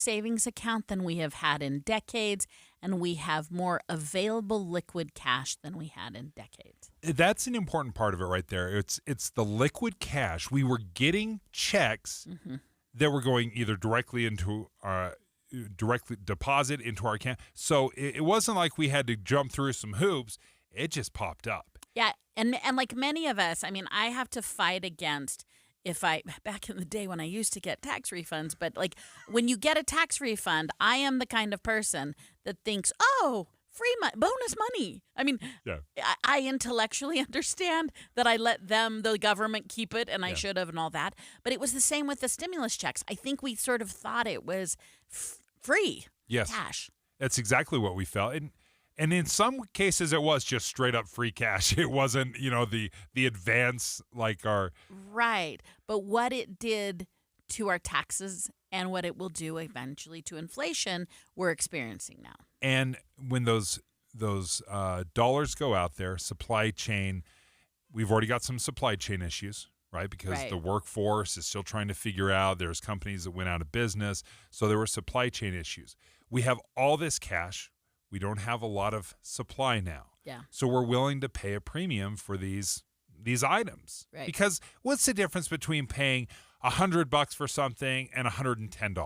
savings account than we have had in decades, and we have more available liquid cash than we had in decades. That's an important part of it right there. It's the liquid cash. We were getting checks that were going either directly into our directly deposit into our account. So it wasn't like we had to jump through some hoops. It just popped up. Yeah, and like many of us, I mean, I have to fight against back in the day when I used to get tax refunds, but like when you get a tax refund, I am the kind of person that thinks, oh, free bonus money. I mean, I intellectually understand that I let the government keep it, and I should have and all that. But it was the same with the stimulus checks. I think we sort of thought it was free cash. That's exactly what we felt. And in some cases, it was just straight up free cash. It wasn't, the advance like our... Right. But what it did to our taxes and what it will do eventually to inflation, we're experiencing now. And when those dollars go out there, supply chain, we've already got some supply chain issues, right? Because the workforce is still trying to figure out. There's companies that went out of business. So there were supply chain issues. We have all this cash. We don't have a lot of supply now. Yeah. So we're willing to pay a premium for these items. Right. Because what's the difference between paying $100 for something and $110?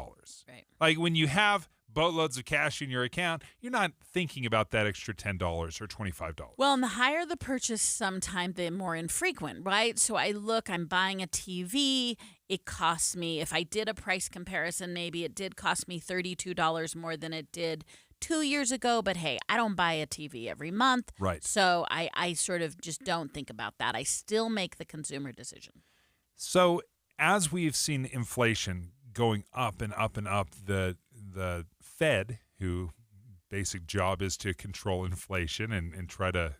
Right. Like when you have boatloads of cash in your account, you're not thinking about that extra $10 or $25. Well, and the higher the purchase, sometimes the more infrequent, right? So I'm buying a TV. It costs me, if I did a price comparison, maybe it did cost me $32 more than it did 2 years ago, but hey, I don't buy a TV every month. Right. So I sort of just don't think about that. I still make the consumer decision. So as we've seen inflation going up and up and up, the Fed, who basic job is to control inflation and try to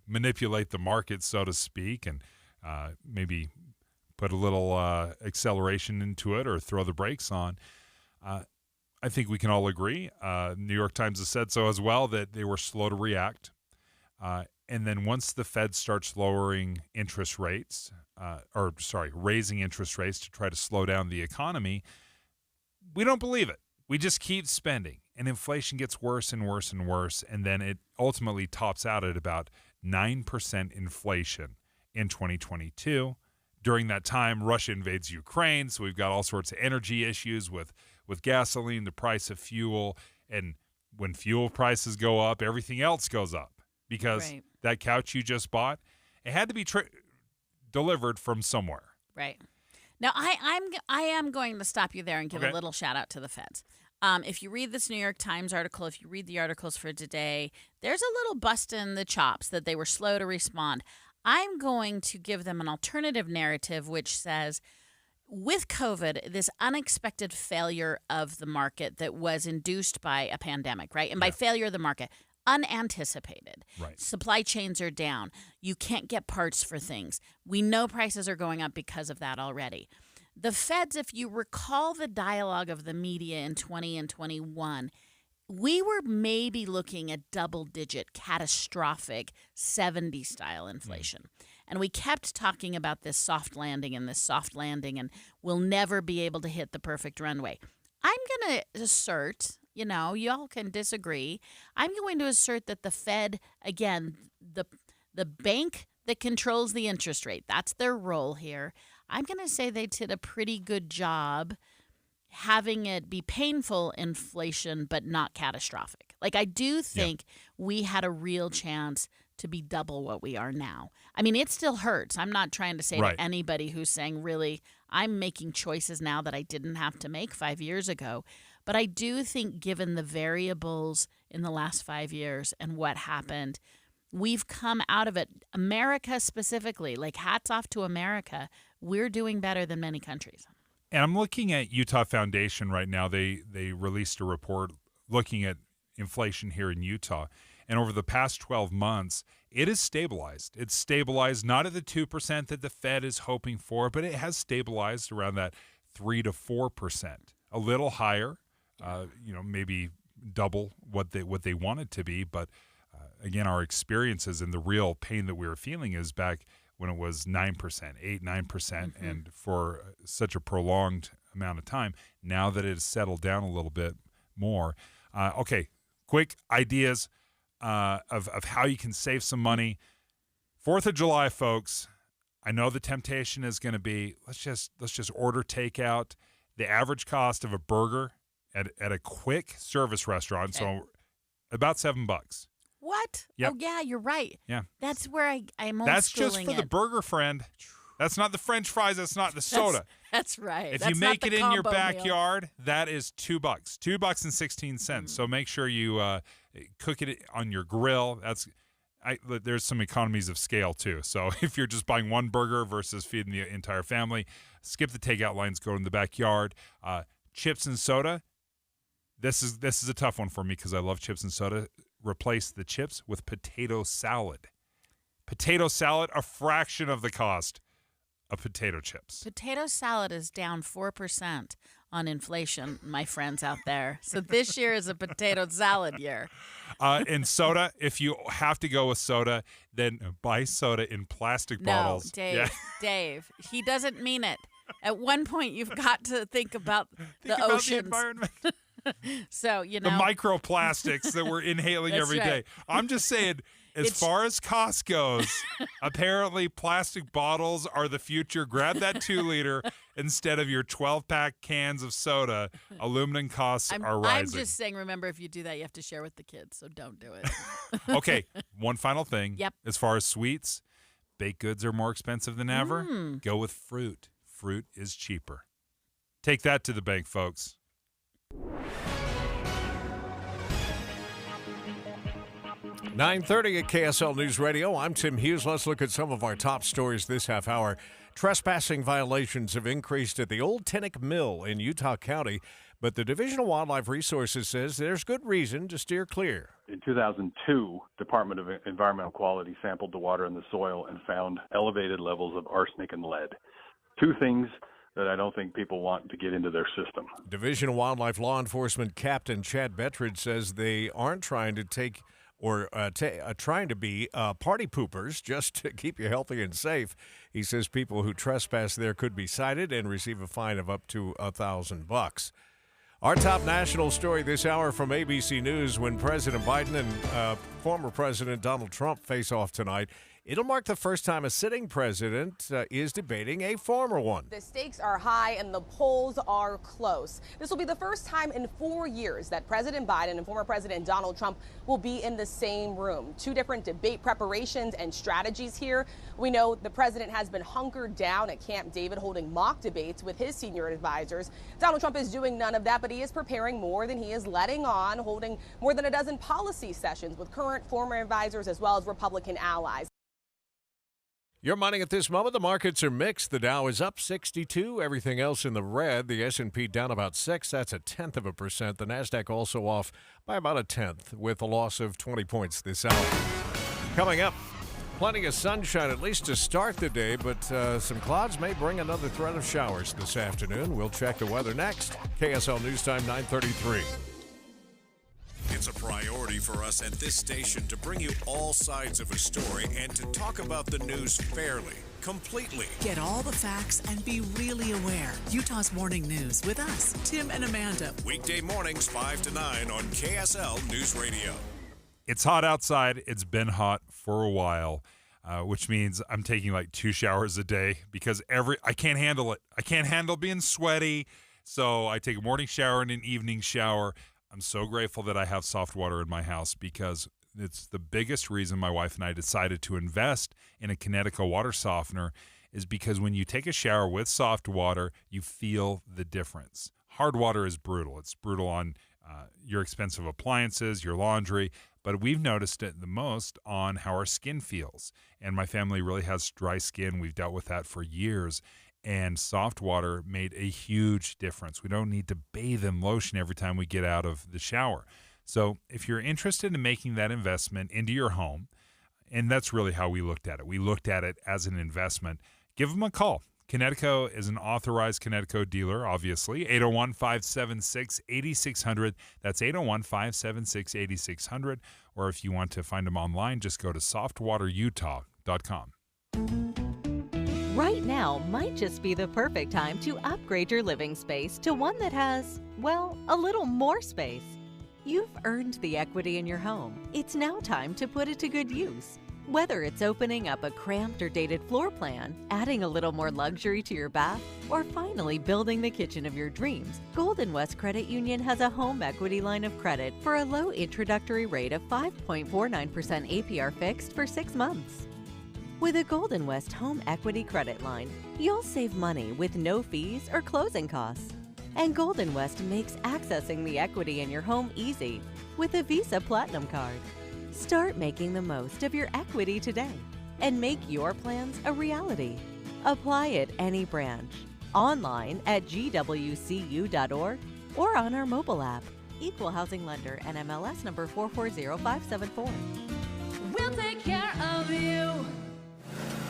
manipulate the market, so to speak, and maybe put a little acceleration into it or throw the brakes on. I think we can all agree. New York Times has said so as well, that they were slow to react. And then once the Fed starts lowering interest rates, raising interest rates to try to slow down the economy, we don't believe it. We just keep spending, and inflation gets worse and worse and worse, and then it ultimately tops out at about 9% inflation in 2022. During that time, Russia invades Ukraine, so we've got all sorts of energy issues with gasoline, the price of fuel, and when fuel prices go up, everything else goes up because that couch you just bought, it had to be delivered from somewhere. Right. Now, I am going to stop you there and give a little shout out to the feds. If you read this New York Times article, if you read the articles for today, there's a little bust in the chops that they were slow to respond. I'm going to give them an alternative narrative which says, with COVID, this unexpected failure of the market that was induced by a pandemic, right? And by failure of the market, unanticipated. Right. Supply chains are down. You can't get parts for things. We know prices are going up because of that already. The feds, if you recall the dialogue of the media in 20 and 21, we were maybe looking at double-digit, catastrophic 70s-style inflation. And we kept talking about this soft landing, and we'll never be able to hit the perfect runway. I'm going to assert, y'all can disagree, I'm going to assert that the Fed, again, the bank that controls the interest rate, that's their role here. I'm going to say they did a pretty good job having it be painful inflation, but not catastrophic. Like, I do think we had a real chance to be double what we are now. I mean, it still hurts. I'm not trying to say to anybody who's saying, really, I'm making choices now that I didn't have to make 5 years ago. But I do think given the variables in the last 5 years and what happened, we've come out of it. America specifically, like hats off to America, we're doing better than many countries. And I'm looking at Utah Foundation right now. They released a report looking at inflation here in Utah. And over the past 12 months, it has stabilized. It's stabilized not at the 2% that the Fed is hoping for, but it has stabilized around that 3 to 4%, a little higher, maybe double what they want it to be. But again, our experiences and the real pain that we were feeling is back when it was 9%, 8-9%, and for such a prolonged amount of time. Now that it has settled down a little bit more. Okay, quick ideas of how you can save some money. 4th of July, folks. I know the temptation is going to be let's just order takeout. The average cost of a burger at a quick service restaurant, so about $7. What? Yep. Oh yeah, you're right. Yeah, that's where I'm old That's just for the burger, friend. That's not the French fries. That's not the soda. That's right. If that's you make it in your combo backyard, that is $2. $2.16. So make sure you cook it on your grill. There's some economies of scale too. So if you're just buying one burger versus feeding the entire family, skip the takeout lines. Go in the backyard. Chips and soda. This is a tough one for me because I love chips and soda. Replace the chips with potato salad. Potato salad, a fraction of the cost of potato chips. Potato salad is down 4% on inflation, my friends out there. So this year is a potato salad year. And soda, if you have to go with soda, then buy soda in plastic bottles. No, Dave, Dave, he doesn't mean it. At one point, you've got to think about the oceans. The environment. So, the microplastics that we're inhaling every day. I'm just saying, as far as cost goes, apparently plastic bottles are the future. Grab that 2-liter instead of your 12-pack cans of soda. Aluminum costs are rising. I'm just saying, remember, if you do that, you have to share with the kids, so don't do it. Okay, one final thing. Yep. As far as sweets, baked goods are more expensive than ever. Go with fruit. Fruit is cheaper. Take that to the bank, folks. 9:30 at KSL News Radio. I'm Tim Hughes. Let's look at some of our top stories this half hour. Trespassing violations have increased at the Old Tinnick Mill in Utah County, but the Division of Wildlife Resources says there's good reason to steer clear. In 2002, Department of Environmental Quality sampled the water and the soil and found elevated levels of arsenic and lead. Two things that I don't think people want to get into their system. Division of Wildlife Law Enforcement Captain Chad Bettridge says they aren't trying to trying to be party poopers just to keep you healthy and safe. He says people who trespass there could be cited and receive a fine of up to $1,000. Our top national story this hour from ABC News: when President Biden and former President Donald Trump face off tonight, it'll mark the first time a sitting president is debating a former one. The stakes are high and the polls are close. This will be the first time in 4 years that President Biden and former President Donald Trump will be in the same room. Two different debate preparations and strategies here. We know the president has been hunkered down at Camp David holding mock debates with his senior advisors. Donald Trump is doing none of that, but he is preparing more than he is letting on, holding more than a dozen policy sessions with current, former advisors as well as Republican allies. Your money at this moment, the markets are mixed. The Dow is up 62, everything else in the red. The S&P down about 6, that's 0.1%. The NASDAQ also off by about 0.1, with a loss of 20 points this hour. Coming up, plenty of sunshine, at least to start the day, but some clouds may bring another threat of showers this afternoon. We'll check the weather next. KSL News Time, 9:33. It's a priority for us at this station to bring you all sides of a story and to talk about the news fairly, completely. Get all the facts and be really aware. Utah's Morning News with us, Tim and Amanda. Weekday mornings 5 to 9 on KSL News Radio. It's hot outside. It's been hot for a while, which means I'm taking like 2 showers a day because I can't handle it. I can't handle being sweaty, so I take a morning shower and an evening shower. I'm so grateful that I have soft water in my house because it's the biggest reason my wife and I decided to invest in a Kinetico water softener is because when you take a shower with soft water, you feel the difference. Hard water is brutal. It's brutal on your expensive appliances, your laundry, but we've noticed it the most on how our skin feels. And my family really has dry skin. We've dealt with that for years. And soft water made a huge difference. We don't need to bathe in lotion every time we get out of the shower. So if you're interested in making that investment into your home, and that's really how we looked at it. We looked at it as an investment. Give them a call. Kinetico is an authorized Kinetico dealer, obviously. 801-576-8600. That's 801-576-8600. Or if you want to find them online, just go to softwaterutah.com. Right now might just be the perfect time to upgrade your living space to one that has, well, a little more space. You've earned the equity in your home. It's now time to put it to good use. Whether it's opening up a cramped or dated floor plan, adding a little more luxury to your bath, or finally building the kitchen of your dreams, Golden West Credit Union has a home equity line of credit for a low introductory rate of 5.49% APR fixed for 6 months. With a Golden West Home Equity Credit Line, you'll save money with no fees or closing costs. And Golden West makes accessing the equity in your home easy with a Visa Platinum Card. Start making the most of your equity today and make your plans a reality. Apply at any branch, online at gwcu.org, or on our mobile app. Equal Housing Lender, NMLS number 440574. We'll take care of you.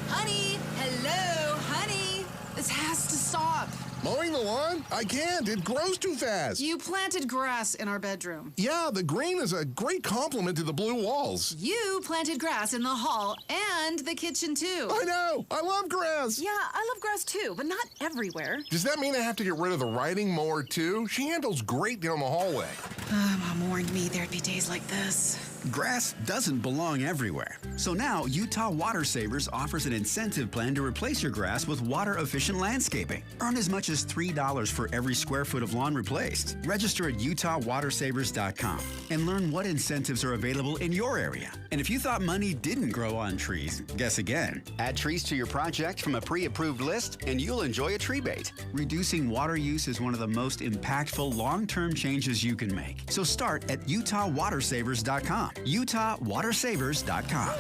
Honey, hello, honey. This has to stop. Mowing the lawn? I can't. It grows too fast. You planted grass in our bedroom. Yeah, the green is a great compliment to the blue walls. You planted grass in the hall and the kitchen, too. I know. I love grass. Yeah, I love grass, too, but not everywhere. Does that mean I have to get rid of the riding mower, too? She handles great down the hallway. Mom warned me there'd be days like this. Grass doesn't belong everywhere. So now Utah Water Savers offers an incentive plan to replace your grass with water-efficient landscaping. Earn as much as $3 for every square foot of lawn replaced. Register at utahwatersavers.com and learn what incentives are available in your area. And if you thought money didn't grow on trees, guess again. Add trees to your project from a pre-approved list and you'll enjoy a tree bait. Reducing water use is one of the most impactful long-term changes you can make. So start at utahwatersavers.com. utahwatersavers.com.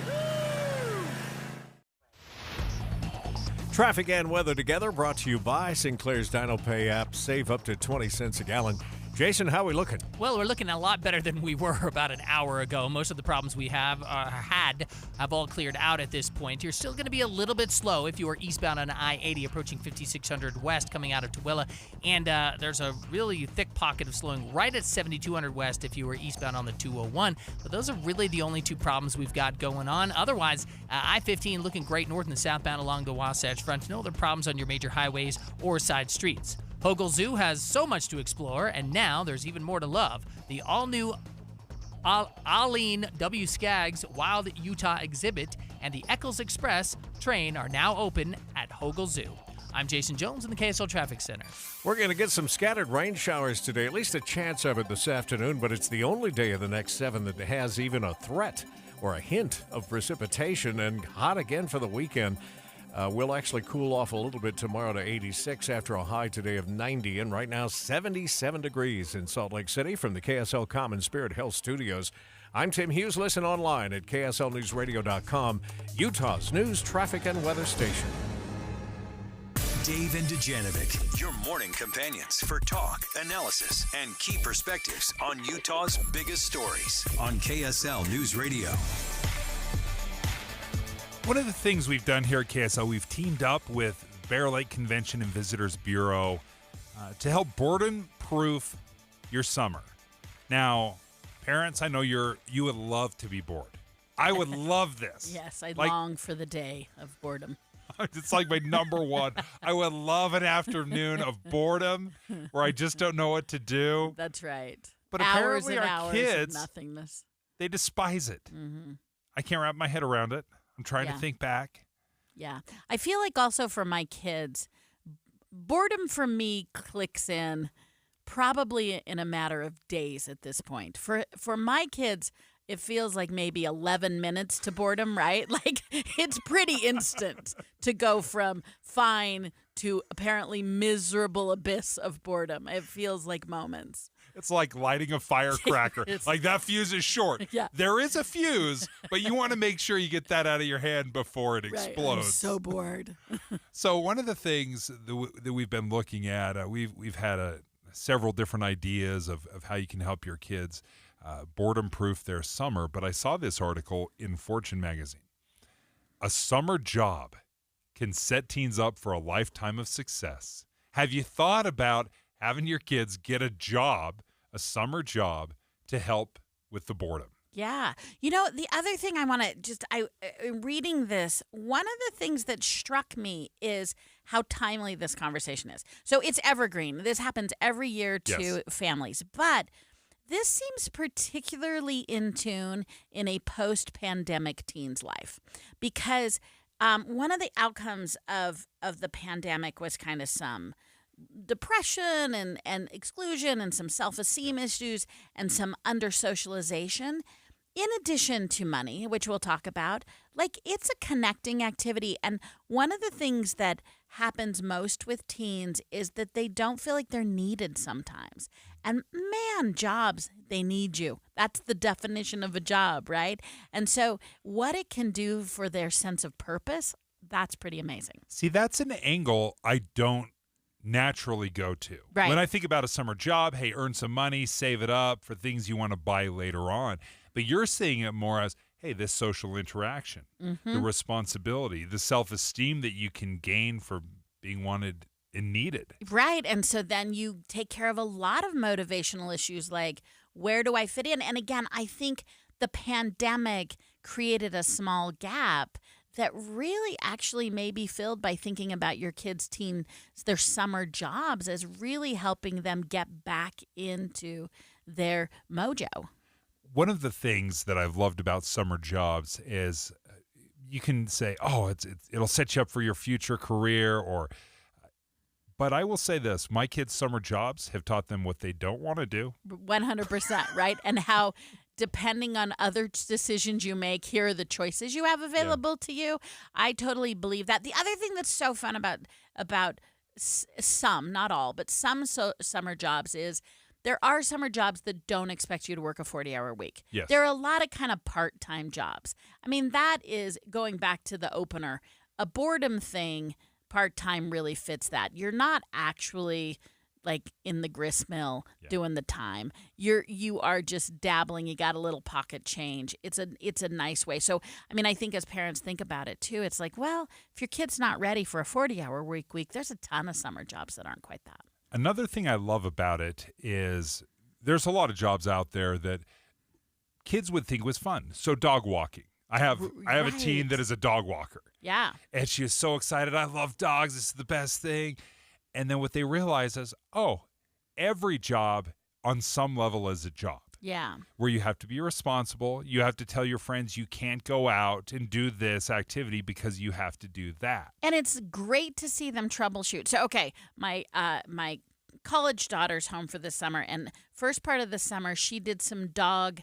Traffic and weather together brought to you by Sinclair's Dino Pay app. Save up to 20 cents a gallon. Jason, how are we looking? Well, we're looking a lot better than we were about an hour ago. Most of the problems we have all cleared out at this point. You're still going to be a little bit slow if you are eastbound on I-80 approaching 5600 West coming out of Tooele. And there's a really thick pocket of slowing right at 7200 West if you were eastbound on the 201. But those are really the only two problems we've got going on. Otherwise, I-15 looking great north and southbound along the Wasatch Front. No other problems on your major highways or side streets. Hogle Zoo has so much to explore, and now there's even more to love. The all-new Aline W. Skaggs Wild Utah exhibit and the Eccles Express train are now open at Hogle Zoo. I'm Jason Jones in the KSL Traffic Center. We're going to get some scattered rain showers today, at least a chance of it this afternoon, but it's the only day of the next 7 that has even a threat or a hint of precipitation, and hot again for the weekend. We'll actually cool off a little bit tomorrow to 86 after a high today of 90. And right now, 77 degrees in Salt Lake City from the KSL Common Spirit Health Studios. I'm Tim Hughes. Listen online at KSLNewsRadio.com, Utah's news, traffic, and weather station. Dave and Dujanovic, your morning companions for talk, analysis, and key perspectives on Utah's biggest stories on KSL News Radio. One of the things we've done here at KSL, we've teamed up with Bear Lake Convention and Visitors Bureau to help boredom-proof your summer. Now, parents, I know you would love to be bored. I would love this. Yes, I long for the day of boredom. It's like my number one. I would love an afternoon of boredom where I just don't know what to do. That's right. But hours apparently and our hours kids, of nothingness. They despise it. Mm-hmm. I can't wrap my head around it. I'm trying to think back. Yeah. I feel like also for my kids, boredom for me clicks in probably in a matter of days at this point. For my kids, it feels like maybe 11 minutes to boredom, right? Like it's pretty instant to go from fine to apparently miserable abyss of boredom. It feels like moments. It's like lighting a firecracker. Like that fuse is short. Yeah. There is a fuse, but you want to make sure you get that out of your hand before it explodes. I'm so bored. So one of the things that we've been looking at, we've had several different ideas of how you can help your kids boredom-proof their summer. But I saw this article in Fortune magazine. A summer job can set teens up for a lifetime of success. Have you thought about having your kids get a job, a summer job, to help with the boredom? Yeah. You know, the other thing I want to reading this, one of the things that struck me is how timely this conversation is. So it's evergreen. This happens every year to families. But this seems particularly in tune in a post-pandemic teen's life because one of the outcomes of the pandemic was kind of some depression and exclusion and some self-esteem issues and some under-socialization. In addition to money, which we'll talk about, like it's a connecting activity. And one of the things that happens most with teens is that they don't feel like they're needed sometimes. And man, jobs, they need you. That's the definition of a job, right? And so what it can do for their sense of purpose, that's pretty amazing. See, that's an angle I don't naturally go to. Right. When I think about a summer job, hey, earn some money, save it up for things you want to buy later on. But you're seeing it more as, hey, this social interaction, the responsibility, the self-esteem that you can gain for being wanted and needed. Right. And so then you take care of a lot of motivational issues like, where do I fit in? And again, I think the pandemic created a small gap that really actually may be filled by thinking about your kids' their summer jobs as really helping them get back into their mojo. One of the things that I've loved about summer jobs is you can say, oh, it'll set you up for your future career, but I will say this, my kids' summer jobs have taught them what they don't want to do. 100%, right? And how depending on other decisions you make, here are the choices you have available to you. I totally believe that. The other thing that's so fun about some, not all, but some summer jobs is there are summer jobs that don't expect you to work a 40-hour week. Yes. There are a lot of kind of part-time jobs. I mean, that is, going back to the opener, a boredom thing, part-time really fits that. You're not actually like in the grist mill doing the time. You are just dabbling. You got a little pocket change. It's a nice way. So, I mean, I think as parents think about it too, it's like, well, if your kid's not ready for a 40-hour week, there's a ton of summer jobs that aren't quite that. Another thing I love about it is there's a lot of jobs out there that kids would think was fun. So dog walking. I have a teen that is a dog walker. Yeah. And she is so excited. I love dogs. This is the best thing. And then what they realize is, oh, every job on some level is a job. Yeah. Where you have to be responsible. You have to tell your friends you can't go out and do this activity because you have to do that. And it's great to see them troubleshoot. So, okay, my college daughter's home for the summer, and first part of the summer, she did some dog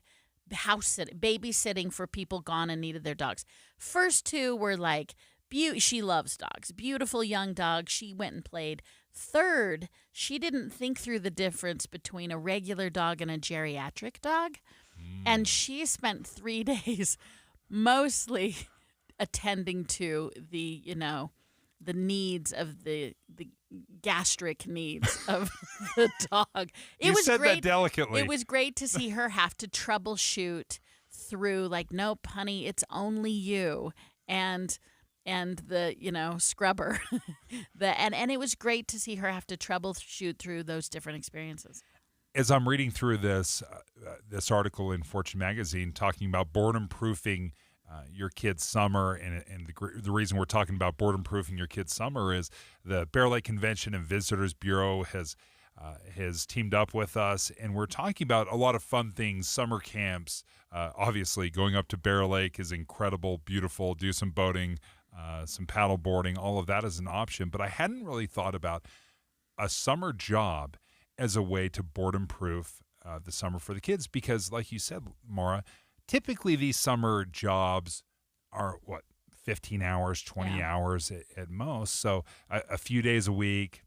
babysitting for people gone and needed their dogs. First two were like, she loves dogs, beautiful young dogs. She went and played. Third, she didn't think through the difference between a regular dog and a geriatric dog. And she spent 3 days mostly attending to the needs of the gastric needs of the dog. You said great. that delicately. It was great to see her have to troubleshoot through like, nope, honey, it's only you. And the scrubber and it was great to see her have to troubleshoot through those different experiences. As I'm reading through this article in Fortune magazine talking about boredom proofing your kid's summer, and the reason we're talking about boredom proofing your kid's summer is the Bear Lake Convention and Visitors Bureau has teamed up with us, and we're talking about a lot of fun things, summer camps. Obviously, going up to Bear Lake is incredible, beautiful. Do some boating, some paddle boarding, all of that is an option. But I hadn't really thought about a summer job as a way to boredom-proof the summer for the kids because, like you said, Maura, typically these summer jobs are, 15 hours, 20 hours at most. So a few days a week,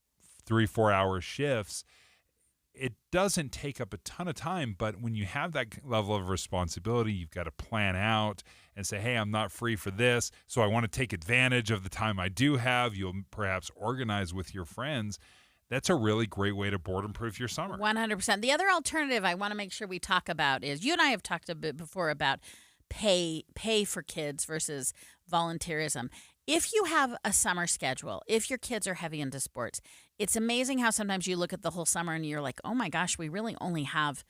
3-4 hour shifts. It doesn't take up a ton of time, but when you have that level of responsibility, you've got to plan out and say, hey, I'm not free for this, so I want to take advantage of the time I do have. You'll perhaps organize with your friends. That's a really great way to boredom-proof your summer. 100%. The other alternative I want to make sure we talk about is, you and I have talked a bit before about pay for kids versus volunteerism. If you have a summer schedule, if your kids are heavy into sports, it's amazing how sometimes you look at the whole summer and you're like, oh my gosh, we really only have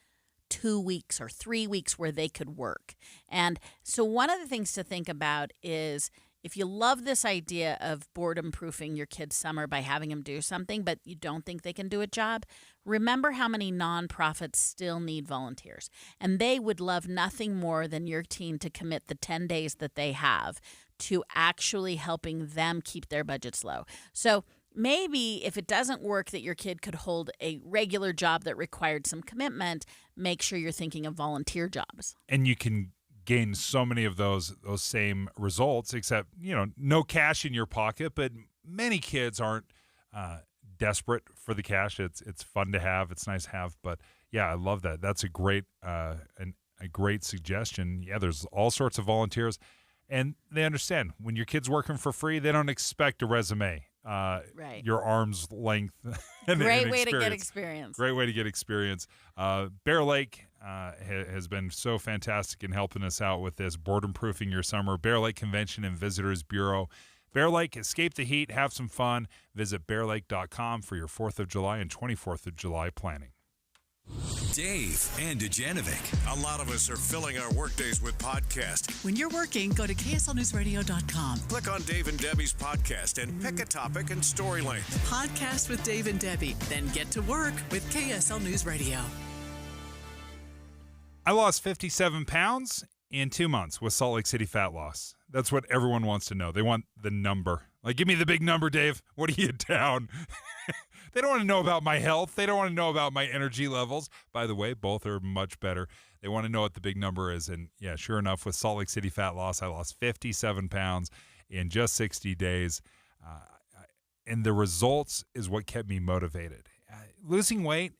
2 weeks or 3 weeks where they could work. And so one of the things to think about is, if you love this idea of boredom proofing your kid's summer by having them do something, but you don't think they can do a job, remember how many nonprofits still need volunteers. And they would love nothing more than your teen to commit the 10 days that they have to actually helping them keep their budgets low. So maybe if it doesn't work that your kid could hold a regular job that required some commitment, make sure you're thinking of volunteer jobs. And you can gain so many of those same results, except, no cash in your pocket. But many kids aren't desperate for the cash. It's fun to have. It's nice to have. But yeah, I love that. That's a great a great suggestion. Yeah, there's all sorts of volunteers, and they understand when your kid's working for free, they don't expect a resume. Right. Your arm's length. Great way to get experience. Great way to get experience. Bear Lake has been so fantastic in helping us out with this, boredom proofing your summer. Bear Lake Convention and Visitors Bureau. Bear Lake, escape the heat, have some fun. Visit bearlake.com for your 4th of July and 24th of July planning. Dave and Dujanovic. A lot of us are filling our workdays with podcasts. When you're working, go to KSLNewsRadio.com. Click on Dave and Debbie's podcast and pick a topic and story length. Podcast with Dave and Debbie. Then get to work with KSL News Radio. I lost 57 pounds in 2 months with Salt Lake City fat loss. That's what everyone wants to know. They want the number. Like, give me the big number, Dave. What are you down? They don't want to know about my health. They don't want to know about my energy levels. By the way, both are much better. They want to know what the big number is. And yeah, sure enough, with Salt Lake City fat loss, I lost 57 pounds in just 60 days. And the results is what kept me motivated. Losing weight,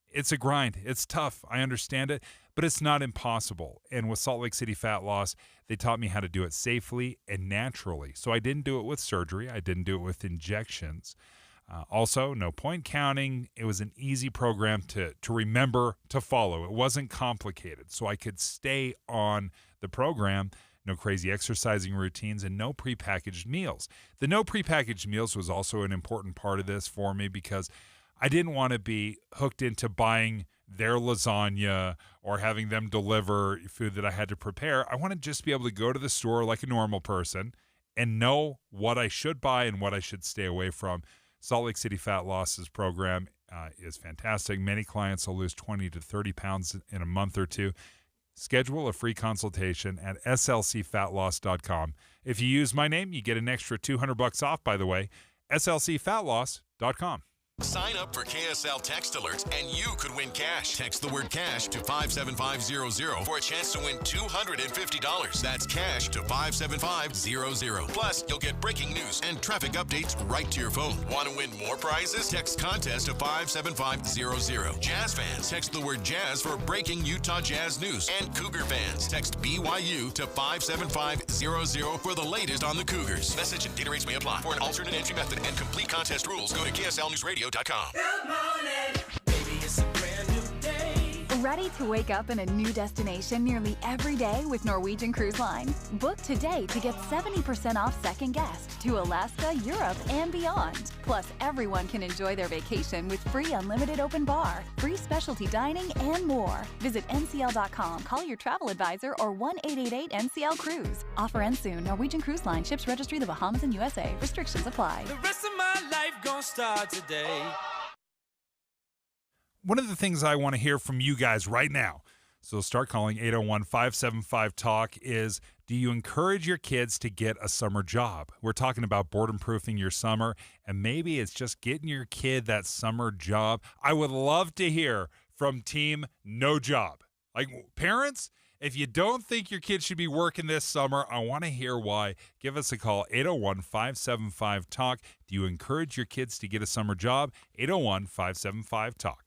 it's a grind. It's tough. I understand it, but it's not impossible. And with Salt Lake City fat loss, they taught me how to do it safely and naturally. So I didn't do it with surgery. I didn't do it with injections. Also, no point counting. It was an easy program to remember to follow. It wasn't complicated, so I could stay on the program. No crazy exercising routines and no prepackaged meals. The no prepackaged meals was also an important part of this for me because I didn't want to be hooked into buying their lasagna or having them deliver food that I had to prepare. I wanted to just be able to go to the store like a normal person and know what I should buy and what I should stay away from. Salt Lake City Fat Losses program is fantastic. Many clients will lose 20 to 30 pounds in a month or two. Schedule a free consultation at slcfatloss.com. If you use my name, you get an extra $200 off, by the way. slcfatloss.com. Sign up for KSL text alerts and you could win cash. Text the word cash to 57500 for a chance to win $250. That's cash to 57500. Plus, you'll get breaking news and traffic updates right to your phone. Want to win more prizes? Text contest to 57500. Jazz fans, text the word jazz for breaking Utah Jazz news. And Cougar fans, text BYU to 57500 for the latest on the Cougars. Message and data rates may apply. For an alternate entry method and complete contest rules, go to KSLNewsRadio.com. Good morning, baby, it's a brand new day. Ready to wake up in a new destination nearly every day with Norwegian Cruise Line? Book today to get 70% off second guest to Alaska, Europe, and beyond. Plus, everyone can enjoy their vacation with free unlimited open bar, free specialty dining, and more. Visit ncl.com, call your travel advisor, or 1-888-NCL-CRUISE. Offer ends soon. Norwegian Cruise Line, ships registry the Bahamas and USA. Restrictions apply. The rest of my life gonna start today. One of the things I want to hear from you guys right now, so start calling 801-575-TALK, is do you encourage your kids to get a summer job? We're talking about boredom-proofing your summer, and maybe it's just getting your kid that summer job. I would love to hear from Team No Job. Like, parents, if you don't think your kid should be working this summer, I want to hear why. Give us a call, 801-575-TALK. Do you encourage your kids to get a summer job? 801-575-TALK.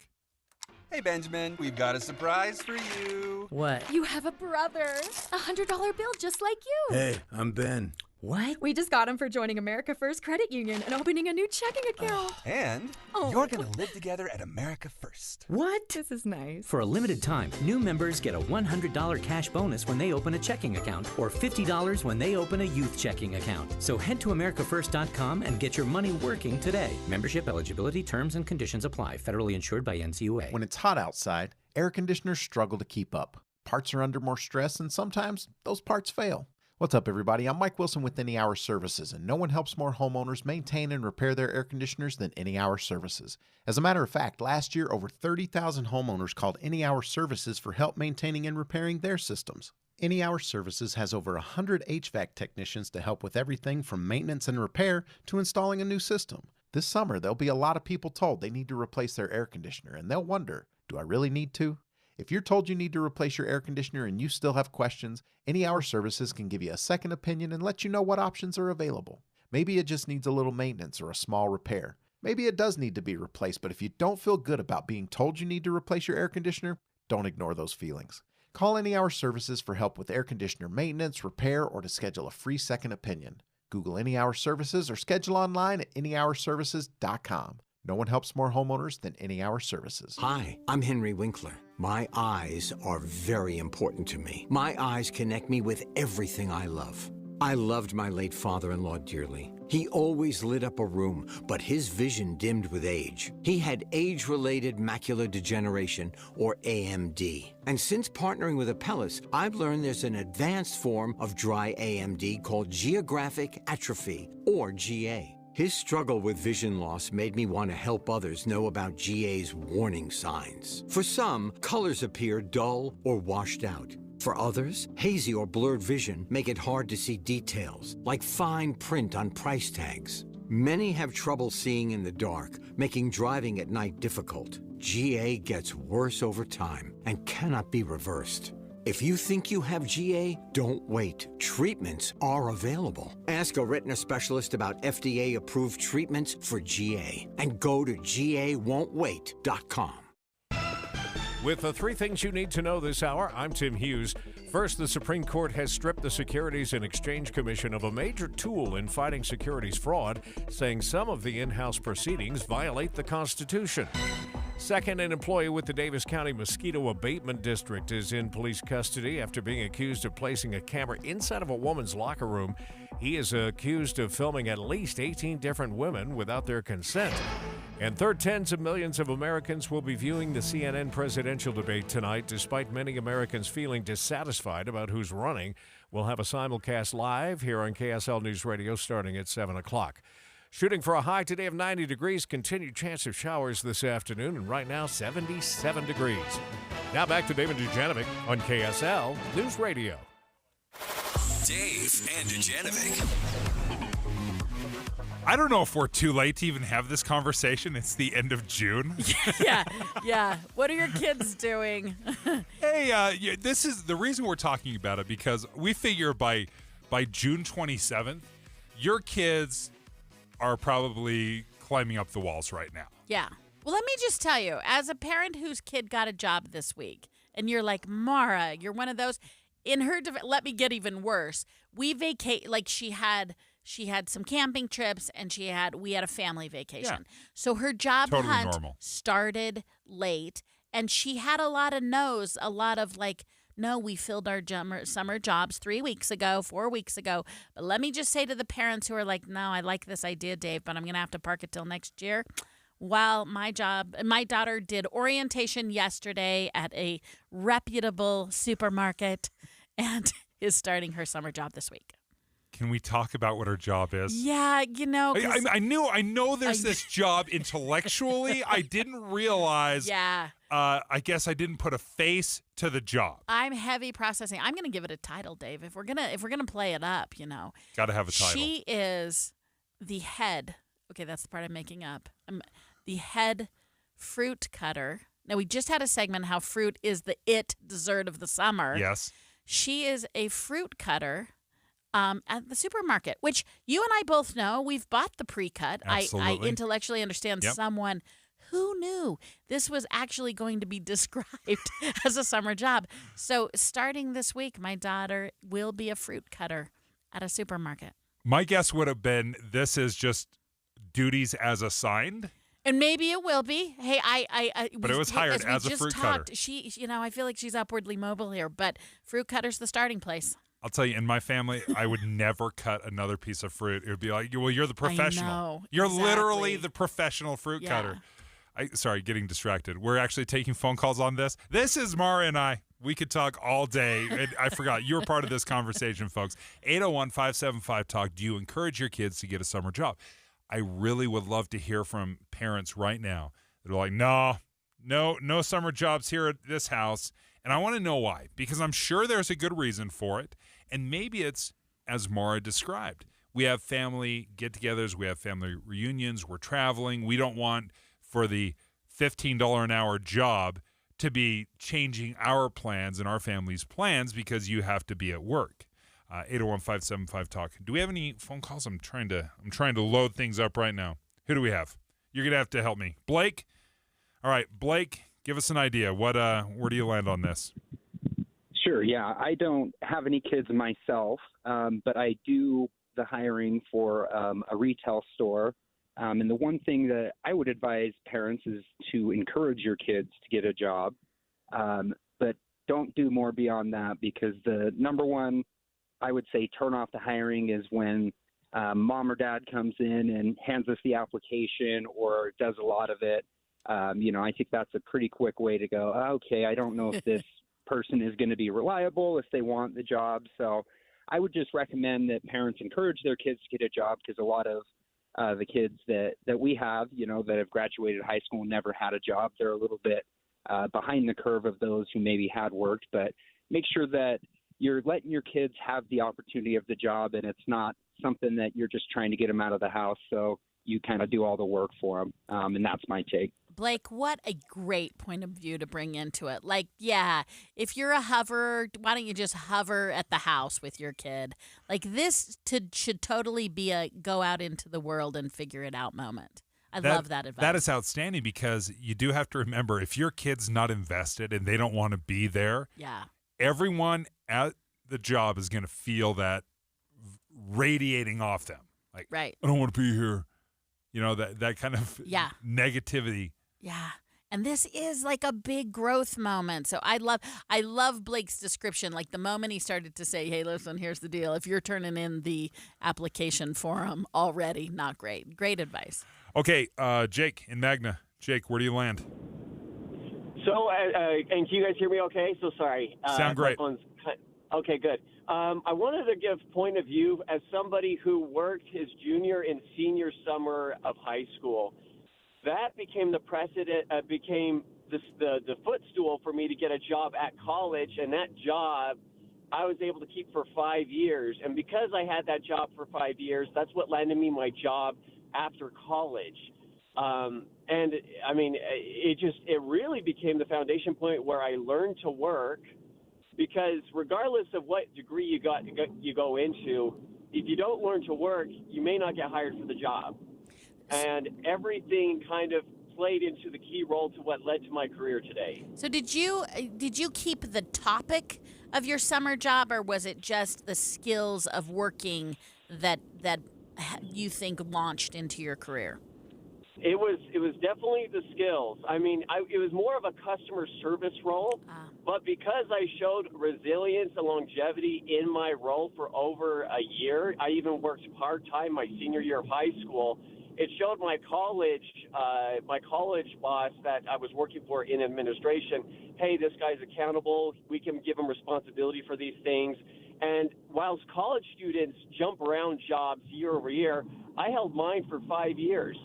Hey, Benjamin, we've got a surprise for you. What? You have a brother. A $100 bill just like you. Hey, I'm Ben. What? We just got him for joining America First Credit Union and opening a new checking account. And you're going to live together at America First. What? This is nice. For a limited time, new members get a $100 cash bonus when they open a checking account or $50 when they open a youth checking account. So head to AmericaFirst.com and get your money working today. Membership eligibility, terms, and conditions apply. Federally insured by NCUA. When it's hot outside, Air conditioners struggle to keep up. Parts are under more stress, and sometimes those parts fail. What's up, everybody? I'm Mike Wilson with Any Hour Services, and no one helps more homeowners maintain and repair their air conditioners than Any Hour Services. As a matter of fact, last year, over 30,000 homeowners called Any Hour Services for help maintaining and repairing their systems. Any Hour Services has over 100 HVAC technicians to help with everything from maintenance and repair to installing a new system. This summer, there'll be a lot of people told they need to replace their air conditioner, and they'll wonder, do I really need to? If you're told you need to replace your air conditioner and you still have questions, Any Hour Services can give you a second opinion and let you know what options are available. Maybe it just needs a little maintenance or a small repair. Maybe it does need to be replaced, but if you don't feel good about being told you need to replace your air conditioner, don't ignore those feelings. Call Any Hour Services for help with air conditioner maintenance, repair, or to schedule a free second opinion. Google Any Hour Services or schedule online at anyhourservices.com. No one helps more homeowners than Any Hour Services. Hi, I'm Henry Winkler. My eyes are very important to me. My eyes connect me with everything I love. I loved my late father-in-law dearly. He always lit up a room, but his vision dimmed with age. He had age-related macular degeneration, or AMD. And since partnering with Apellis, I've learned there's an advanced form of dry AMD called geographic atrophy, or GA. His struggle with vision loss made me want to help others know about GA's warning signs. For some, colors appear dull or washed out. For others, hazy or blurred vision make it hard to see details, like fine print on price tags. Many have trouble seeing in the dark, making driving at night difficult. GA gets worse over time and cannot be reversed. If you think you have GA, don't wait. Treatments are available. Ask a retina specialist about FDA-approved treatments for GA and go to GAWon'tWait.com. With the three things you need to know this hour, I'm Tim Hughes. First, the Supreme Court has stripped the Securities and Exchange Commission of a major tool in fighting securities fraud, saying some of the in-house proceedings violate the Constitution. Second, an employee with the Davis County Mosquito Abatement District is in police custody after being accused of placing a camera inside of a woman's locker room. He is accused of filming at least 18 different women without their consent. And third, tens of millions of Americans will be viewing the CNN presidential debate tonight, despite many Americans feeling dissatisfied about who's running. We'll have a simulcast live here on KSL News Radio starting at 7 o'clock. Shooting for a high today of 90 degrees, continued chance of showers this afternoon, and right now 77 degrees. Now back to David Dujanovic on KSL News Radio. Dave and Dujanovic. I don't know if we're too late to even have this conversation. It's the end of June. Yeah. What are your kids doing? Hey, this is the reason we're talking about it, because we figure by June 27th, your kids are probably climbing up the walls right now. Yeah. Well, let me just tell you, as a parent whose kid got a job this week, and you're like, Maura, you're one of those. In her, let me get even worse. We vacate, like she had some camping trips, and we had a family vacation. Yeah. So her job hunt started late, and she had a lot of no's, a lot of like, no, we filled our summer jobs 3 weeks ago, 4 weeks ago. But let me just say to the parents who are like, no, I like this idea, Dave, but I'm going to have to park it till next year. While my daughter did orientation yesterday at a reputable supermarket and is starting her summer job this week. Can we talk about what her job is? Yeah, I know there's this job intellectually. I didn't realize. Yeah. I guess I didn't put a face to the job. I'm heavy processing. I'm going to give it a title, Dave. If we're gonna play it up, Got to have a title. She is the head. Okay, that's the part I'm making up. The head fruit cutter. Now, we just had a segment how fruit is the dessert of the summer. Yes. She is a fruit cutter at the supermarket, which you and I both know. We've bought the pre-cut. Absolutely. I intellectually understand someone who knew this was actually going to be described as a summer job. So starting this week, my daughter will be a fruit cutter at a supermarket. My guess would have been this is just duties as assigned. And maybe it will be. Hey, but it was hired as a fruit cutter. She, I feel like she's upwardly mobile here, but fruit cutter's the starting place. I'll tell you, in my family, I would never cut another piece of fruit. It would be like, well, you're the professional. I know, you're exactly. literally the professional fruit cutter. Sorry, getting distracted. We're actually taking phone calls on this. This is Maura and I. We could talk all day. And I forgot. You were part of this conversation, folks. 801-575-TALK. Do you encourage your kids to get a summer job? I really would love to hear from parents right now that are like, no summer jobs here at this house. And I want to know why, because I'm sure there's a good reason for it. And maybe it's as Maura described. We have family get-togethers. We have family reunions. We're traveling. We don't want for the $15 an hour job to be changing our plans and our family's plans because you have to be at work. 801-575-TALK. Do we have any phone calls? I'm trying to load things up right now. Who do we have? You're going to have to help me. Blake? All right, Blake, give us an idea. Where do you land on this? Sure, yeah. I don't have any kids myself, but I do the hiring for a retail store. And the one thing that I would advise parents is to encourage your kids to get a job, but don't do more beyond that, because the number one, I would say, turn off the hiring is when mom or dad comes in and hands us the application or does a lot of it. I think that's a pretty quick way to go, okay, I don't know if this person is going to be reliable, if they want the job. So I would just recommend that parents encourage their kids to get a job, because a lot of the kids that we have, that have graduated high school and never had a job, they're a little bit behind the curve of those who maybe had worked. But make sure that you're letting your kids have the opportunity of the job, and it's not something that you're just trying to get them out of the house so you kind of do all the work for them. And that's my take. Blake, what a great point of view to bring into it. Like, yeah, if you're a hover, why don't you just hover at the house with your kid? Like, this should totally be a go out into the world and figure it out moment. I love that advice. That is outstanding, because you do have to remember, if your kid's not invested and they don't want to be there, everyone at the job is going to feel that radiating off them. Like, I don't want to be here. That kind of negativity. Yeah. And this is like a big growth moment. So I love Blake's description. Like, the moment he started to say, hey, listen, here's the deal. If you're turning in the application form already, not great. Great advice. Okay, Jake in Magna. Jake, where do you land? So, and can you guys hear me okay? So sorry. Sound great. Okay, good. I wanted to give point of view as somebody who worked his junior and senior summer of high school. That became the precedent, became the footstool for me to get a job at college, and that job I was able to keep for 5 years. And because I had that job for 5 years, that's what landed me my job after college. And I mean, it really became the foundation point where I learned to work, because regardless of what degree you go into, if you don't learn to work, you may not get hired for the job. And everything kind of played into the key role to what led to my career today. So did you keep the topic of your summer job, or was it just the skills of working that you think launched into your career? It was definitely the skills. I mean, it was more of a customer service role, but because I showed resilience and longevity in my role for over a year, I even worked part-time my senior year of high school. It showed my college boss that I was working for in administration, hey, this guy's accountable. We can give him responsibility for these things. And whilst college students jump around jobs year over year, I held mine for 5 years.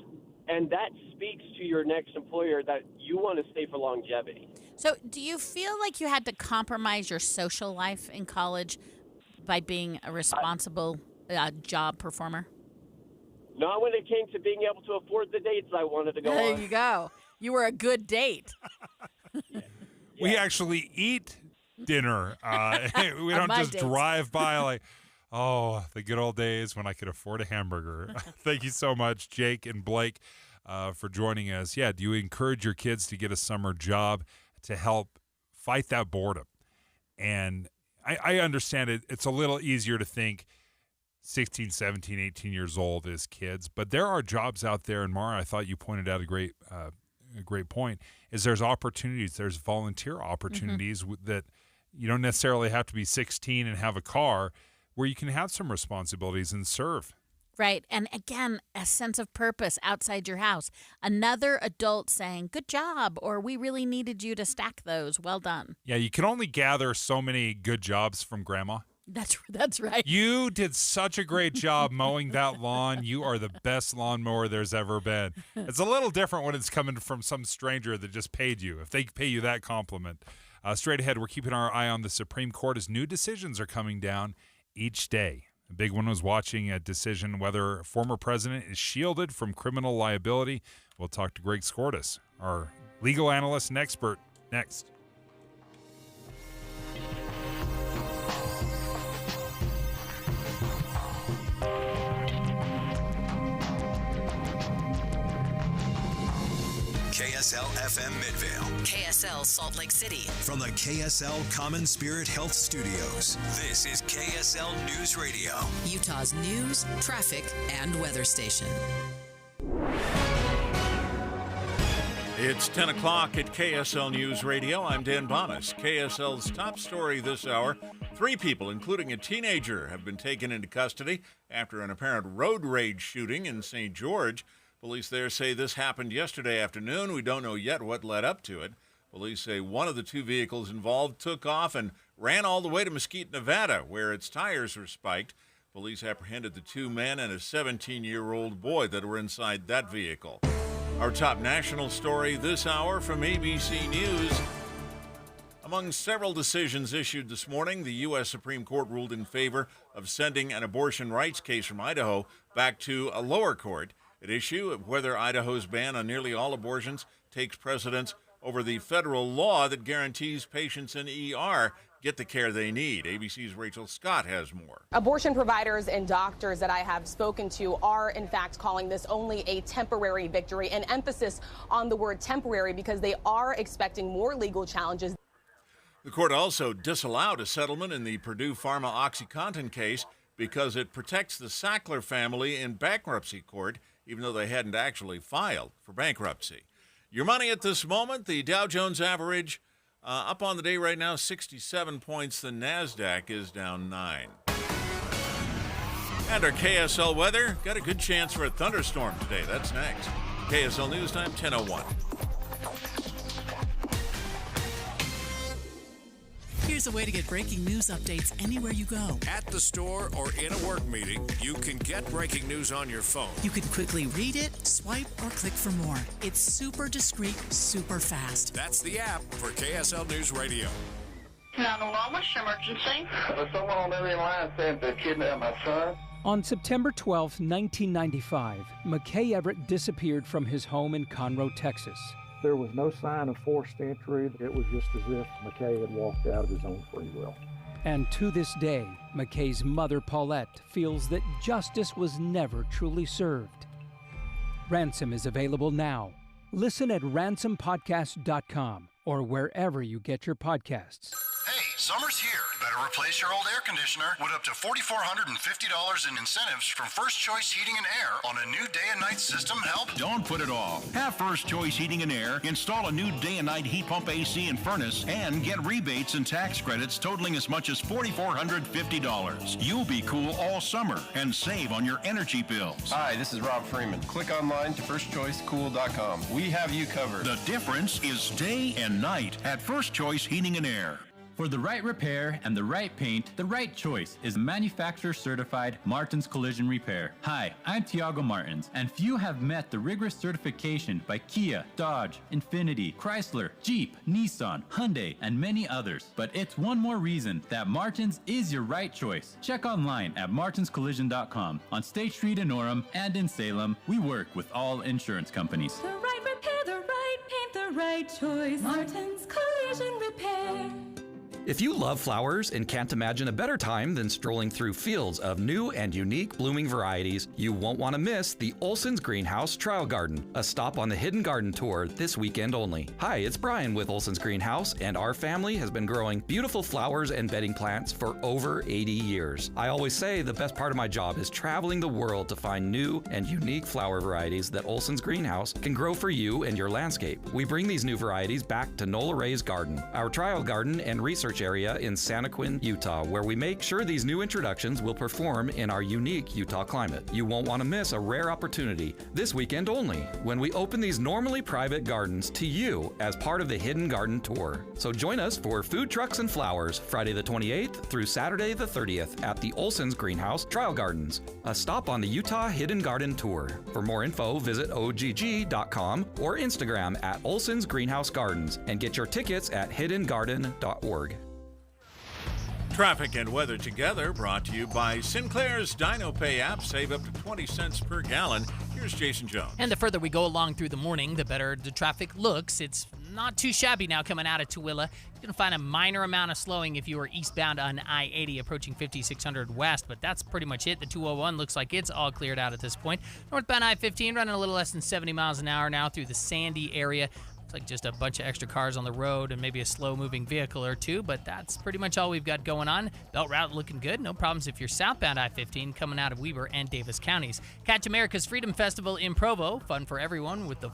And that speaks to your next employer that you want to stay for longevity. So do you feel like you had to compromise your social life in college by being a responsible job performer? Not when it came to being able to afford the dates I wanted to go on. There you go. You were a good date. We actually eat dinner. We don't just drive by like, oh, the good old days when I could afford a hamburger. Thank you so much, Jake and Blake, for joining us. Yeah, do you encourage your kids to get a summer job to help fight that boredom? And I understand it. It's a little easier to think 16, 17, 18 years old as kids, but there are jobs out there. And Maura, I thought you pointed out a great point, is there's opportunities, there's volunteer opportunities that you don't necessarily have to be 16 and have a car, where you can have some responsibilities and serve Right. And again, a sense of purpose outside your house. Another adult saying, good job, or we really needed you to stack those. Well done. Yeah, you can only gather so many good jobs from grandma. That's right. You did such a great job mowing that lawn. You are the best lawnmower there's ever been. It's a little different when it's coming from some stranger that just paid you, if they pay you that compliment. Straight ahead, we're keeping our eye on the Supreme Court as new decisions are coming down each day. The big one was watching a decision whether a former president is shielded from criminal liability. We'll talk to Greg Skordas, our legal analyst and expert, next. KSL FM Midvale. KSL Salt Lake City. From the KSL Common Spirit Health Studios, this is KSL News Radio. Utah's news, traffic, and weather station. It's 10 o'clock at KSL News Radio. I'm Dan Bonas. KSL's top story this hour. 3 people, including a teenager, have been taken into custody after an apparent road rage shooting in St. George. Police there say this happened yesterday afternoon. We don't know yet what led up to it. Police say one of the 2 vehicles involved took off and ran all the way to Mesquite, Nevada, where its tires were spiked. Police apprehended the 2 men and a 17-year-old boy that were inside that vehicle. Our top national story this hour from ABC News. Among several decisions issued this morning, the U.S. Supreme Court ruled in favor of sending an abortion rights case from Idaho back to a lower court. At issue of whether Idaho's ban on nearly all abortions takes precedence over the federal law that guarantees patients in ER get the care they need. ABC's Rachel Scott has more. Abortion providers and doctors that I have spoken to are, in fact, calling this only a temporary victory, an emphasis on the word temporary because they are expecting more legal challenges. The court also disallowed a settlement in the Purdue Pharma OxyContin case because it protects the Sackler family in bankruptcy court, even though they hadn't actually filed for bankruptcy. Your money at this moment, the Dow Jones average up on the day right now, 67 points. The NASDAQ is down 9. And our KSL weather, got a good chance for a thunderstorm today. That's next. KSL News Time, 10:01. Here's a way to get breaking news updates anywhere you go. At the store or in a work meeting, you can get breaking news on your phone. You can quickly read it, swipe, or click for more. It's super discreet, super fast. That's the app for KSL News Radio. 911, what's your emergency? Someone on the other line said they kidnapped my son. On September 12, 1995, McKay Everett disappeared from his home in Conroe, Texas. There was no sign of forced entry. It was just as if McKay had walked out of his own free will. And to this day, McKay's mother, Paulette, feels that justice was never truly served. Ransom is available now. Listen at ransompodcast.com or wherever you get your podcasts. Hey, summer's here. Better replace your old air conditioner with up to $4,450 in incentives from First Choice Heating and Air on a new day and night system help. Don't put it off. Have First Choice Heating and Air install a new day and night heat pump, AC, and furnace and get rebates and tax credits totaling as much as $4,450. You'll be cool all summer and save on your energy bills. Hi, this is Rob Freeman. Click online to firstchoicecool.com. We have you covered. The difference is day and night at First Choice Heating and Air. For the right repair and the right paint, the right choice is manufacturer-certified Martins Collision Repair. Hi, I'm Tiago Martins, and few have met the rigorous certification by Kia, Dodge, Infiniti, Chrysler, Jeep, Nissan, Hyundai, and many others. But it's one more reason that Martins is your right choice. Check online at martinscollision.com. On State Street in Orem and in Salem, we work with all insurance companies. The right repair, the right paint, the right choice. Martins Collision Repair. If you love flowers and can't imagine a better time than strolling through fields of new and unique blooming varieties, you won't want to miss the Olson's Greenhouse Trial Garden, a stop on the Hidden Garden Tour this weekend only. Hi, it's Brian with Olson's Greenhouse, and our family has been growing beautiful flowers and bedding plants for over 80 years. I always say the best part of my job is traveling the world to find new and unique flower varieties that Olson's Greenhouse can grow for you and your landscape. We bring these new varieties back to Nola Ray's garden. Our trial garden and research Beach area in Santaquin, Utah, where we make sure these new introductions will perform in our unique Utah climate. You won't want to miss a rare opportunity this weekend only when we open these normally private gardens to you as part of the Hidden Garden Tour. So join us for food trucks and flowers Friday the 28th through Saturday the 30th at the Olson's Greenhouse Trial Gardens, a stop on the Utah Hidden Garden Tour. For more info, visit ogg.com or Instagram at Olson's Greenhouse Gardens and get your tickets at hiddengarden.org. Traffic and weather together, brought to you by Sinclair's DinoPay app. Save up to 20 cents per gallon. Here's Jason Jones. And the further we go along through the morning, the better the traffic looks. It's not too shabby now coming out of Tooele. You're going to find a minor amount of slowing if you are eastbound on I-80 approaching 5600 west, but that's pretty much it. The 201 looks like it's all cleared out at this point. Northbound I-15 running a little less than 70 miles an hour now through the Sandy area. It's like just a bunch of extra cars on the road and maybe a slow-moving vehicle or two, but that's pretty much all we've got going on. Belt route looking good. No problems if you're southbound I-15 coming out of Weber and Davis counties. Catch America's Freedom Festival in Provo. Fun for everyone with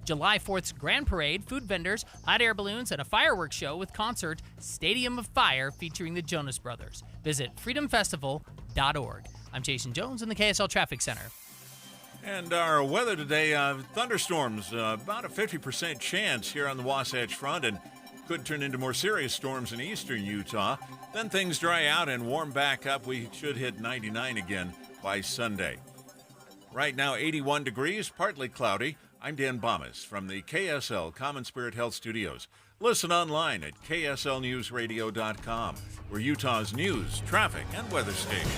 July 4th's Grand Parade, food vendors, hot air balloons, and a fireworks show with concert Stadium of Fire featuring the Jonas Brothers. Visit freedomfestival.org. I'm Jason Jones in the KSL Traffic Center. And our weather today, thunderstorms, about a 50% chance here on the Wasatch Front, and could turn into more serious storms in eastern Utah. Then things dry out and warm back up. We should hit 99 again by Sunday. Right now, 81 degrees, partly cloudy. I'm Dan Bomas from the KSL Common Spirit Health Studios. Listen online at kslnewsradio.com. We're Utah's news, traffic, and weather station.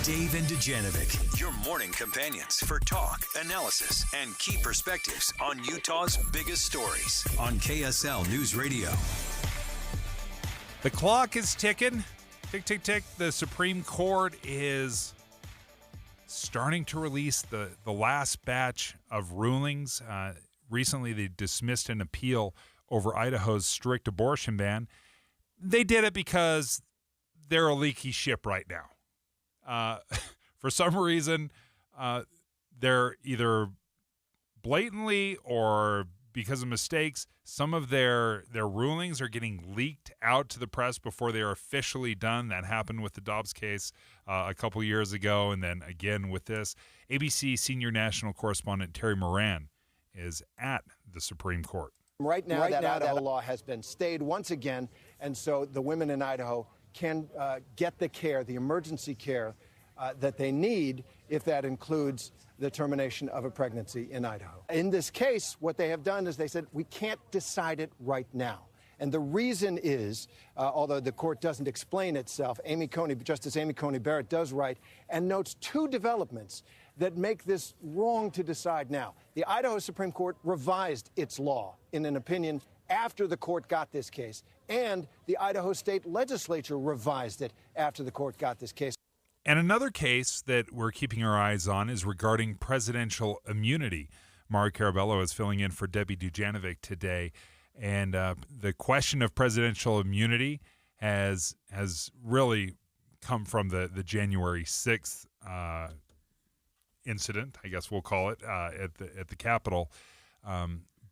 Dave and Dujanovic, your morning companions for talk, analysis, and key perspectives on Utah's biggest stories on KSL News Radio. The clock is ticking. Tick, tick, tick. The Supreme Court is starting to release the last batch of rulings. Recently, they dismissed an appeal over Idaho's strict abortion ban. They did it because they're a leaky ship right now. For some reason, they're either blatantly or because of mistakes, some of their rulings are getting leaked out to the press before they are officially done. That happened with the Dobbs case a couple years ago, and then again with this. ABC senior national correspondent Terry Moran is at the Supreme Court. Right now, that Idaho law has been stayed once again, and so the women in Idaho can get the care, the emergency care that they need, if that includes the termination of a pregnancy in Idaho. In this case, what they have done is they said, we can't decide it right now. And the reason is, although the court doesn't explain itself, Justice Amy Coney Barrett does write and notes two developments that make this wrong to decide now. The Idaho Supreme Court revised its law in an opinion after the court got this case, and the Idaho State Legislature revised it after the court got this case. And another case that we're keeping our eyes on is regarding presidential immunity. Maura Carabello is filling in for Debbie Dujanovic today. And the question of presidential immunity has really come from the January 6th incident, I guess we'll call it, at the Capitol.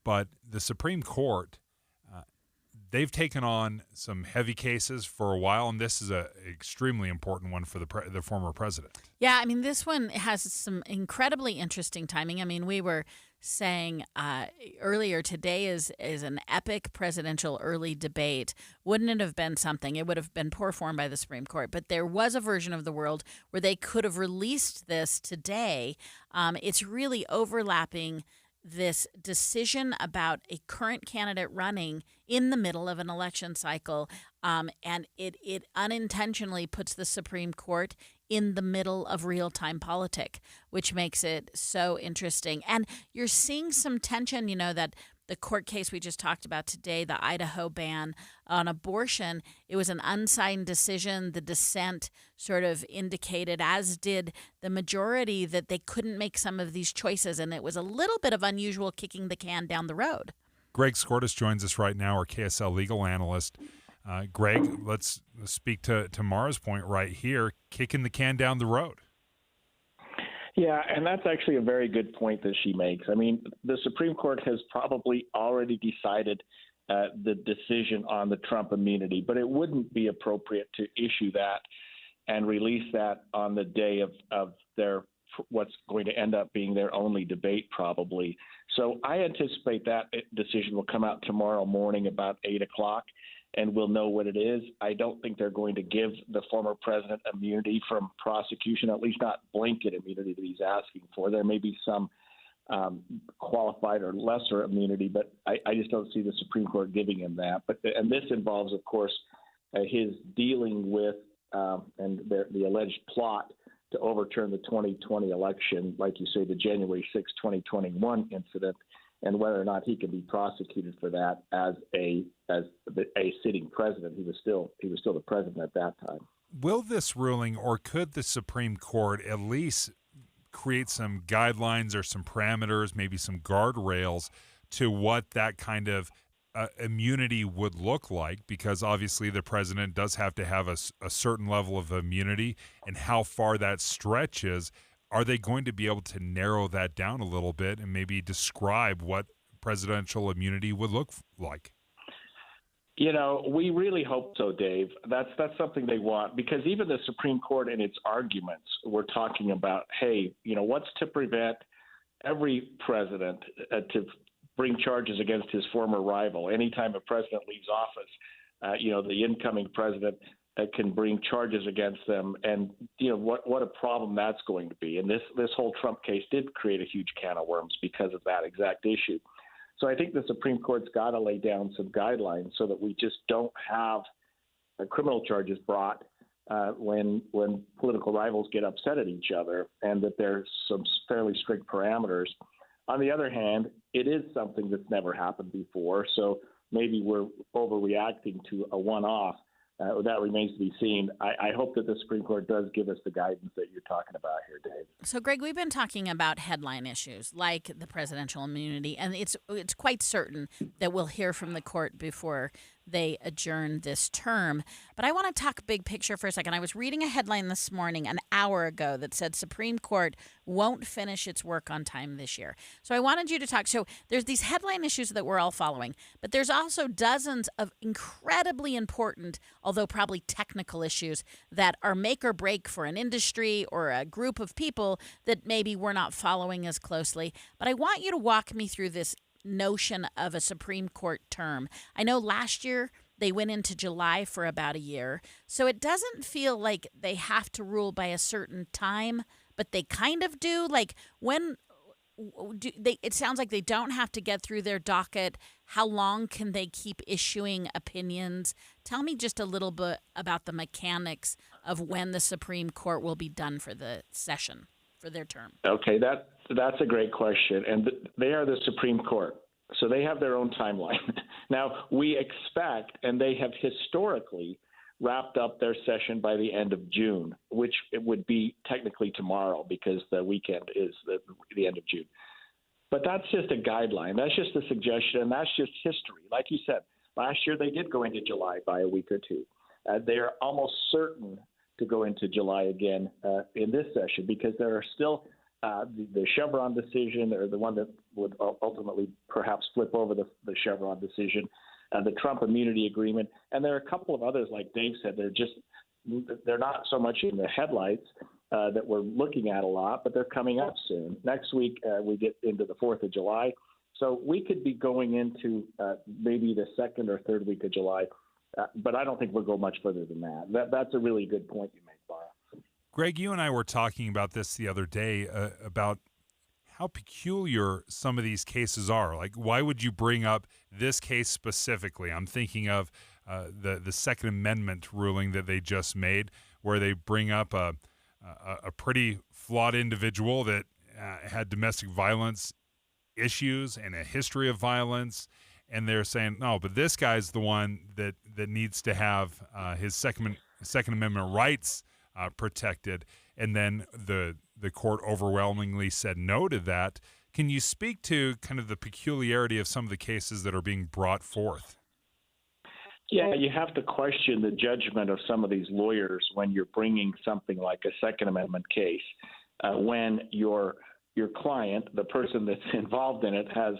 But the Supreme Court, they've taken on some heavy cases for a while, and this is an extremely important one for the former president. Yeah, I mean, this one has some incredibly interesting timing. I mean, we were saying earlier today is an epic presidential early debate. Wouldn't it have been something? It would have been poor form by the Supreme Court, but there was a version of the world where they could have released this today. It's really overlapping this decision about a current candidate running in the middle of an election cycle, and it unintentionally puts the Supreme Court in the middle of real-time politic, which makes it so interesting. And you're seeing some tension, that the court case we just talked about today, the Idaho ban on abortion, it was an unsigned decision. The dissent sort of indicated, as did the majority, that they couldn't make some of these choices, and it was a little bit of unusual kicking the can down the road. Greg Skordas joins us right now, our KSL legal analyst. Greg, let's speak to Maura's point right here, kicking the can down the road. Yeah, and that's actually a very good point that she makes. I mean, the Supreme Court has probably already decided the decision on the Trump immunity. But it wouldn't be appropriate to issue that and release that on the day of their what's going to end up being their only debate, probably. So I anticipate that decision will come out tomorrow morning about 8 o'clock, and we'll know what it is. I don't think they're going to give the former president immunity from prosecution, at least not blanket immunity that he's asking for. There may be some qualified or lesser immunity, but I just don't see the Supreme Court giving him that. And this involves, of course, his dealing with and the alleged plot to overturn the 2020 election, like you say, the January 6, 2021 incident, and whether or not he can be prosecuted for that as a sitting president. He was still the president at that time. Will this ruling, or could the Supreme Court at least create some guidelines or some parameters, maybe some guardrails to what that kind of immunity would look like? Because obviously the president does have to have a certain level of immunity, and how far that stretches. Are they going to be able to narrow that down a little bit and maybe describe what presidential immunity would look like? You know, we really hope so, Dave. That's something they want, because even the Supreme Court in its arguments were talking about, hey, what's to prevent every president to bring charges against his former rival. Anytime a president leaves office, the incoming president can bring charges against them. And, what a problem that's going to be. And this whole Trump case did create a huge can of worms because of that exact issue. So I think the Supreme Court's got to lay down some guidelines so that we just don't have criminal charges brought when political rivals get upset at each other, and that there's some fairly strict parameters. On the other hand, it is something that's never happened before, so maybe we're overreacting to a one-off. That remains to be seen. I hope that the Supreme Court does give us the guidance that you're talking about here, Dave. So, Greg, we've been talking about headline issues like the presidential immunity, and it's quite certain that we'll hear from the court before they adjourn this term. But I want to talk big picture for a second. I was reading a headline this morning, an hour ago, that said Supreme Court won't finish its work on time this year. So I wanted you to talk. So there's these headline issues that we're all following, but there's also dozens of incredibly important, although probably technical issues that are make or break for an industry or a group of people that maybe we're not following as closely. But I want you to walk me through this notion of a Supreme Court term. I know last year they went into July for about a year, so it doesn't feel like they have to rule by a certain time, but they kind of do. Like, when do they? It sounds like they don't have to get through their docket. How long can they keep issuing opinions? Tell me just a little bit about the mechanics of when the Supreme Court will be done for the session, for their term. Okay, that's a great question. And they are the Supreme Court, so they have their own timeline. Now, we expect, and they have historically wrapped up their session by the end of June, which it would be technically tomorrow because the weekend is the end of June. But that's just a guideline. That's just a suggestion, and that's just history. Like you said, last year they did go into July by a week or two. They are almost certain to go into July again in this session because there are still the Chevron decision, or the one that would ultimately perhaps flip over the Chevron decision, the Trump immunity agreement, and there are a couple of others, like Dave said, they're not so much in the headlights that we're looking at a lot, but they're coming up soon. Next week we get into the 4th of July, so we could be going into maybe the 2nd or 3rd week of July, but I don't think we'll go much further than that. That's a really good point you make, Maura. Greg, you and I were talking about this the other day, about how peculiar some of these cases are. Like, why would you bring up this case specifically? I'm thinking of the Second Amendment ruling that they just made, where they bring up a pretty flawed individual that had domestic violence issues and a history of violence, and they're saying, no, but this guy's the one that needs to have his Second Amendment rights protected, and then the court overwhelmingly said no to that. Can you speak to kind of the peculiarity of some of the cases that are being brought forth? Yeah, you have to question the judgment of some of these lawyers when you're bringing something like a Second Amendment case, when your client, the person that's involved in it, has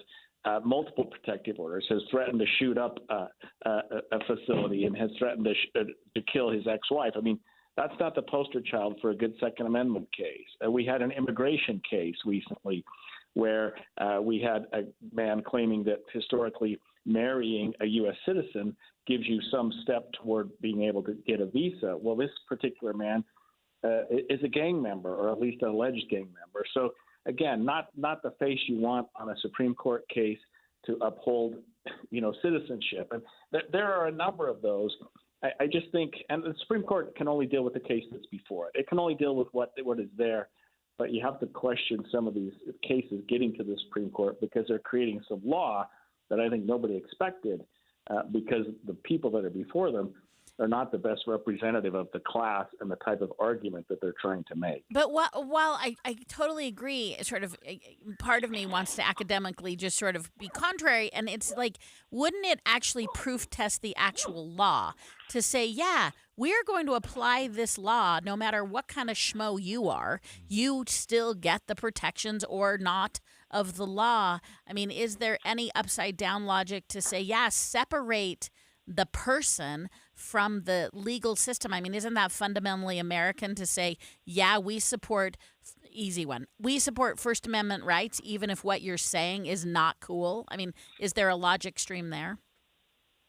multiple protective orders, has threatened to shoot up a facility, and has threatened to kill his ex-wife. I mean, that's not the poster child for a good Second Amendment case. We had an immigration case recently where we had a man claiming that historically marrying a U.S. citizen gives you some step toward being able to get a visa. Well, this particular man is a gang member, or at least an alleged gang member. So, again, not the face you want on a Supreme Court case to uphold, citizenship. And there are a number of those. I just think, and the Supreme Court can only deal with the case that's before it. It can only deal with what is there. But you have to question some of these cases getting to the Supreme Court because they're creating some law that I think nobody expected because the people that are before them are not the best representative of the class and the type of argument that they're trying to make. But while I totally agree, sort of part of me wants to academically just sort of be contrary, and it's like, wouldn't it actually proof test the actual law to say, yeah, we're going to apply this law no matter what kind of schmo you are, you still get the protections or not of the law? I mean, is there any upside down logic to say, yeah, separate the person from the legal system? I mean, isn't that fundamentally American to say, yeah, we support, easy one, we support First Amendment rights, even if what you're saying is not cool? I mean, is there a logic stream there?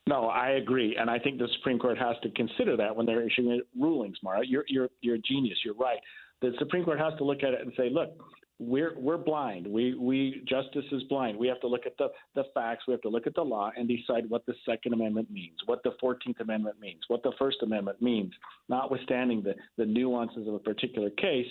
No, I agree. And I think the Supreme Court has to consider that when they're issuing rulings, Maura. You're a genius. You're right. The Supreme Court has to look at it and say, look, we're blind. Justice is blind. We have to look at the facts. We have to look at the law and decide what the Second Amendment means, what the 14th Amendment means, what the First Amendment means, notwithstanding the nuances of a particular case,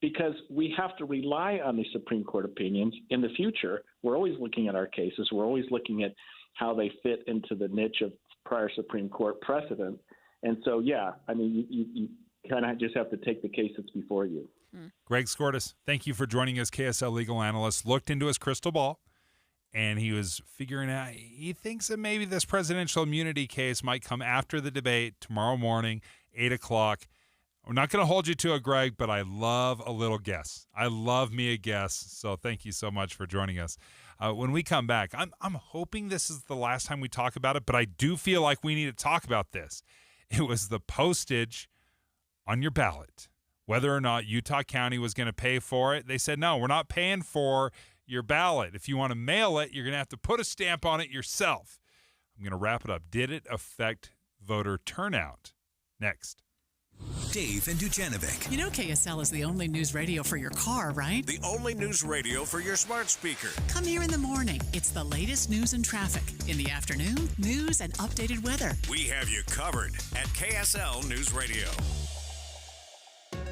because we have to rely on the Supreme Court opinions in the future. We're always looking at our cases. We're always looking at how they fit into the niche of prior Supreme Court precedent. And so, yeah, I mean, you kind of just have to take the case that's before you. Greg Skordas, thank you for joining us. KSL legal analyst, looked into his crystal ball, and he was figuring out, he thinks that maybe this presidential immunity case might come after the debate tomorrow morning, 8 o'clock. We're not going to hold you to it, Greg, but I love a little guess. I love me a guess, so thank you so much for joining us. When we come back, I'm hoping this is the last time we talk about it, but I do feel like we need to talk about this. It was the postage on your ballot. Whether or not Utah County was going to pay for it, they said, no, we're not paying for your ballot. If you want to mail it, you're going to have to put a stamp on it yourself. I'm going to wrap it up. Did it affect voter turnout? Next. Dave and Dujanovic. You know KSL is the only news radio for your car, right? The only news radio for your smart speaker. Come here in the morning. It's the latest news and traffic. In the afternoon, news and updated weather. We have you covered at KSL News Radio.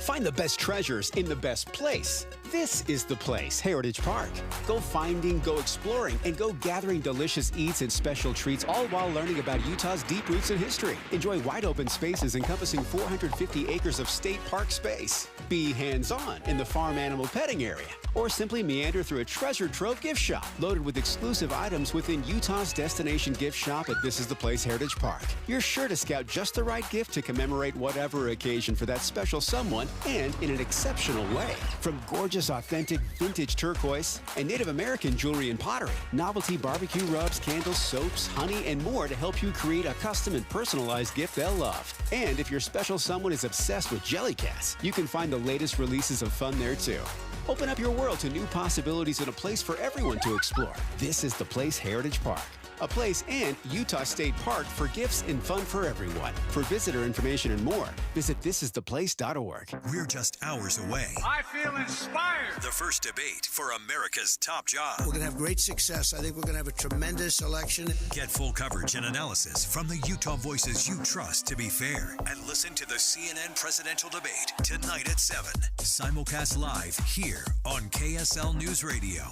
Find the best treasures in the best place. This is the place, Heritage Park. Go finding, go exploring, and go gathering delicious eats and special treats, all while learning about Utah's deep roots and history. Enjoy wide open spaces encompassing 450 acres of state park space. Be hands-on in the farm animal petting area, or simply meander through a treasure trove gift shop loaded with exclusive items within Utah's destination gift shop at This is the Place Heritage Park. You're sure to scout just the right gift to commemorate whatever occasion for that special someone, and in an exceptional way. From gorgeous, authentic, vintage turquoise and Native American jewelry and pottery, novelty barbecue rubs, candles, soaps, honey, and more to help you create a custom and personalized gift they'll love. And if your special someone is obsessed with Jellycats, you can find the latest releases of fun there too. Open up your world to new possibilities and a place for everyone to explore. This is the Place Heritage Park. A place and Utah State Park for gifts and fun for everyone. For visitor information and more, visit thisistheplace.org. We're just hours away. I feel inspired. The first debate for America's top job. We're going to have great success. I think we're going to have a tremendous election. Get full coverage and analysis from the Utah voices you trust to be fair. And listen to the CNN presidential debate tonight at 7. Simulcast live here on KSL News Radio.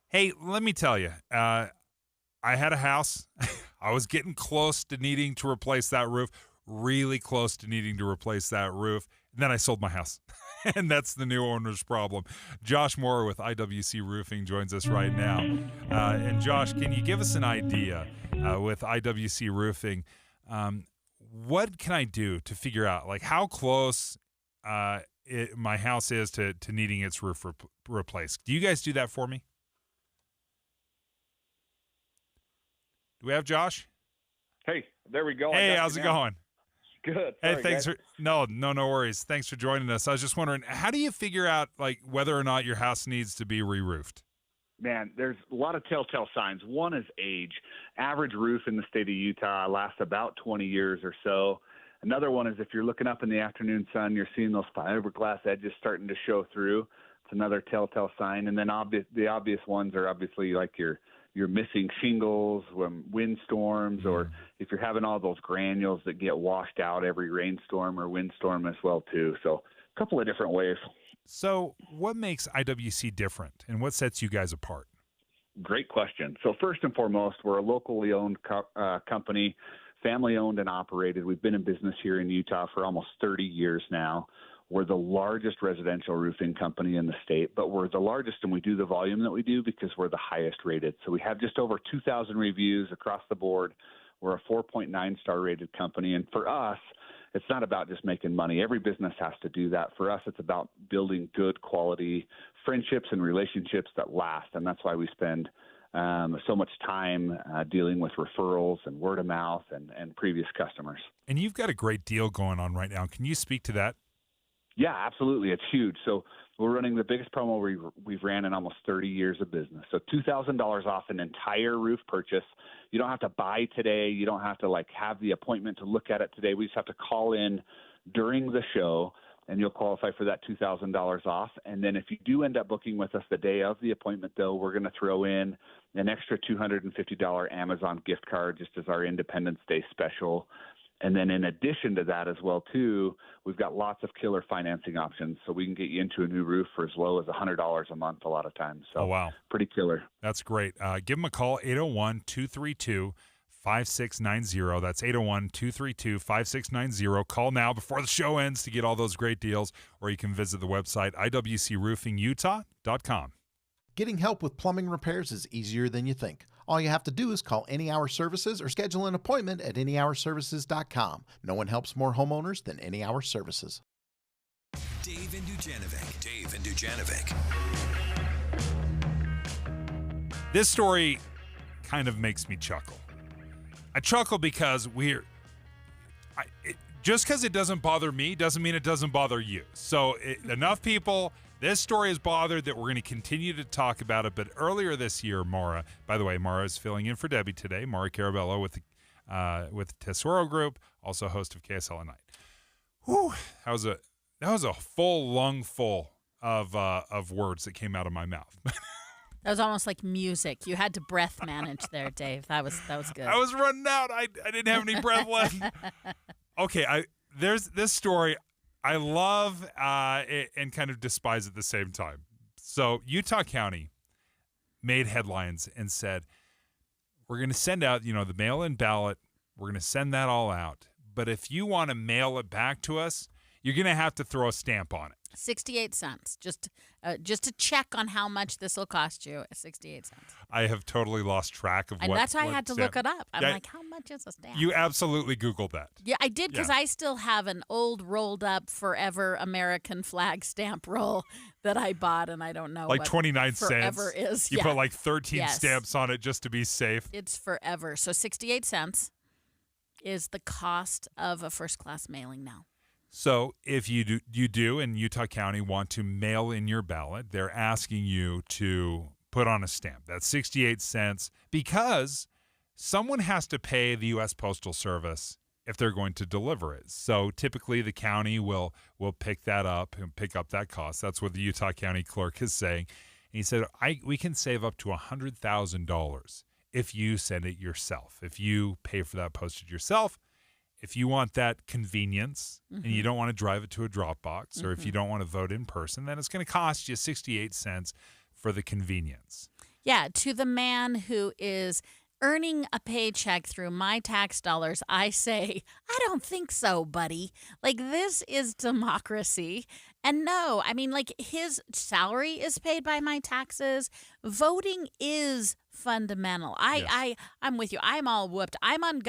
Hey, let me tell you, I had a house. I was getting close to needing to replace that roof, really close to needing to replace that roof. And then I sold my house, and that's the new owner's problem. Josh Moore with IWC Roofing joins us right now. And Josh, can you give us an idea with IWC Roofing? What can I do to figure out like how close my house is to needing its roof replaced? Do you guys do that for me? Do we have Josh? Hey, there we go. Hey, how's it going? Good. Hey, Sorry, thanks guys. no worries. Thanks for joining us. I was just wondering, how do you figure out like whether or not your house needs to be re-roofed? Man, there's a lot of telltale signs. One is age. Average roof in the state of Utah lasts about 20 years or so. Another one is if you're looking up in the afternoon sun, you're seeing those fiberglass edges starting to show through. It's another telltale sign. And then the obvious ones are obviously like your missing shingles, windstorms, or if you're having all those granules that get washed out every rainstorm or windstorm as well too. So a couple of different ways. So what makes IWC different and what sets you guys apart? Great question. So first and foremost, we're a locally owned company, family owned and operated. We've been in business here in Utah for almost 30 years now. We're the largest residential roofing company in the state, but we're the largest and we do the volume that we do because we're the highest rated. So we have just over 2,000 reviews across the board. We're a 4.9 star rated company. And for us, it's not about just making money. Every business has to do that. For us, it's about building good quality friendships and relationships that last. And that's why we spend so much time dealing with referrals and word of mouth and previous customers. And you've got a great deal going on right now. Can you speak to that? Yeah, absolutely. It's huge. So we're running the biggest promo we've ran in almost 30 years of business. So $2,000 off an entire roof purchase. You don't have to buy today. You don't have to have the appointment to look at it today. We just have to call in during the show and you'll qualify for that $2,000 off. And then if you do end up booking with us the day of the appointment, though, we're going to throw in an extra $250 Amazon gift card just as our Independence Day special. And then in addition to that as well, too, we've got lots of killer financing options. So we can get you into a new roof for as low as $100 a month a lot of times. So wow. Pretty killer. That's great. Give them a call, 801-232-5690. That's 801-232-5690. Call now before the show ends to get all those great deals, or you can visit the website, iwcroofingutah.com. Getting help with plumbing repairs is easier than you think. All you have to do is call Any Hour Services or schedule an appointment at anyhourservices.com. No one helps more homeowners than Any Hour Services. Dave and Dujanovic. This story kind of makes me chuckle. I chuckle because just because it doesn't bother me doesn't mean it doesn't bother you. So enough people... This story is bothered that we're going to continue to talk about it. But earlier this year, Maura, by the way, Maura is filling in for Debbie today. Maura Carabello with Tesoro Group, also host of KSL at Night. Whew, that was a full lung full of words that came out of my mouth. That was almost like music. You had to breath manage there, Dave. That was good. I was running out. I didn't have any breath left. Okay, there's this story. I love it and kind of despise at the same time. So Utah County made headlines and said, we're going to send out, the mail-in ballot. We're going to send that all out. But if you want to mail it back to us, you're going to have to throw a stamp on it. 68 cents. Just to check on how much this will cost you. 68 cents. I have totally lost track of and what. And that's why I had to stamp. look it up. I'm like, how much is a stamp? You absolutely Googled that. Yeah, I did because I still have an old rolled up forever American flag stamp roll that I bought, and I don't know like what 29 forever cents. is. You put like 13 stamps on it just to be safe. It's forever. So 68 cents is the cost of a first class mailing now. So if you do in Utah County want to mail in your ballot, they're asking you to put on a stamp. That's 68 cents because someone has to pay the U.S. Postal Service if they're going to deliver it. So typically the county will pick that up and pick up that cost. That's what the Utah County clerk is saying. And he said, we can save up to $100,000 if you send it yourself, if you pay for that postage yourself. If you want that convenience and you don't want to drive it to a drop box, or if you don't want to vote in person, then it's going to cost you 68 cents for the convenience. Yeah, to the man who is earning a paycheck through my tax dollars, I say, I don't think so, buddy. Like, this is democracy. And no, I mean, like, his salary is paid by my taxes. Voting is fundamental. I'm with you. I'm all whooped. I'm on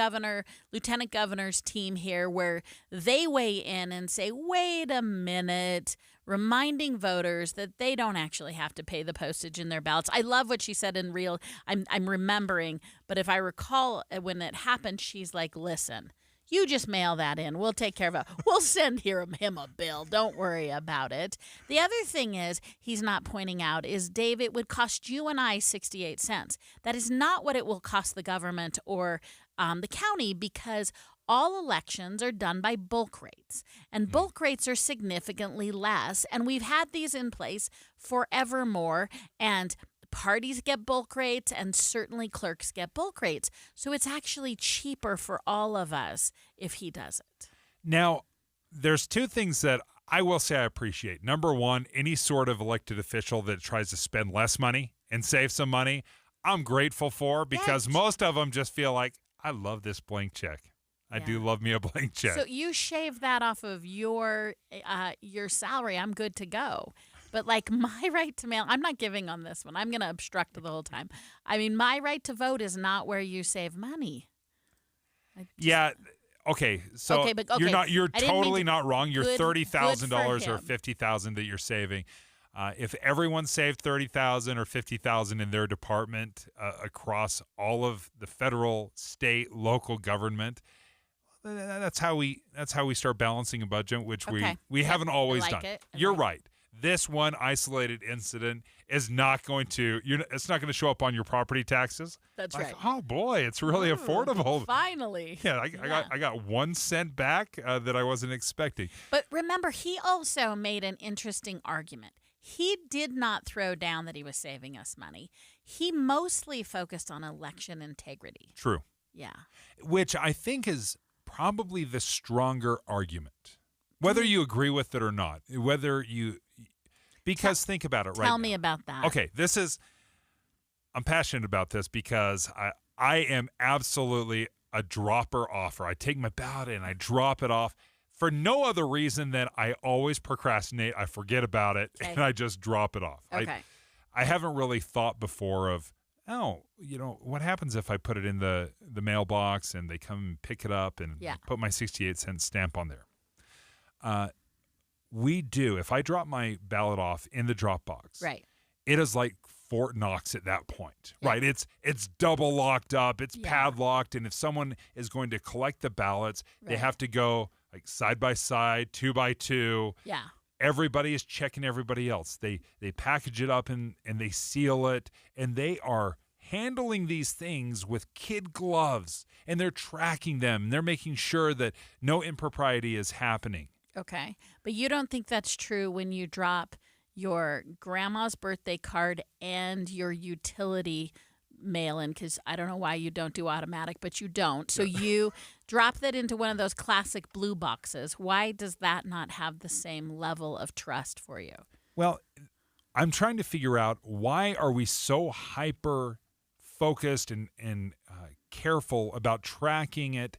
Lieutenant Governor's team here, where they weigh in and say, wait a minute, reminding voters that they don't actually have to pay the postage in their ballots. I love what she said in real. I'm remembering, but if I recall when it happened, she's like, listen, you just mail that in. We'll take care of it. We'll send him a bill. Don't worry about it. The other thing he's not pointing out is, Dave, it would cost you and I 68 cents. That is not what it will cost the government or the county, because all elections are done by bulk rates, and bulk rates are significantly less. And we've had these in place forevermore, and parties get bulk rates, and certainly clerks get bulk rates. So it's actually cheaper for all of us if he does it. Now, there's two things that I will say I appreciate. Number one, any sort of elected official that tries to spend less money and save some money, I'm grateful for, because most of them just feel like, I love this blank check. I do love me a blank check. So you shave that off of your salary, I'm good to go. But like my right to mail, I'm not giving on this one. I'm going to obstruct the whole time. I mean, my right to vote is not where you save money. Yeah. Okay. So you're totally not wrong. You're $30,000 or $50,000 that you're saving. If everyone saved $30,000 or $50,000 in their department across all of the federal, state, local government, that's how we start balancing a budget, which we haven't always done. You're right. This one isolated incident is not going to it's not going to show up on your property taxes. That's like, right. Oh boy, it's really affordable. Finally. Yeah, I got 1 cent back that I wasn't expecting. But remember, he also made an interesting argument. He did not throw down that he was saving us money. He mostly focused on election integrity. True. Yeah. Which I think is probably the stronger argument. Whether you agree with it or not, because think about it right now. Tell me about that. Okay, I'm passionate about this because I am absolutely a dropper offer. I take my ballot and I drop it off for no other reason than I always procrastinate. I forget about it and I just drop it off. Okay. I haven't really thought before of, what happens if I put it in the mailbox and they come and pick it up and put my 68-cent stamp on there. We do. If I drop my ballot off in the drop box, right, it is like Fort Knox at that point, right? It's double locked up, it's padlocked, and if someone is going to collect the ballots, they have to go like side by side, 2 by 2. Yeah. Everybody is checking everybody else. They package it up and they seal it, and they are handling these things with kid gloves, and they're tracking them. And they're making sure that no impropriety is happening. Okay. But you don't think that's true when you drop your grandma's birthday card and your utility mail in, because I don't know why you don't do automatic, but you don't. So you drop that into one of those classic blue boxes. Why does that not have the same level of trust for you? Well, I'm trying to figure out, why are we so hyper focused and careful about tracking it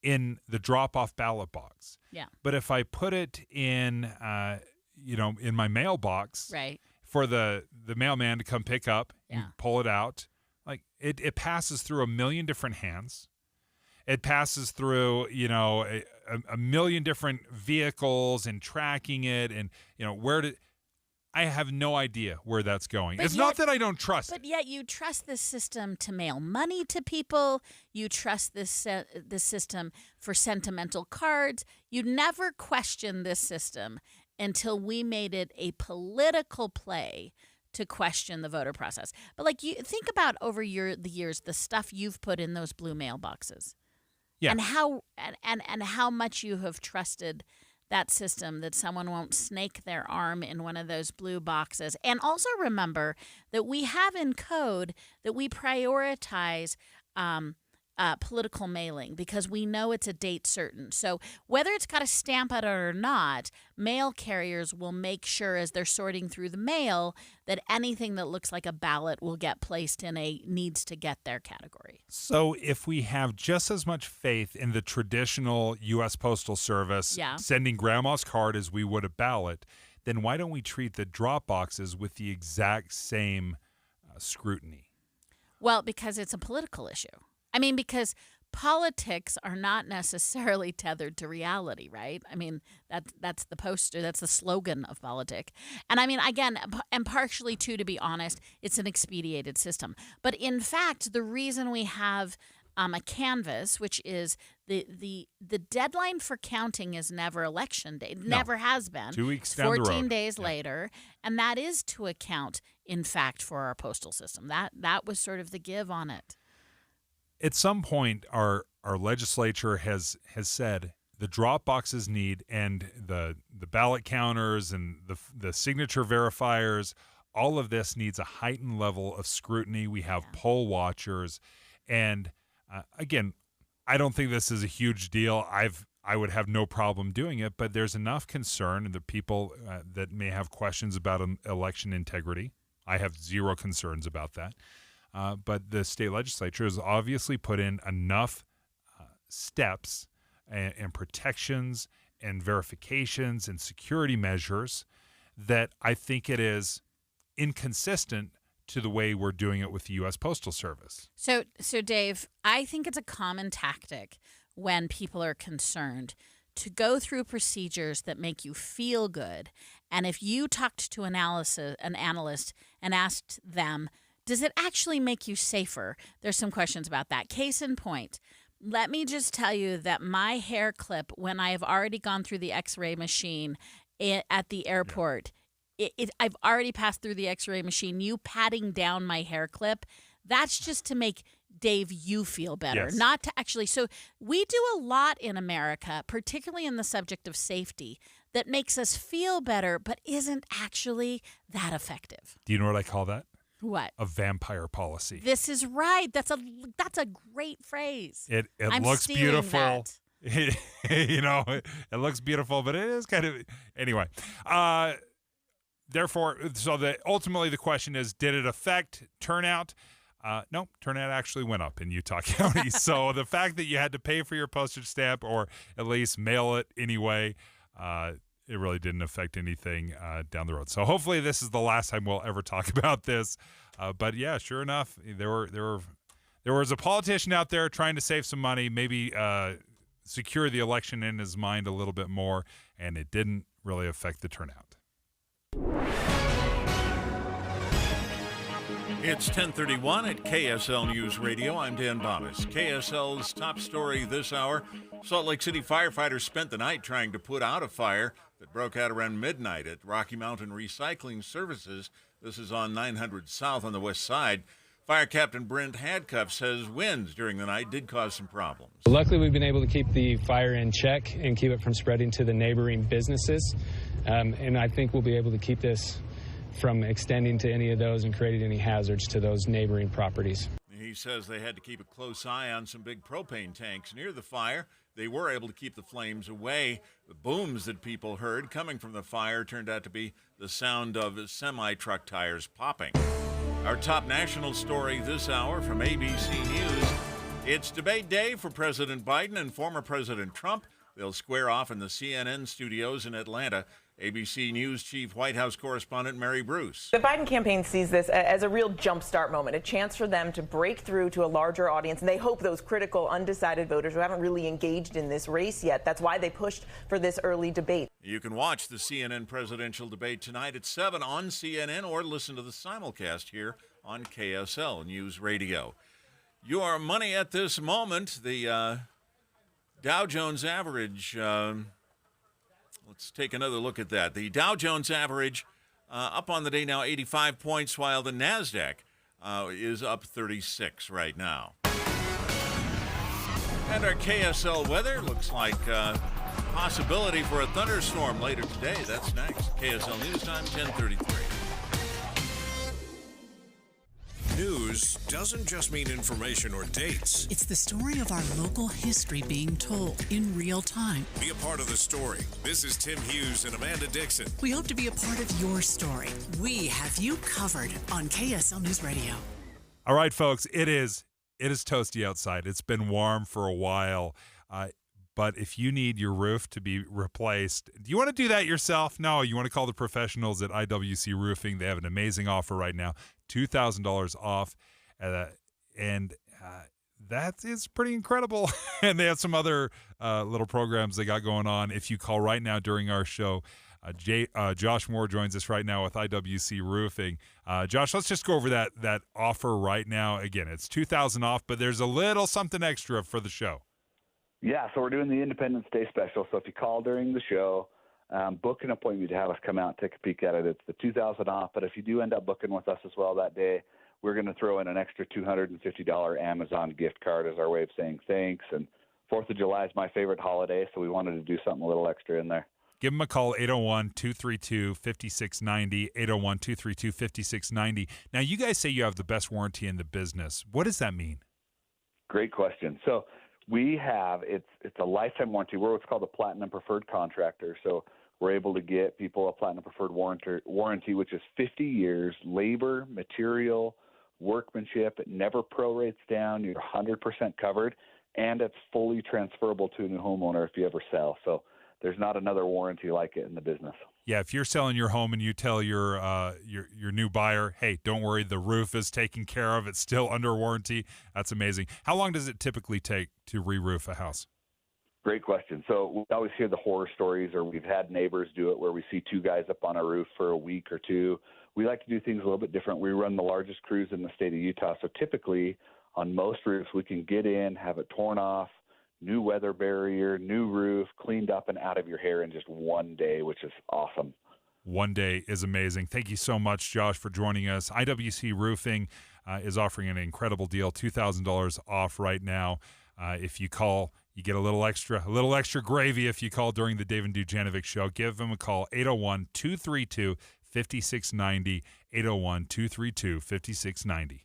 in the drop-off ballot box? Yeah. But if I put it in, in my mailbox, right, for the mailman to come pick up and pull it out, like it passes through a million different hands. It passes through, a million different vehicles and tracking it, and I have no idea where that's going. It's not that I don't trust it. But yet you trust this system to mail money to people. You trust this system for sentimental cards. You never question this system until we made it a political play to question the voter process. But you think about over the years, the stuff you've put in those blue mailboxes. Yeah. And how much you have trusted that system, that someone won't snake their arm in one of those blue boxes. And also remember that we have in code that we prioritize political mailing because we know it's a date certain. So whether it's got a stamp on it or not, mail carriers will make sure as they're sorting through the mail that anything that looks like a ballot will get placed in a needs to get there category. So if we have just as much faith in the traditional U.S. Postal Service sending grandma's card as we would a ballot, then why don't we treat the drop boxes with the exact same scrutiny? Well, because it's a political issue. I mean, because politics are not necessarily tethered to reality, right? I mean, that's the poster, that's the slogan of politics. And I mean, again, and partially too, to be honest, it's an expedited system. But in fact, the reason we have a canvass, which is the deadline for counting is never election day. It never has been. 2 weeks down the road. 14 days later. And that is to account, in fact, for our postal system. That was sort of the give on it. At some point, our legislature has said the drop boxes need, and the ballot counters and the signature verifiers, all of this needs a heightened level of scrutiny. We have poll watchers. And again, I don't think this is a huge deal. I would have no problem doing it, but there's enough concern in the people that may have questions about election integrity. I have zero concerns about that. But the state legislature has obviously put in enough steps and protections and verifications and security measures that I think it is inconsistent to the way we're doing it with the U.S. Postal Service. So Dave, I think it's a common tactic when people are concerned to go through procedures that make you feel good. And if you talked to an analyst and asked them, does it actually make you safer? There's some questions about that. Case in point, let me just tell you that my hair clip, when I have already gone through the X-ray machine at the airport, I've already passed through the X-ray machine. You patting down my hair clip, that's just to make Dave, you feel better, not to actually. So we do a lot in America, particularly in the subject of safety, that makes us feel better, but isn't actually that effective. Do you know what I call that? What? A vampire policy. This is right. That's a great phrase. It looks beautiful. It looks beautiful, but it is kind of anyway. Therefore, ultimately the question is, did it affect turnout? No, turnout actually went up in Utah County. So the fact that you had to pay for your postage stamp or at least mail it anyway, it really didn't affect anything down the road. So hopefully this is the last time we'll ever talk about this. But yeah, sure enough, there was a politician out there trying to save some money, maybe secure the election in his mind a little bit more, and it didn't really affect the turnout. It's 10:31 at KSL News Radio. I'm Dan Bobbis. KSL's top story this hour. Salt Lake City firefighters spent the night trying to put out a fire that broke out around midnight at Rocky Mountain Recycling Services. This is on 900 South on the west side. Fire Captain Brent Hadcuff says winds during the night did cause some problems. Luckily, we've been able to keep the fire in check and keep it from spreading to the neighboring businesses. And I think we'll be able to keep this from extending to any of those and creating any hazards to those neighboring properties. He says they had to keep a close eye on some big propane tanks near the fire. They were able to keep the flames away. The booms that people heard coming from the fire turned out to be the sound of semi-truck tires popping. Our top national story this hour from ABC News. It's debate day for President Biden and former President Trump. They'll square off in the CNN studios in Atlanta. ABC News Chief White House Correspondent Mary Bruce. The Biden campaign sees this as a real jumpstart moment, a chance for them to break through to a larger audience. And they hope those critical, undecided voters who haven't really engaged in this race yet. That's why they pushed for this early debate. You can watch the CNN presidential debate tonight at 7 on CNN or listen to the simulcast here on KSL News Radio. Your money at this moment, the Dow Jones average. Let's take another look at that. The Dow Jones average up on the day now 85 points, while the NASDAQ is up 36 right now. And our KSL weather looks like possibility for a thunderstorm later today. That's next. KSL News Time, 10:33. News doesn't just mean information or dates. It's the story of our local history being told in real time. Be a part of the story. This is Tim Hughes and Amanda Dixon. We hope to be a part of your story. We have you covered on KSL News Radio. All right, folks, it is toasty outside. It's been warm for a while. But if you need your roof to be replaced, do you want to do that yourself? No, you want to call the professionals at IWC Roofing. They have an amazing offer right now, $2,000 off. And that is pretty incredible. And they have some other little programs they got going on. If you call right now during our show, Josh Moore joins us right now with IWC Roofing. Josh, let's just go over that offer right now. Again, it's $2,000 off, but there's a little something extra for the show. Yeah, so we're doing the Independence Day special. So if you call during the show, book an appointment to have us come out and take a peek at it. It's the $2,000 off, but if you do end up booking with us as well that day, we're going to throw in an extra $250 Amazon gift card as our way of saying thanks. And 4th of July is my favorite holiday, so we wanted to do something a little extra in there. Give them a call, 801-232-5690, 801-232-5690. Now, you guys say you have the best warranty in the business. What does that mean? Great question. So we have, it's a lifetime warranty. We're what's called a Platinum Preferred Contractor. So we're able to get people a Platinum Preferred warranty, which is 50 years, labor, material, workmanship. It never prorates down. You're 100% covered, and it's fully transferable to a new homeowner if you ever sell. So there's not another warranty like it in the business. Yeah, if you're selling your home and you tell your new buyer, hey, don't worry, the roof is taken care of, it's still under warranty, that's amazing. How long does it typically take to re-roof a house? Great question. So we always hear the horror stories, or we've had neighbors do it where we see two guys up on a roof for a week or two. We like to do things a little bit different. We run the largest crews in the state of Utah. So typically on most roofs, we can get in, have it torn off, new weather barrier, new roof, cleaned up and out of your hair in just one day, which is awesome. One day is amazing. Thank you so much, Josh, for joining us. IWC Roofing is offering an incredible deal, $2,000 off right now. If you call, you get a little extra gravy if you call during the David Dujanovic show. Give them a call, 801-232-5690, 801-232-5690.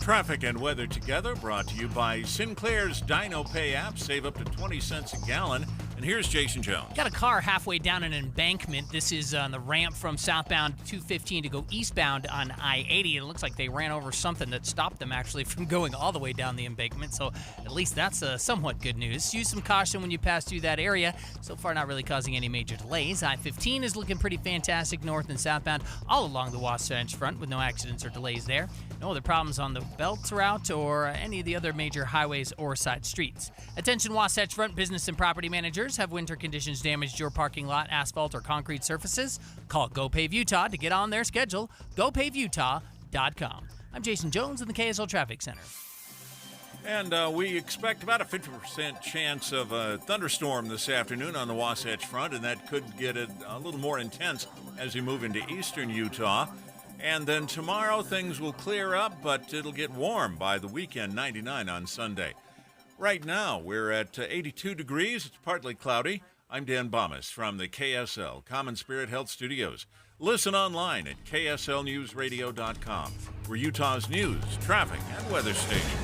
Traffic and weather together, brought to you by Sinclair's Dino Pay app. Save up to 20 cents a gallon. And here's Jason Jones. Got a car halfway down an embankment. This is on the ramp from southbound 215 to go eastbound on I-80. It looks like they ran over something that stopped them actually from going all the way down the embankment. So at least that's somewhat good news. Use some caution when you pass through that area. So far, not really causing any major delays. I-15 is looking pretty fantastic north and southbound all along the Wasatch Front with no accidents or delays there. No other problems on the Belt route or any of the other major highways or side streets. Attention Wasatch Front business and property managers. Have winter conditions damaged your parking lot, asphalt, or concrete surfaces? Call Go Pave Utah to get on their schedule. GoPaveUtah.com. I'm Jason Jones in the KSL Traffic Center. And we expect about a 50% chance of a thunderstorm this afternoon on the Wasatch Front, and that could get a little more intense as we move into eastern Utah. And then tomorrow things will clear up, but it'll get warm by the weekend, 99 on Sunday. Right now, we're at 82 degrees. It's partly cloudy. I'm Dan Bomas from the KSL Common Spirit Health Studios. Listen online at kslnewsradio.com. We're Utah's news, traffic, and weather station.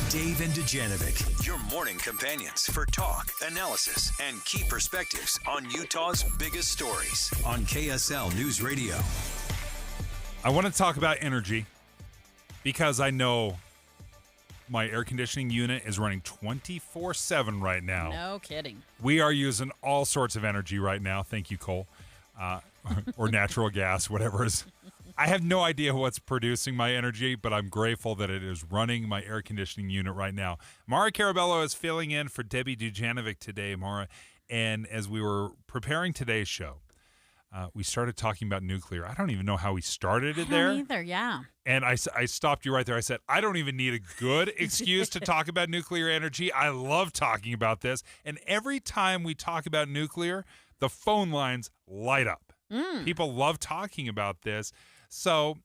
Dave and Dujanovic, your morning companions for talk, analysis, and key perspectives on Utah's biggest stories on KSL News Radio. I want to talk about energy because I know my air conditioning unit is running 24/7 right now. No kidding. We are using all sorts of energy right now. Thank you, Cole. Or natural gas, whatever is. I have no idea what's producing my energy, but I'm grateful that it is running my air conditioning unit right now. Maura Carabello is filling in for Debbie Dujanovic today, Maura. And as we were preparing today's show, we started talking about nuclear. I don't even know how we started it there. I don't either, yeah. And I stopped you right there. I said, I don't even need a good excuse to talk about nuclear energy. I love talking about this. And every time we talk about nuclear, the phone lines light up. People love talking about this. So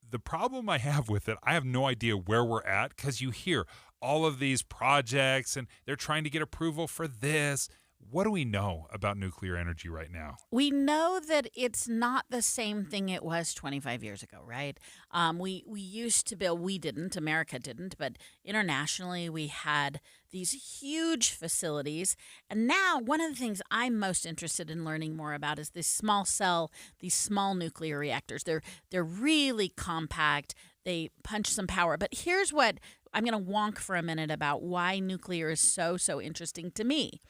the problem I have with it, I have no idea where we're at because you hear all of these projects and they're trying to get approval for this. What do we know about nuclear energy right now? We know that it's not the same thing it was 25 years ago, right? We used to build, we didn't, America didn't, but internationally we had these huge facilities. And now one of the things I'm most interested in learning more about is this small cell, these small nuclear reactors. They're really compact. They punch some power. But here's what I'm going to wonk for a minute about why nuclear is so interesting to me.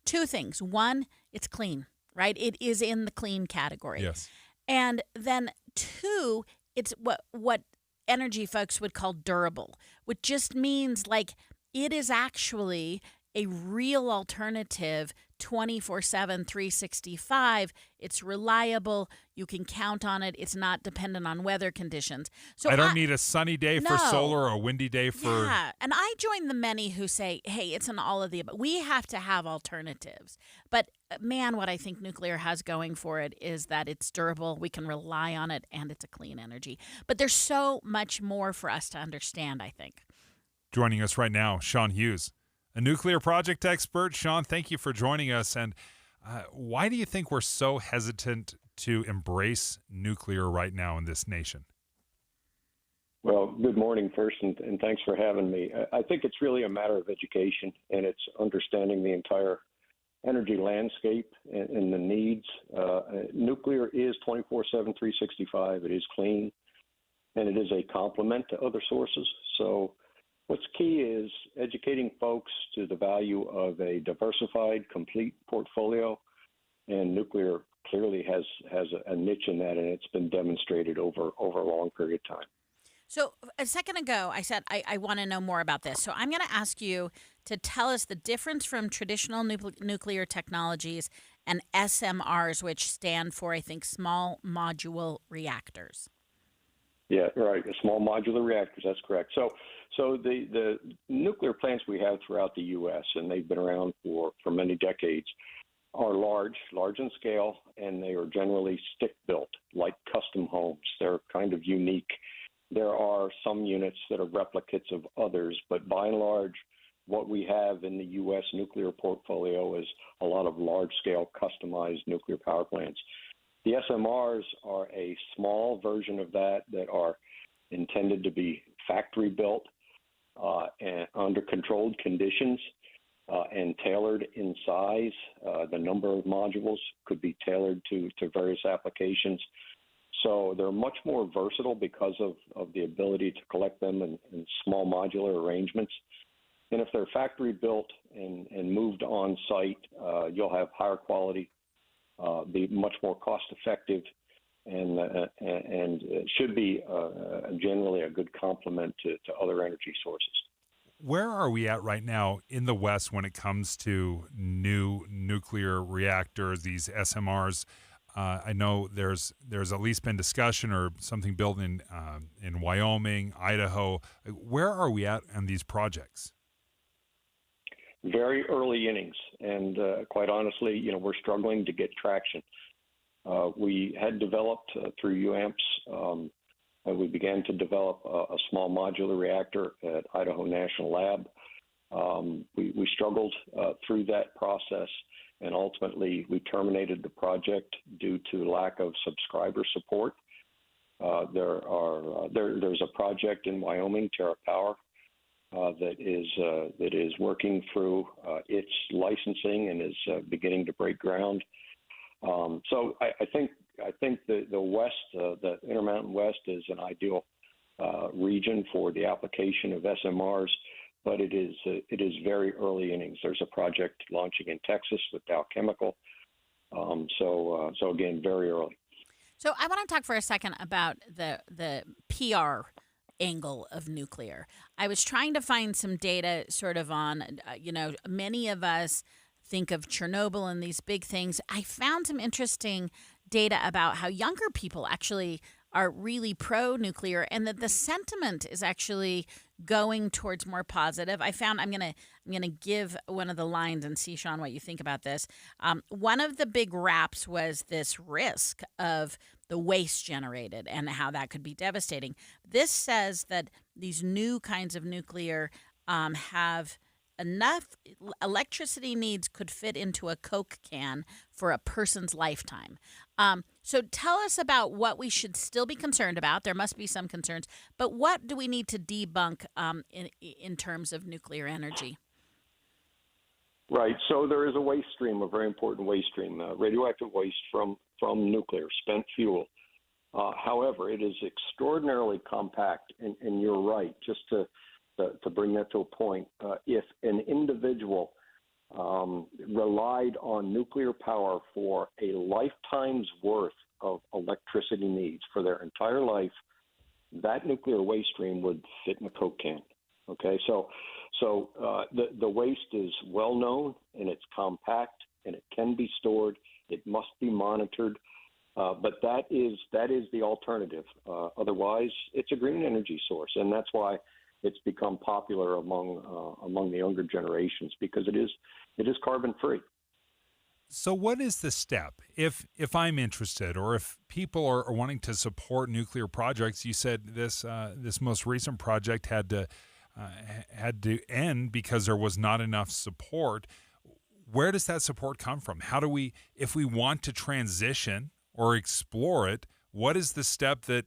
Two things. One, it's clean, right? It is in the clean category. Yes. And then two, it's what energy folks would call durable, which just means like it is actually a real alternative 24/7, 365. It's reliable. You can count on it. It's not dependent on weather conditions. So I don't need a sunny day for No. solar or a windy day for... Yeah, and I join the many who say, hey, it's an all of the above. We have to have alternatives. But man, what I think nuclear has going for it is that it's durable, we can rely on it, and it's a clean energy. But there's so much more for us to understand, I think. Joining us right now, Sean Hughes, a nuclear project expert. Sean, thank you for joining us. And why do you think we're so hesitant to embrace nuclear right now in this nation? Well, good morning first, and thanks for having me. I think it's really a matter of education, and it's understanding the entire energy landscape and the needs. Nuclear is 24/7, 365. It is clean, and it is a complement to other sources. So what's key is educating folks to the value of a diversified, complete portfolio, and nuclear clearly has a niche in that, and it's been demonstrated over a long period of time. So a second ago, I said I want to know more about this. So I'm going to ask you to tell us the difference from traditional nuclear technologies and SMRs, which stand for, I think, small modular reactors. Yeah, right. Small modular reactors. That's correct. So the nuclear plants we have throughout the U.S., and they've been around for many decades, are large in scale, and they are generally stick-built, like custom homes. They're kind of unique. There are some units that are replicates of others, but by and large, what we have in the U.S. nuclear portfolio is a lot of large-scale customized nuclear power plants. The SMRs are a small version of that are intended to be factory-built and under controlled conditions and tailored in size. The number of modules could be tailored to various applications. So they're much more versatile because of the ability to collect them in small modular arrangements. And if they're factory built and moved on site, you'll have higher quality, be much more cost effective, and should be generally a good complement to other energy sources. Where are we at right now in the West when it comes to new nuclear reactors, these SMRs? I know there's at least been discussion or something built in Wyoming, Idaho. Where are we at on these projects? Very early innings, and quite honestly, we're struggling to get traction. We had developed through UAMPS, we began to develop a small modular reactor at Idaho National Lab. We struggled through that process, and ultimately we terminated the project due to lack of subscriber support. There's a project in Wyoming, Terra Power, that is working through its licensing and is beginning to break ground. So I think the West, the Intermountain West, is an ideal region for the application of SMRs, but it is very early innings. There's a project launching in Texas with Dow Chemical. So again, very early. So I want to talk for a second about the PR angle of nuclear. I was trying to find some data sort of on, many of us think of Chernobyl and these big things. I found some interesting data about how younger people actually are really pro-nuclear and that the sentiment is actually going towards more positive. I found, I'm gonna give one of the lines and see, Sean, what you think about this. One of the big raps was this risk of the waste generated and how that could be devastating. This says that these new kinds of nuclear have enough electricity needs could fit into a Coke can for a person's lifetime. So tell us about what we should still be concerned about. There must be some concerns, but what do we need to debunk in terms of nuclear energy? Right. So there is a waste stream, a very important waste stream, radioactive waste from nuclear, spent fuel. However, it is extraordinarily compact, and you're right, just to bring that to a point. If an individual relied on nuclear power for a lifetime's worth of electricity needs for their entire life, that nuclear waste stream would fit in a Coke can. Okay, so the waste is well known, and it's compact, and it can be stored. It must be monitored, but that is the alternative. Otherwise, it's a green energy source, and that's why it's become popular among the younger generations, because it is carbon free. So what is the step if I'm interested, or if people are wanting to support nuclear projects? You said this most recent project had to end because there was not enough support. Where does that support come from? How do we, if we want to transition or explore it, what is the step that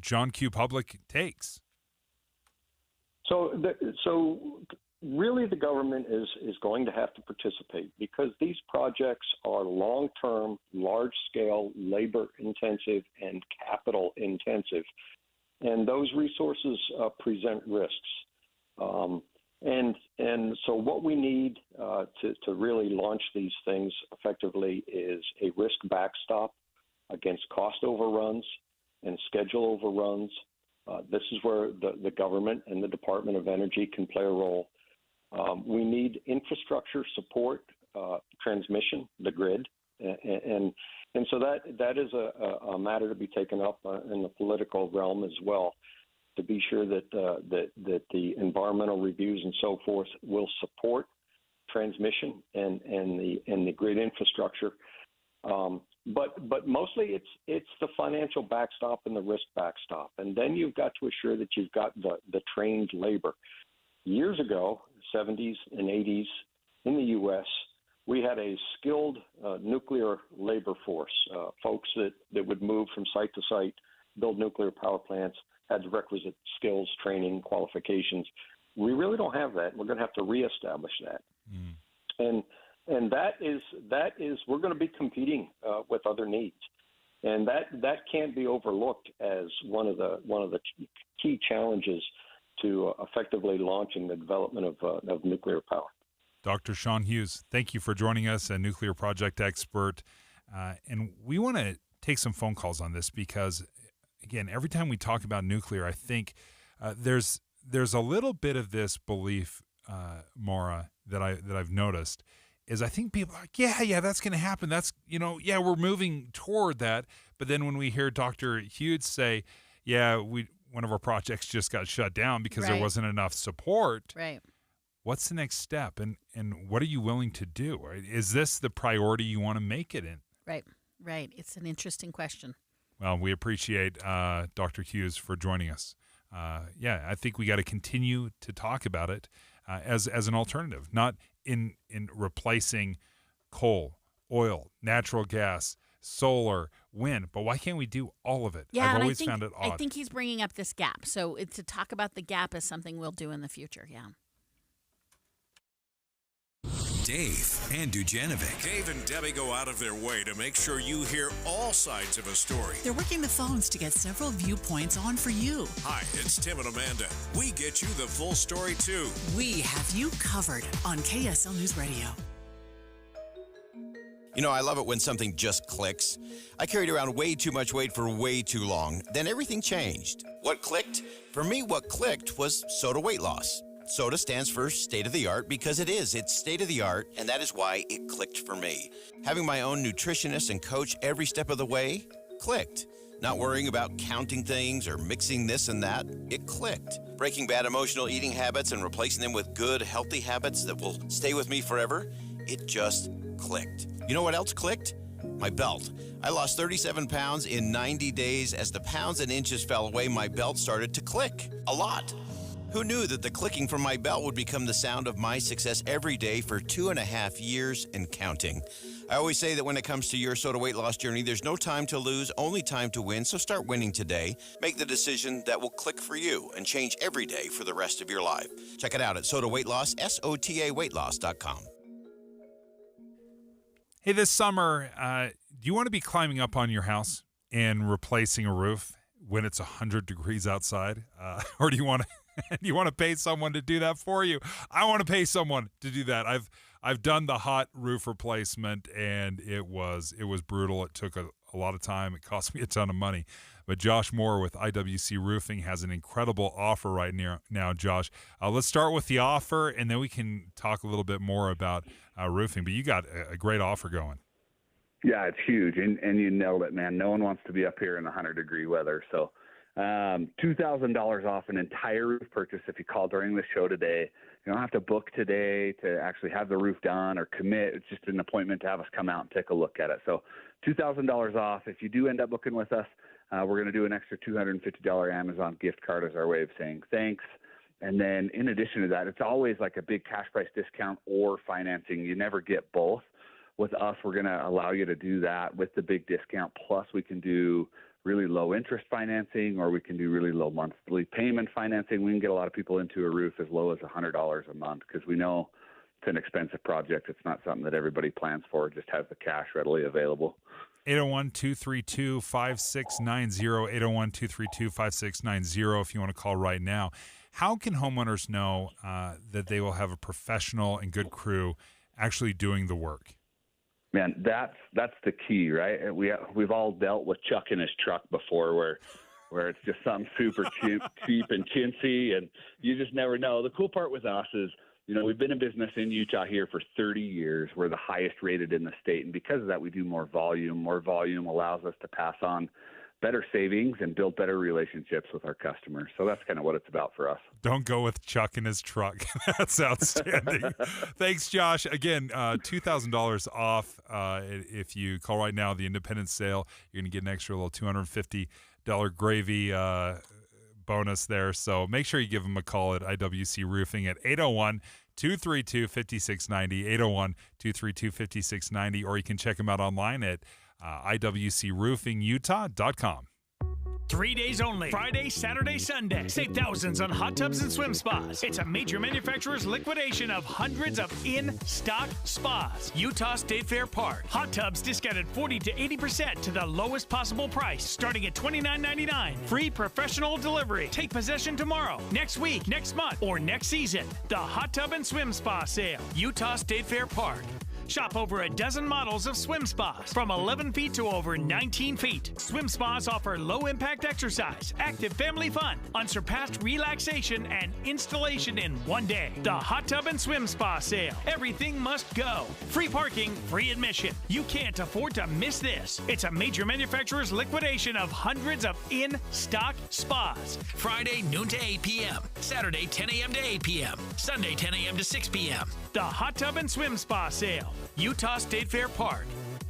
John Q. Public takes? So really, the government is going to have to participate, because these projects are long-term, large-scale, labor-intensive, and capital-intensive, and those resources present risks. And so what we need to really launch these things effectively is a risk backstop against cost overruns and schedule overruns. This is where the government and the Department of Energy can play a role. We need infrastructure support, transmission, the grid, and so that is a matter to be taken up in the political realm as well, to be sure that the environmental reviews and so forth will support transmission and the grid infrastructure. But mostly it's the financial backstop and the risk backstop, and then you've got to assure that you've got the trained labor. Years ago, 70s and 80s, in the U.S., we had a skilled nuclear labor force, folks that would move from site to site, build nuclear power plants, had the requisite skills, training, qualifications. We really don't have that. We're going to have to reestablish that. And that is we're going to be competing with other needs, and that can't be overlooked as one of the key challenges to effectively launching the development of nuclear power. Dr. Sean Hughes, thank you for joining us, a nuclear project expert, and we want to take some phone calls on this, because again, every time we talk about nuclear, I think there's a little bit of this belief, Maura, that I've noticed, is I think people are like, yeah, that's going to happen. That's, we're moving toward that. But then when we hear Dr. Hughes say, one of our projects just got shut down because there wasn't enough support. Right. What's the next step? And what are you willing to do? Is this the priority you want to make it in? Right. It's an interesting question. Well, we appreciate Dr. Hughes for joining us. I think we got to continue to talk about it as an alternative, not in replacing coal, oil, natural gas, solar, wind. But why can't we do all of it? Yeah, I've always found it odd. I think he's bringing up this gap. So to talk about the gap is something we'll do in the future. Yeah. Dave and Dujanovic. Dave and Debbie go out of their way to make sure you hear all sides of a story. They're working the phones to get several viewpoints on for you. Hi, it's Tim and Amanda. We get you the full story, too. We have you covered on KSL News Radio. I love it when something just clicks. I carried around way too much weight for way too long. Then everything changed. What clicked? For me, what clicked was SOTA weight loss. SOTA stands for state-of-the-art because it is. It's state-of-the-art, and that is why it clicked for me. Having my own nutritionist and coach every step of the way clicked. Not worrying about counting things or mixing this and that, it clicked. Breaking bad emotional eating habits and replacing them with good, healthy habits that will stay with me forever, it just clicked. You know what else clicked? My belt. I lost 37 pounds in 90 days. As the pounds and inches fell away, my belt started to click a lot. Who knew that the clicking from my belt would become the sound of my success every day for 2.5 years and counting? I always say that when it comes to your soda weight loss journey, there's no time to lose, only time to win. So start winning today. Make the decision that will click for you and change every day for the rest of your life. Check it out at Soda Weight Loss, SOTAweightloss.com. Hey, this summer, do you want to be climbing up on your house and replacing a roof when it's 100 degrees outside? Or do you want to pay someone to do that for you? I want to pay someone to do that. I've done the hot roof replacement, and it was brutal. It took a lot of time. It cost me a ton of money. But Josh Moore with IWC Roofing has an incredible offer right now, Josh. Let's start with the offer, and then we can talk a little bit more about roofing. But you got a great offer going. Yeah, it's huge, and you nailed it, man. No one wants to be up here in 100-degree weather. So $2,000 off an entire roof purchase if you call during the show today. You don't have to book today to actually have the roof done or commit. It's just an appointment to have us come out and take a look at it. So $2,000 off. If you do end up booking with us, we're going to do an extra $250 Amazon gift card as our way of saying thanks. And then in addition to that, it's always like a big cash price discount or financing. You never get both. With us, we're going to allow you to do that with the big discount. Plus, we can do really low interest financing, or we can do really low monthly payment financing. We can get a lot of people into a roof as low as $100 a month because we know it's an expensive project. It's not something that everybody plans for. It just has the cash readily available. 801-232-5690, 801-232-5690 if you want to call right now. How can homeowners know that they will have a professional and good crew actually doing the work? Man, that's the key, right? We've all dealt with Chuck in his truck before where it's just something super cheap and chintzy, and you just never know. The cool part with us is, we've been in business in Utah here for 30 years. We're the highest rated in the state, and because of that, we do more volume. More volume allows us to pass on better savings and build better relationships with our customers. So that's kind of what it's about for us. Don't go with Chuck in his truck. That's outstanding. Thanks, Josh. Again, $2,000 off. If you call right now, the independent sale, you're going to get an extra little $250 gravy bonus there. So make sure you give them a call at IWC Roofing at 801-232-5690, 801-232-5690, or you can check them out online at IWCRoofingUtah.com. 3 days only. Friday, Saturday, Sunday. Save thousands on hot tubs and swim spas. It's a major manufacturer's liquidation of hundreds of in-stock spas. Utah State Fair Park. Hot tubs discounted 40 to 80% to the lowest possible price, starting at $29.99. Free professional delivery. Take possession tomorrow, next week, next month, or next season. The Hot Tub and Swim Spa Sale. Utah State Fair Park. Shop over a dozen models of swim spas from 11 feet to over 19 feet. Swim spas offer low-impact exercise, active family fun, unsurpassed relaxation, and installation in one day. The Hot Tub and Swim Spa Sale. Everything must go. Free parking, free admission. You can't afford to miss this. It's a major manufacturer's liquidation of hundreds of in-stock spas. Friday, noon to 8 p.m. Saturday, 10 a.m. to 8 p.m. Sunday, 10 a.m. to 6 p.m. The Hot Tub and Swim Spa Sale. Utah State Fair Park.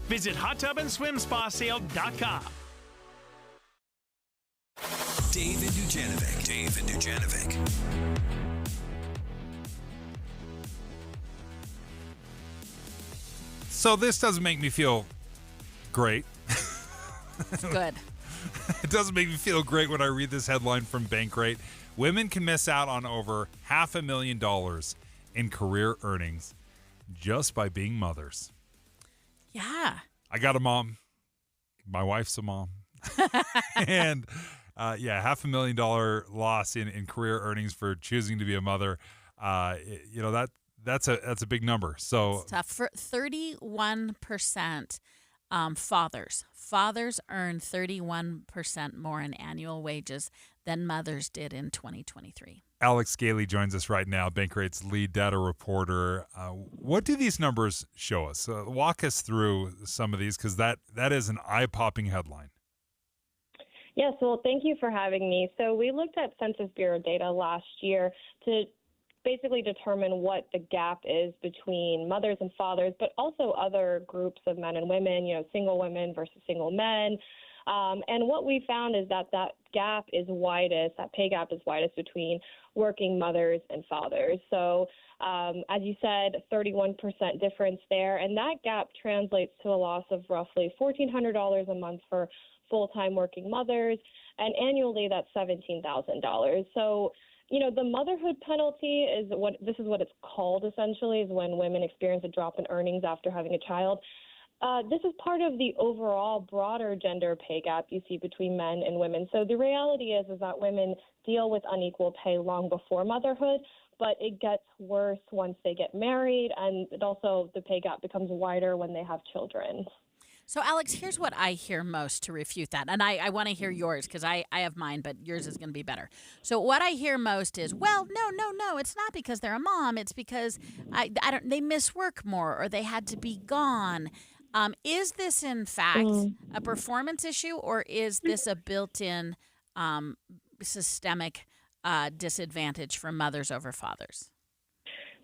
Visit hottubandswimspasale.com. Dave and Dujanovic. So this doesn't make me feel great. It's good. It doesn't make me feel great when I read this headline from Bankrate. Women can miss out on over $500,000 in career earnings just by being mothers. Yeah. I got a mom. My wife's a mom. And $500,000 loss in career earnings for choosing to be a mother. That's a big number. So it's tough. For 31% fathers earn 31% more in annual wages than mothers did in 2023. Alex Gailey joins us right now, Bankrate's lead data reporter. What do these numbers show us? Walk us through some of these, because that is an eye-popping headline. Yes, well, thank you for having me. So we looked at Census Bureau data last year to basically determine what the gap is between mothers and fathers, but also other groups of men and women, single women versus single men. And what we found is that gap is widest, that pay gap is widest between working mothers and fathers. So as you said, 31% difference there. And that gap translates to a loss of roughly $1,400 a month for full-time working mothers. And annually, that's $17,000. So, the motherhood penalty is what it's called essentially, is when women experience a drop in earnings after having a child. This is part of the overall broader gender pay gap you see between men and women. So the reality is that women deal with unequal pay long before motherhood, but it gets worse once they get married, and the pay gap becomes wider when they have children. So, Alex, here's what I hear most to refute that. And I want to hear yours because I have mine, but yours is going to be better. So what I hear most is, well, no, it's not because they're a mom. It's because they miss work more or they had to be gone. Is this, in fact, a performance issue, or is this a built-in systemic disadvantage for mothers over fathers?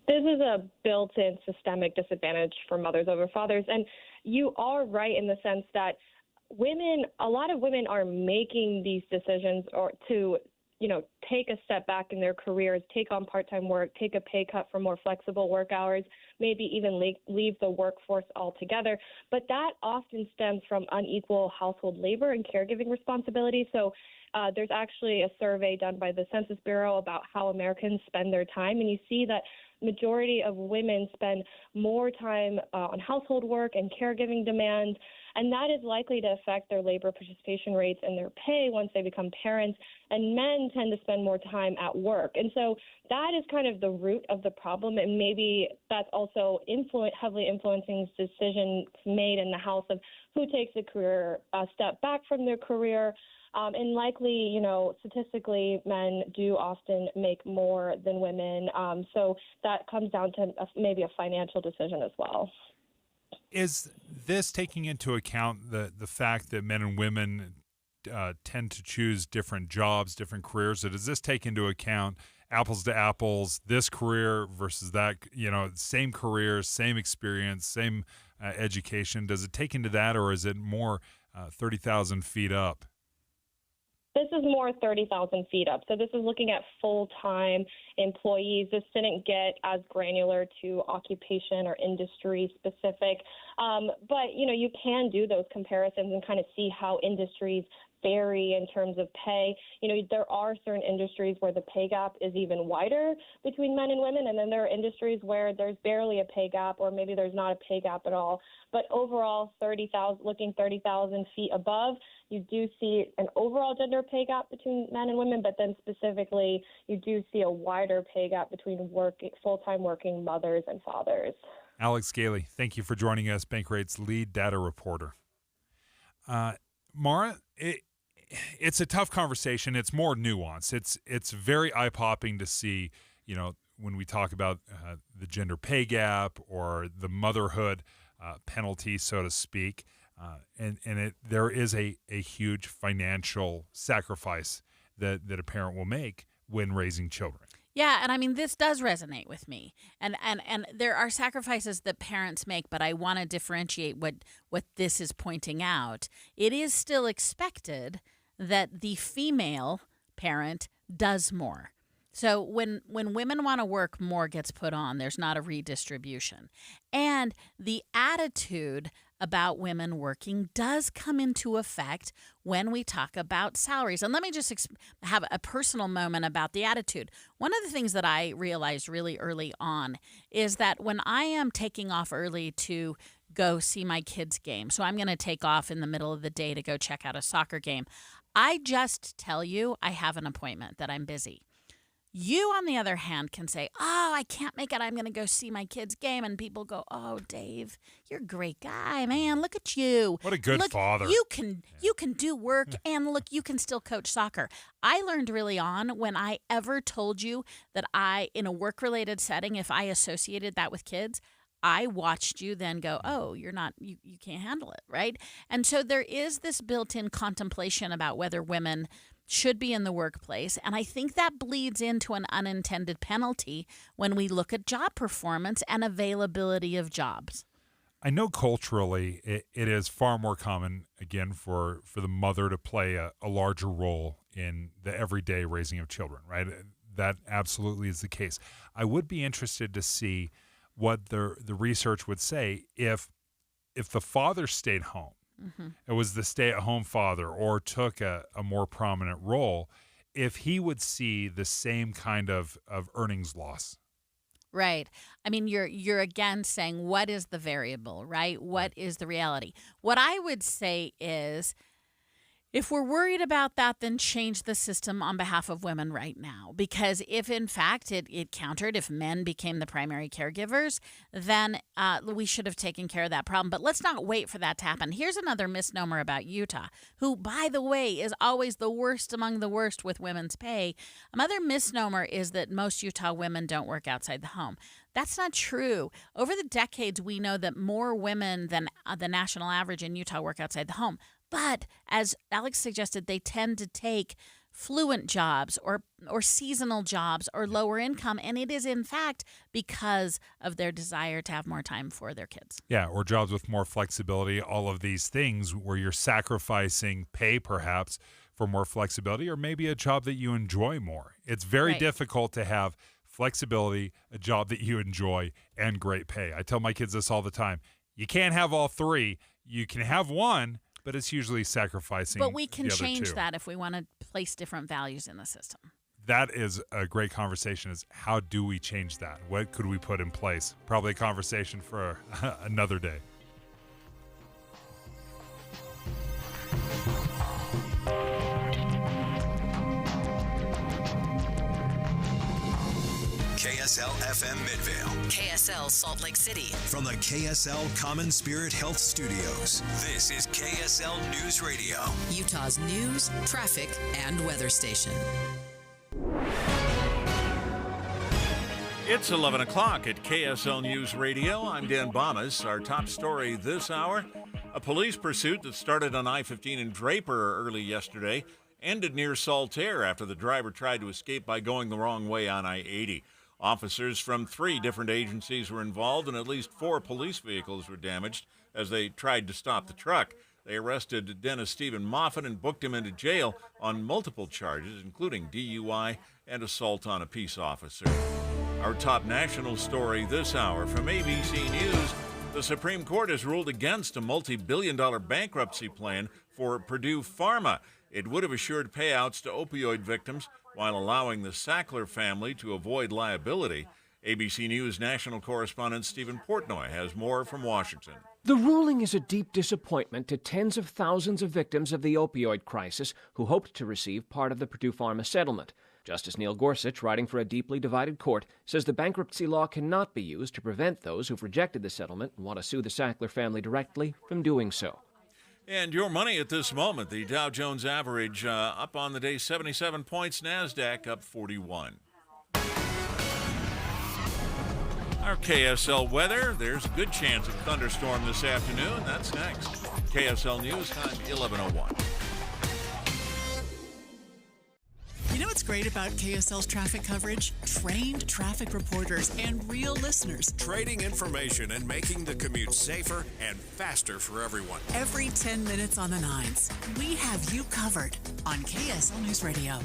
This is a built-in systemic disadvantage for mothers over fathers. And you are right in the sense that a lot of women are making these decisions or to, take a step back in their careers, take on part-time work, take a pay cut for more flexible work hours, maybe even leave the workforce altogether. But that often stems from unequal household labor and caregiving responsibility. So there's actually a survey done by the Census Bureau about how Americans spend their time, and you see that majority of women spend more time on household work and caregiving demands, and that is likely to affect their labor participation rates and their pay once they become parents, and men tend to spend more time at work. And so that is kind of the root of the problem, and maybe that's also heavily influencing decisions made in the house of who takes a step back from their career. And likely, statistically, men do often make more than women. So that comes down to maybe a financial decision as well. Is this taking into account the fact that men and women tend to choose different jobs, different careers? Or does this take into account apples to apples, this career versus that, same career, same experience, same education? Does it take into that, or is it more 30,000 feet up? This is more 30,000 feet up. So this is looking at full-time employees. This didn't get as granular to occupation or industry specific. But, you can do those comparisons and kind of see how industries vary in terms of pay. There are certain industries where the pay gap is even wider between men and women, and then there are industries where there's barely a pay gap, or maybe there's not a pay gap at all. But overall, 30,000 feet above, you do see an overall gender pay gap between men and women, but then specifically, you do see a wider pay gap between full-time working mothers and fathers. Alex Gailey, thank you for joining us, Bankrate's lead data reporter. Maura, it's a tough conversation. It's more nuanced. It's very eye-popping to see, when we talk about the gender pay gap or the motherhood penalty, so to speak, there is a huge financial sacrifice that a parent will make when raising children. Yeah, and this does resonate with me. And there are sacrifices that parents make, but I want to differentiate what this is pointing out. It is still expected that the female parent does more. So when women want to work, more gets put on. There's not a redistribution. And the attitude about women working does come into effect when we talk about salaries. And let me just have a personal moment about the attitude. One of the things that I realized really early on is that when I am taking off early to go see my kids' game, so I'm going to take off in the middle of the day to go check out a soccer game, I just tell you I have an appointment, that I'm busy. You, on the other hand, can say, oh, I can't make it. I'm going to go see my kid's game. And people go, oh, Dave, you're a great guy, man. Look at you. What a good father. You can do work, and look, you can still coach soccer. I learned really on when I ever told you that in a work-related setting, if I associated that with kids, I watched you then go, oh, you can't handle it, right? And so there is this built-in contemplation about whether women should be in the workplace. And I think that bleeds into an unintended penalty when we look at job performance and availability of jobs. I know culturally it is far more common, again, for the mother to play a larger role in the everyday raising of children, right? That absolutely is the case. I would be interested to see what the research would say if the father stayed home, it was the stay-at-home father, or took a more prominent role, if he would see the same kind of earnings loss. Right. I mean, you're again saying, what is the variable, right? What is the reality? What I would say is, if we're worried about that, then change the system on behalf of women right now. Because if, in fact, it countered, if men became the primary caregivers, then we should have taken care of that problem. But let's not wait for that to happen. Here's another misnomer about Utah, who, by the way, is always the worst among the worst with women's pay. Another misnomer is that most Utah women don't work outside the home. That's not true. Over the decades, we know that more women than the national average in Utah work outside the home. But as Alex suggested, they tend to take fluent jobs or seasonal jobs or lower income. And it is, in fact, because of their desire to have more time for their kids. Yeah, or jobs with more flexibility, all of these things where you're sacrificing pay perhaps for more flexibility, or maybe a job that you enjoy more. It's very difficult to have flexibility, a job that you enjoy, and great pay. I tell my kids this all the time. You can't have all three. You can have one, but it's usually sacrificing. But we can the other change two. that if we want to place different values in the system. That is a great conversation, is how do we change that? What could we put in place? Probably a conversation for another day. KSL FM Midvale. KSL Salt Lake City. From the KSL Common Spirit Health Studios, this is KSL News Radio. Utah's news, traffic, and weather station. It's 11 o'clock at KSL News Radio. I'm Dan Bomas. Our top story this hour, a police pursuit that started on I-15 in Draper early yesterday ended near Saltaire after the driver tried to escape by going the wrong way on I-80. Officers from 3 different agencies were involved, and at least 4 police vehicles were damaged as they tried to stop the truck. They arrested Dennis Stephen Moffat and booked him into jail on multiple charges, including DUI and assault on a peace officer. Our top national story this hour from ABC News. The Supreme Court has ruled against a multi-billion-dollar bankruptcy plan for Purdue Pharma. It would have assured payouts to opioid victims while allowing the Sackler family to avoid liability. ABC News national correspondent Stephen Portnoy has more from Washington. The ruling is a deep disappointment to tens of thousands of victims of the opioid crisis who hoped to receive part of the Purdue Pharma settlement. Justice Neil Gorsuch, writing for a deeply divided court, says the bankruptcy law cannot be used to prevent those who've rejected the settlement and want to sue the Sackler family directly from doing so. And your money at this moment, the Dow Jones average up on the day 77 points, NASDAQ up 41. Our KSL weather, there's a good chance of thunderstorm this afternoon. That's next. KSL News, time 11:01. You know what's great about KSL's traffic coverage? Trained traffic reporters and real listeners. Trading information and making the commute safer and faster for everyone. Every 10 minutes on the 9s, we have you covered on KSL News Radio.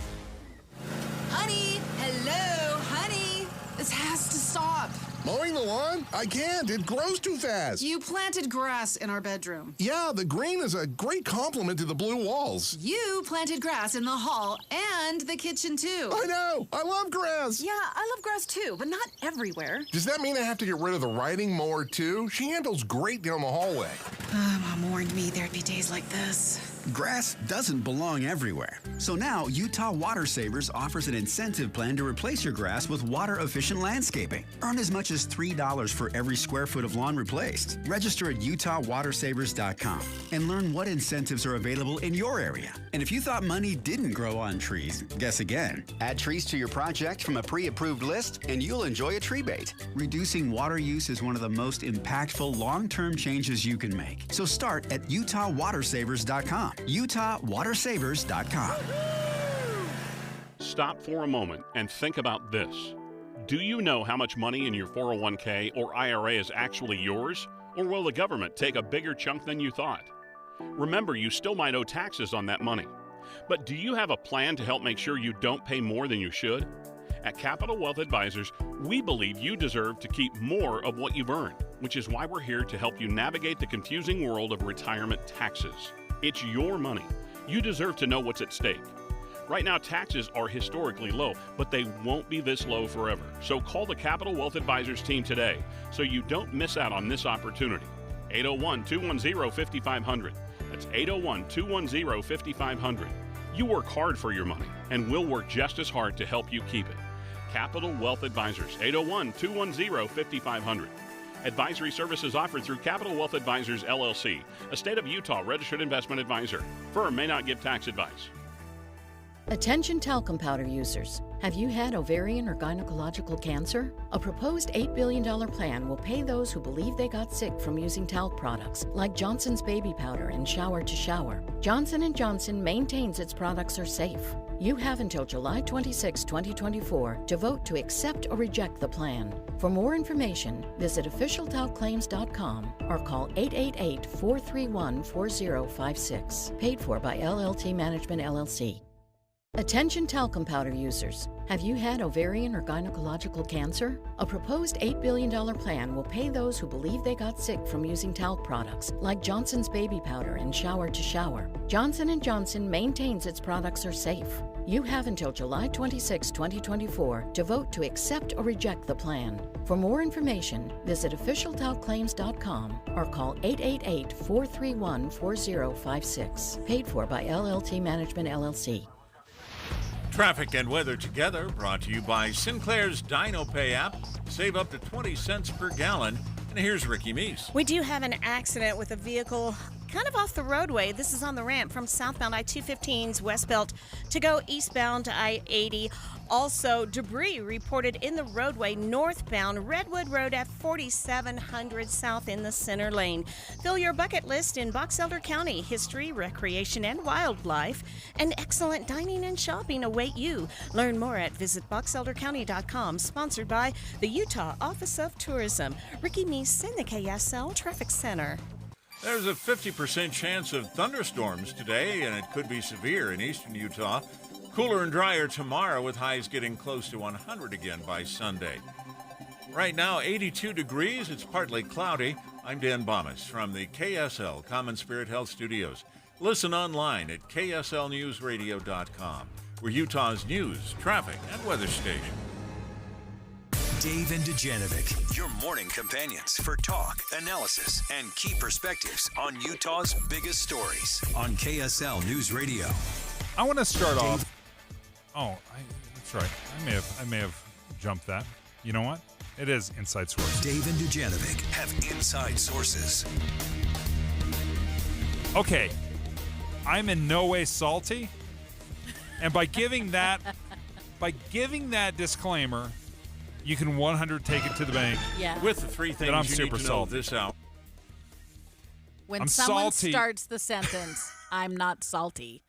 Honey! Hello, honey! This has to stop. Mowing the lawn? I can't. It grows too fast. You planted grass in our bedroom. Yeah, the green is a great compliment to the blue walls. You planted grass in the hall and the kitchen, too. I know. I love grass. Yeah, I love grass, too, but not everywhere. Does that mean I have to get rid of the riding mower, too? She handles great down the hallway. Mom warned me there'd be days like this. Grass doesn't belong everywhere. So now Utah Water Savers offers an incentive plan to replace your grass with water-efficient landscaping. Earn as much as $3 for every square foot of lawn replaced. Register at utahwatersavers.com and learn what incentives are available in your area. And if you thought money didn't grow on trees, guess again. Add trees to your project from a pre-approved list and you'll enjoy a tree bait. Reducing water use is one of the most impactful long-term changes you can make. So start at utahwatersavers.com. utahwatersavers.com. Stop for a moment and think about this. Do you know how much money in your 401k or IRA is actually yours? Or will the government take a bigger chunk than you thought? Remember, you still might owe taxes on that money. But do you have a plan to help make sure you don't pay more than you should? At Capital Wealth Advisors, we believe you deserve to keep more of what you've earned, which is why we're here to help you navigate the confusing world of retirement taxes. It's your money. You deserve to know what's at stake. Right now, taxes are historically low, but they won't be this low forever. So call the Capital Wealth Advisors team today so you don't miss out on this opportunity. 801-210-5500. That's 801-210-5500. You work hard for your money, and we'll work just as hard to help you keep it. Capital Wealth Advisors, 801-210-5500. Advisory services offered through Capital Wealth Advisors, LLC, a state of Utah registered investment advisor. Firm may not give tax advice. Attention talcum powder users. Have you had ovarian or gynecological cancer? A proposed $8 billion plan will pay those who believe they got sick from using talc products like Johnson's baby powder and shower to shower. Johnson & Johnson maintains its products are safe. You have until July 26, 2024 to vote to accept or reject the plan. For more information, visit officialtalclaims.com or call 888-431-4056. Paid for by LLT Management, LLC. Attention talcum powder users. Have you had ovarian or gynecological cancer? A proposed $8 billion plan will pay those who believe they got sick from using talc products like Johnson's baby powder and shower to shower. Johnson & Johnson maintains its products are safe. You have until July 26, 2024 to vote to accept or reject the plan. For more information, visit officialtalclaims.com or call 888-431-4056. Paid for by LLT Management, LLC. Traffic and weather together, brought to you by Sinclair's DinoPay app. Save up to 20 cents per gallon. And here's Ricky Meese. We do have an accident with a vehicle kind of off the roadway. This is on the ramp from southbound I-215's West Belt to go eastbound to I-80. Also, debris reported in the roadway northbound Redwood Road at 4700 South in the center lane. Fill your bucket list in Box Elder County. History, recreation, and wildlife. And excellent dining and shopping await you. Learn more at visitboxeldercounty.com. Sponsored by the Utah Office of Tourism. Ricky Meese in the KSL Traffic Center. There's a 50% chance of thunderstorms today, and it could be severe in eastern Utah. Cooler and drier tomorrow with highs getting close to 100 again by Sunday. Right now, 82 degrees. It's partly cloudy. I'm Dan Bomas from the KSL Common Spirit Health Studios. Listen online at kslnewsradio.com. We're Utah's news, traffic, and weather station. Dave and Dujanovic, your morning companions for talk, analysis, and key perspectives on Utah's biggest stories on KSL News Radio. I want to start off. That's right. I may have jumped that. You know what? It is inside sources. Dave and Dujanovic have inside sources. Okay, I'm in no way salty, and by giving that disclaimer, you can 100 take it to the bank. Yeah. With the three things I'm you super need to salty. know this hour. When I'm someone salty. starts the sentence, I'm not salty.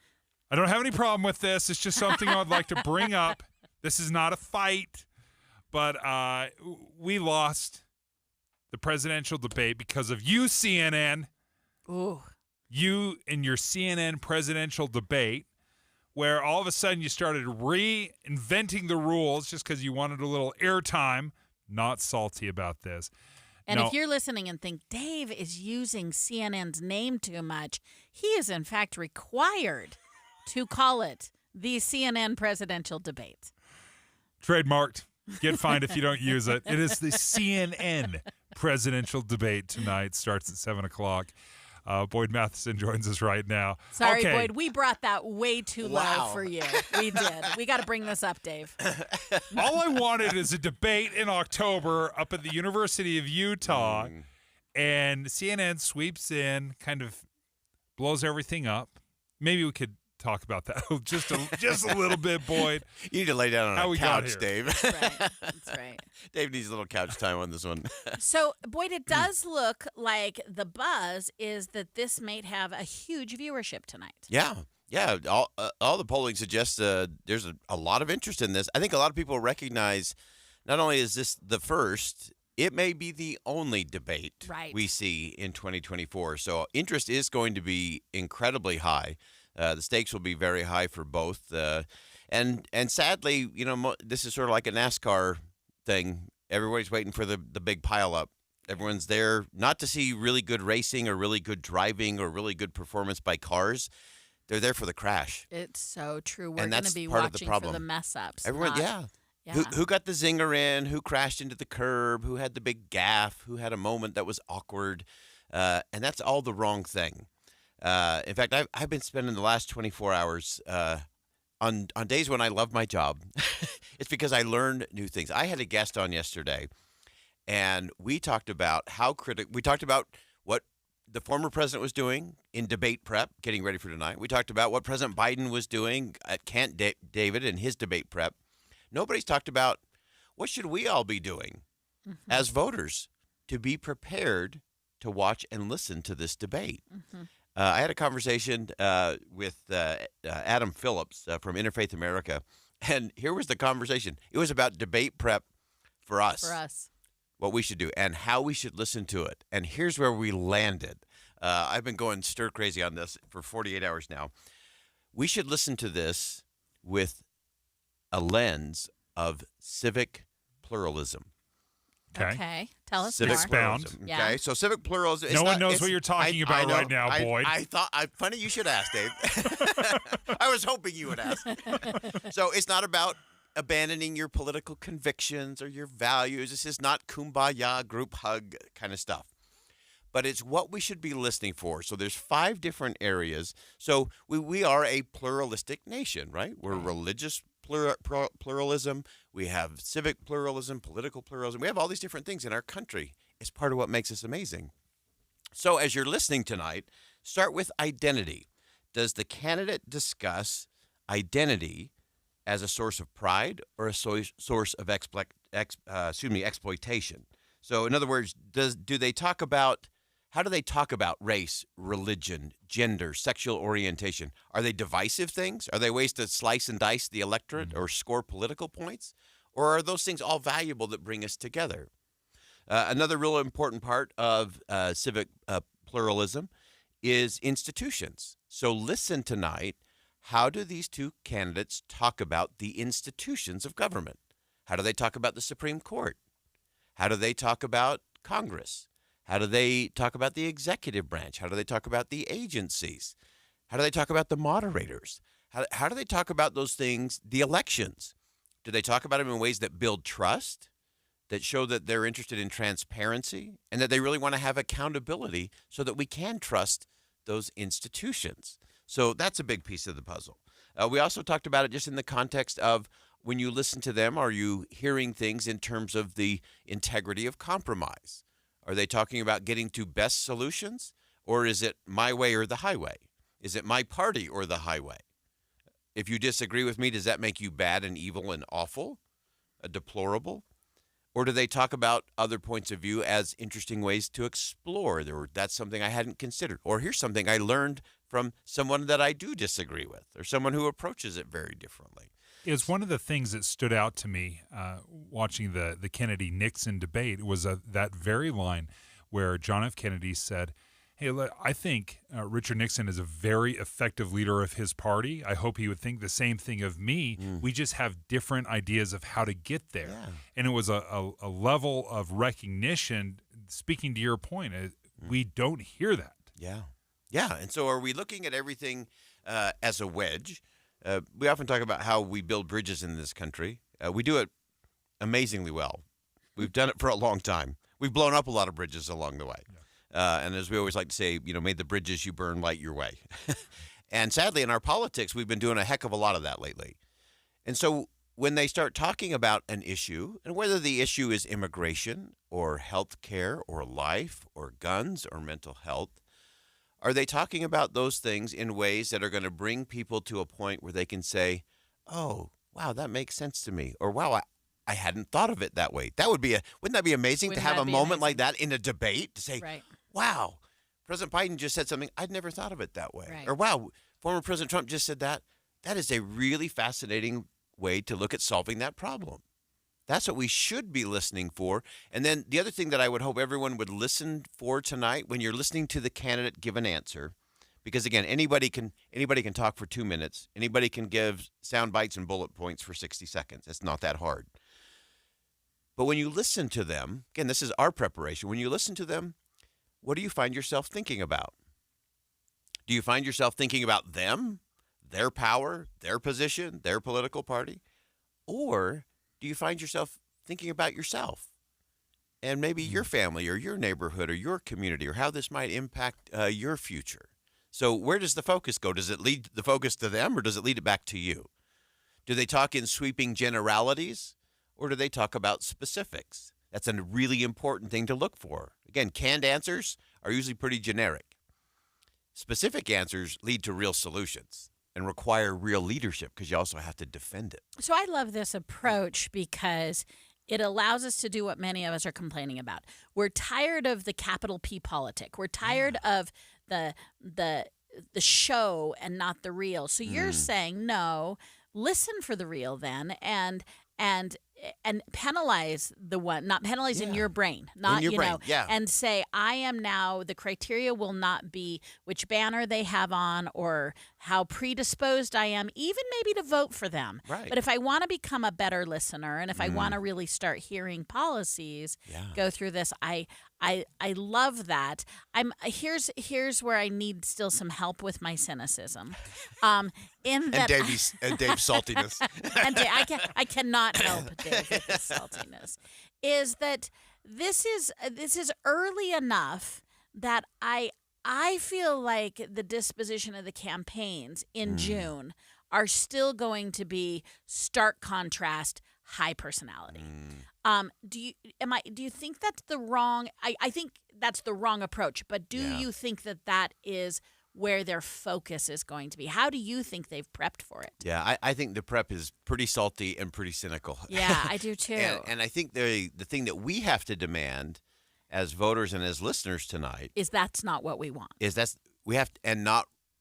I don't have any problem with this. It's just something I would like to bring up. This is not a fight, but we lost the presidential debate because of you, CNN. Ooh. You and your CNN presidential debate, where all of a sudden you started reinventing the rules just because you wanted a little airtime. Not salty about this. And if you're listening and think Dave is using CNN's name too much, he is in fact required to call it the CNN presidential debate. Trademarked. Get fined if you don't use it. It is the CNN presidential debate tonight. Starts at 7 o'clock. Boyd Matheson joins us right now. Sorry, okay. Boyd. We brought that way too low for you. We did. We got to bring this up, Dave. All I wanted is a debate in October up at the University of Utah, and CNN sweeps in, kind of blows everything up. Maybe we could talk about that just a little bit, Boyd. You need to lay down on a couch, Dave. That's right. That's right. Dave needs a little couch time on this one. So, Boyd, it does look like the buzz is that this might have a huge viewership tonight. Yeah. All the polling suggests there's a lot of interest in this. I think a lot of people recognize not only is this the first it may be the only debate Right. we see in 2024. So interest is going to be incredibly high. The stakes will be very high for both. And sadly, this is sort of like a NASCAR thing. Everybody's waiting for the big pileup. Everyone's there not to see really good racing or really good driving or really good performance by cars. They're there for the crash. It's so true. We're And going that's to be part of the watching for problem. the mess ups. Everyone, yeah. Who got the zinger in? Who crashed into the curb? Who had the big gaffe? Who had a moment that was awkward? And that's all the wrong thing. In fact, I've been spending the last 24 hours on days when I love my job. It's because I learned new things. I had a guest on yesterday, and we talked about we talked about what the former president was doing in debate prep, getting ready for tonight. We talked about what President Biden was doing at Camp David in his debate prep. Nobody's talked about what should we all be doing as voters to be prepared to watch and listen to this debate. I had a conversation with Adam Phillips from Interfaith America, and here was the conversation. It was about debate prep for us. For us. What we should do and how we should listen to it. And here's where we landed. I've been going stir crazy on this for 48 hours now. We should listen to this with a lens of civic pluralism. Okay. Tell us civic more. pluralism. Yeah. Okay, so civic pluralism. No one knows what you're talking about right now, Boyd. I thought, funny you should ask, Dave. I was hoping you would ask. So it's not about abandoning your political convictions or your values. This is not kumbaya, group hug kind of stuff. But it's what we should be listening for. So there's 5 different areas. So we are a pluralistic nation, right? We're religious pluralism. We have civic pluralism, political pluralism. We have all these different things in our country. It's part of what makes us amazing. So as you're listening tonight, start with identity. Does the candidate discuss identity as a source of pride or a source of exploitation? So in other words, how do they talk about race, religion, gender, sexual orientation? Are they divisive things? Are they ways to slice and dice the electorate or score political points? Or are those things all valuable that bring us together? Another real important part of civic pluralism is institutions. So listen tonight. How do these 2 candidates talk about the institutions of government? How do they talk about the Supreme Court? How do they talk about Congress? How do they talk about the executive branch? How do they talk about the agencies? How do they talk about the moderators? How do they talk about those things, the elections? Do they talk about them in ways that build trust, that show that they're interested in transparency, and that they really want to have accountability so that we can trust those institutions? So that's a big piece of the puzzle. We also talked about it just in the context of when you listen to them, are you hearing things in terms of the integrity of compromise? Are they talking about getting to best solutions, or is it my way or the highway? Is it my party or the highway? If you disagree with me, does that make you bad and evil and awful, deplorable? Or do they talk about other points of view as interesting ways to explore? Or that's something I hadn't considered. Or here's something I learned from someone that I do disagree with, or someone who approaches it very differently. It's one of the things that stood out to me watching the Kennedy-Nixon debate was that very line where John F. Kennedy said, hey, look, I think Richard Nixon is a very effective leader of his party. I hope he would think the same thing of me. We just have different ideas of how to get there. Yeah. And it was a level of recognition, speaking to your point, we don't hear that. Yeah. Yeah, and so are we looking at everything as a wedge? We often talk about how we build bridges in this country. We do it amazingly well. We've done it for a long time. We've blown up a lot of bridges along the way. And as we always like to say, may the bridges you burn light your way. And sadly, in our politics, we've been doing a heck of a lot of that lately. And so when they start talking about an issue, and whether the issue is immigration or health care or life or guns or mental health, are they talking about those things in ways that are going to bring people to a point where they can say, oh, wow, that makes sense to me, or wow, I hadn't thought of it that way. Wouldn't that be amazing to have a moment like that in a debate to say, wow, President Biden just said something, I'd never thought of it that way. Or wow, former President Trump just said that. That is a really fascinating way to look at solving that problem. That's what we should be listening for. And then the other thing that I would hope everyone would listen for tonight when you're listening to the candidate give an answer, because again, anybody can talk for 2 minutes. Anybody can give sound bites and bullet points for 60 seconds. It's not that hard. But when you listen to them, again, this is our preparation. When you listen to them, what do you find yourself thinking about? Do you find yourself thinking about them, their power, their position, their political party? Or do you find yourself thinking about yourself and maybe your family or your neighborhood or your community or how this might impact your future? So where does the focus go? Does it lead the focus to them or does it lead it back to you? Do they talk in sweeping generalities or do they talk about specifics? That's a really important thing to look for. Again, canned answers are usually pretty generic. Specific answers lead to real solutions and require real leadership because you also have to defend it. So I love this approach because it allows us to do what many of us are complaining about. We're tired of the capital P politic. We're tired of the show and not the real. So you're saying, no, listen for the real then and penalize the one, not penalize in your brain, not, in your brain. And say, I am now, the criteria will not be which banner they have on or how predisposed I am, even maybe to vote for them. Right. But if I want to become a better listener and if I want to really start hearing policies go through this, I love that. Here's where I need still some help with my cynicism. In that and Dave's saltiness. and I cannot help Dave with his saltiness. Is that this is early enough that I feel like the disposition of the campaigns in June are still going to be stark contrast, high personality. Do you think that's the wrong? I think that's the wrong approach. But do you think that is where their focus is going to be? How do you think they've prepped for it? Yeah, I think the prep is pretty salty and pretty cynical. Yeah, I do too. and I think the thing that we have to demand as voters and as listeners tonight is that's not what we want.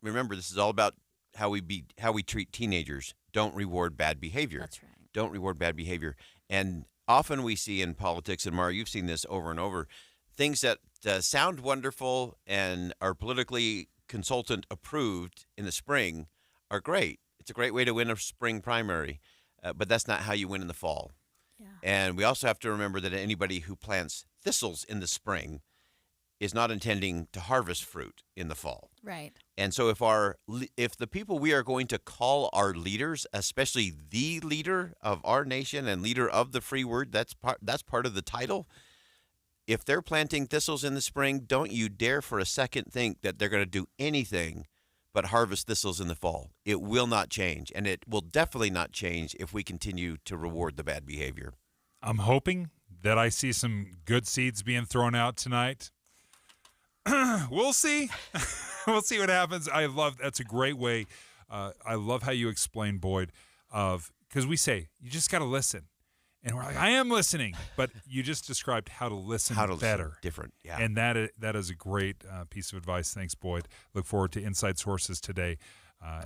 Remember, this is all about how we treat teenagers. Don't reward bad behavior. That's right. Don't reward bad behavior. And often we see in politics, and Maura, you've seen this over and over, things that sound wonderful and are politically consultant approved in the spring are great. It's a great way to win a spring primary, but that's not how you win in the fall. Yeah. And we also have to remember that anybody who plants thistles in the spring is not intending to harvest fruit in the fall. Right. And so if the people we are going to call our leaders, especially the leader of our nation and leader of the free word, that's part of the title. If they're planting thistles in the spring, don't you dare for a second think that they're going to do anything but harvest thistles in the fall. It will not change, and it will definitely not change if we continue to reward the bad behavior. I'm hoping that I see some good seeds being thrown out tonight. We'll see. We'll see what happens. That's a great way. I love how you explain, Boyd, because we say, you just got to listen. And we're like, I am listening. But you just described how to listen better. Listen different, yeah. And that is a great piece of advice. Thanks, Boyd. Look forward to Inside Sources today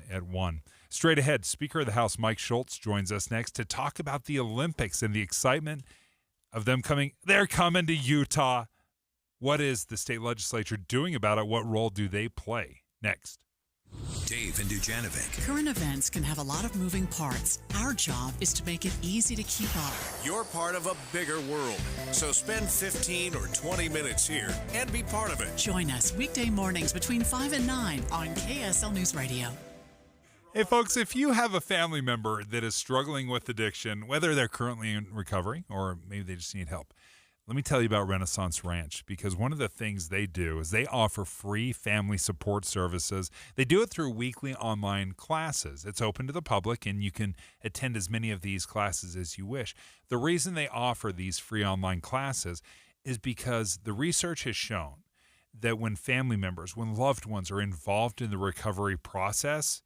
at 1. Straight ahead, Speaker of the House Mike Schultz joins us next to talk about the Olympics and the excitement of them coming. They're coming to Utah. What is the state legislature doing about it? What role do they play? Next. Dave and Dujanovic. Current events can have a lot of moving parts. Our job is to make it easy to keep up. You're part of a bigger world, so spend 15 or 20 minutes here and be part of it. Join us weekday mornings between 5 and 9 on KSL News Radio. Hey, folks, if you have a family member that is struggling with addiction, whether they're currently in recovery or maybe they just need help, let me tell you about Renaissance Ranch, because one of the things they do is they offer free family support services. They do it through weekly online classes. It's open to the public, and you can attend as many of these classes as you wish. The reason they offer these free online classes is because the research has shown that when family members, when loved ones are involved in the recovery process,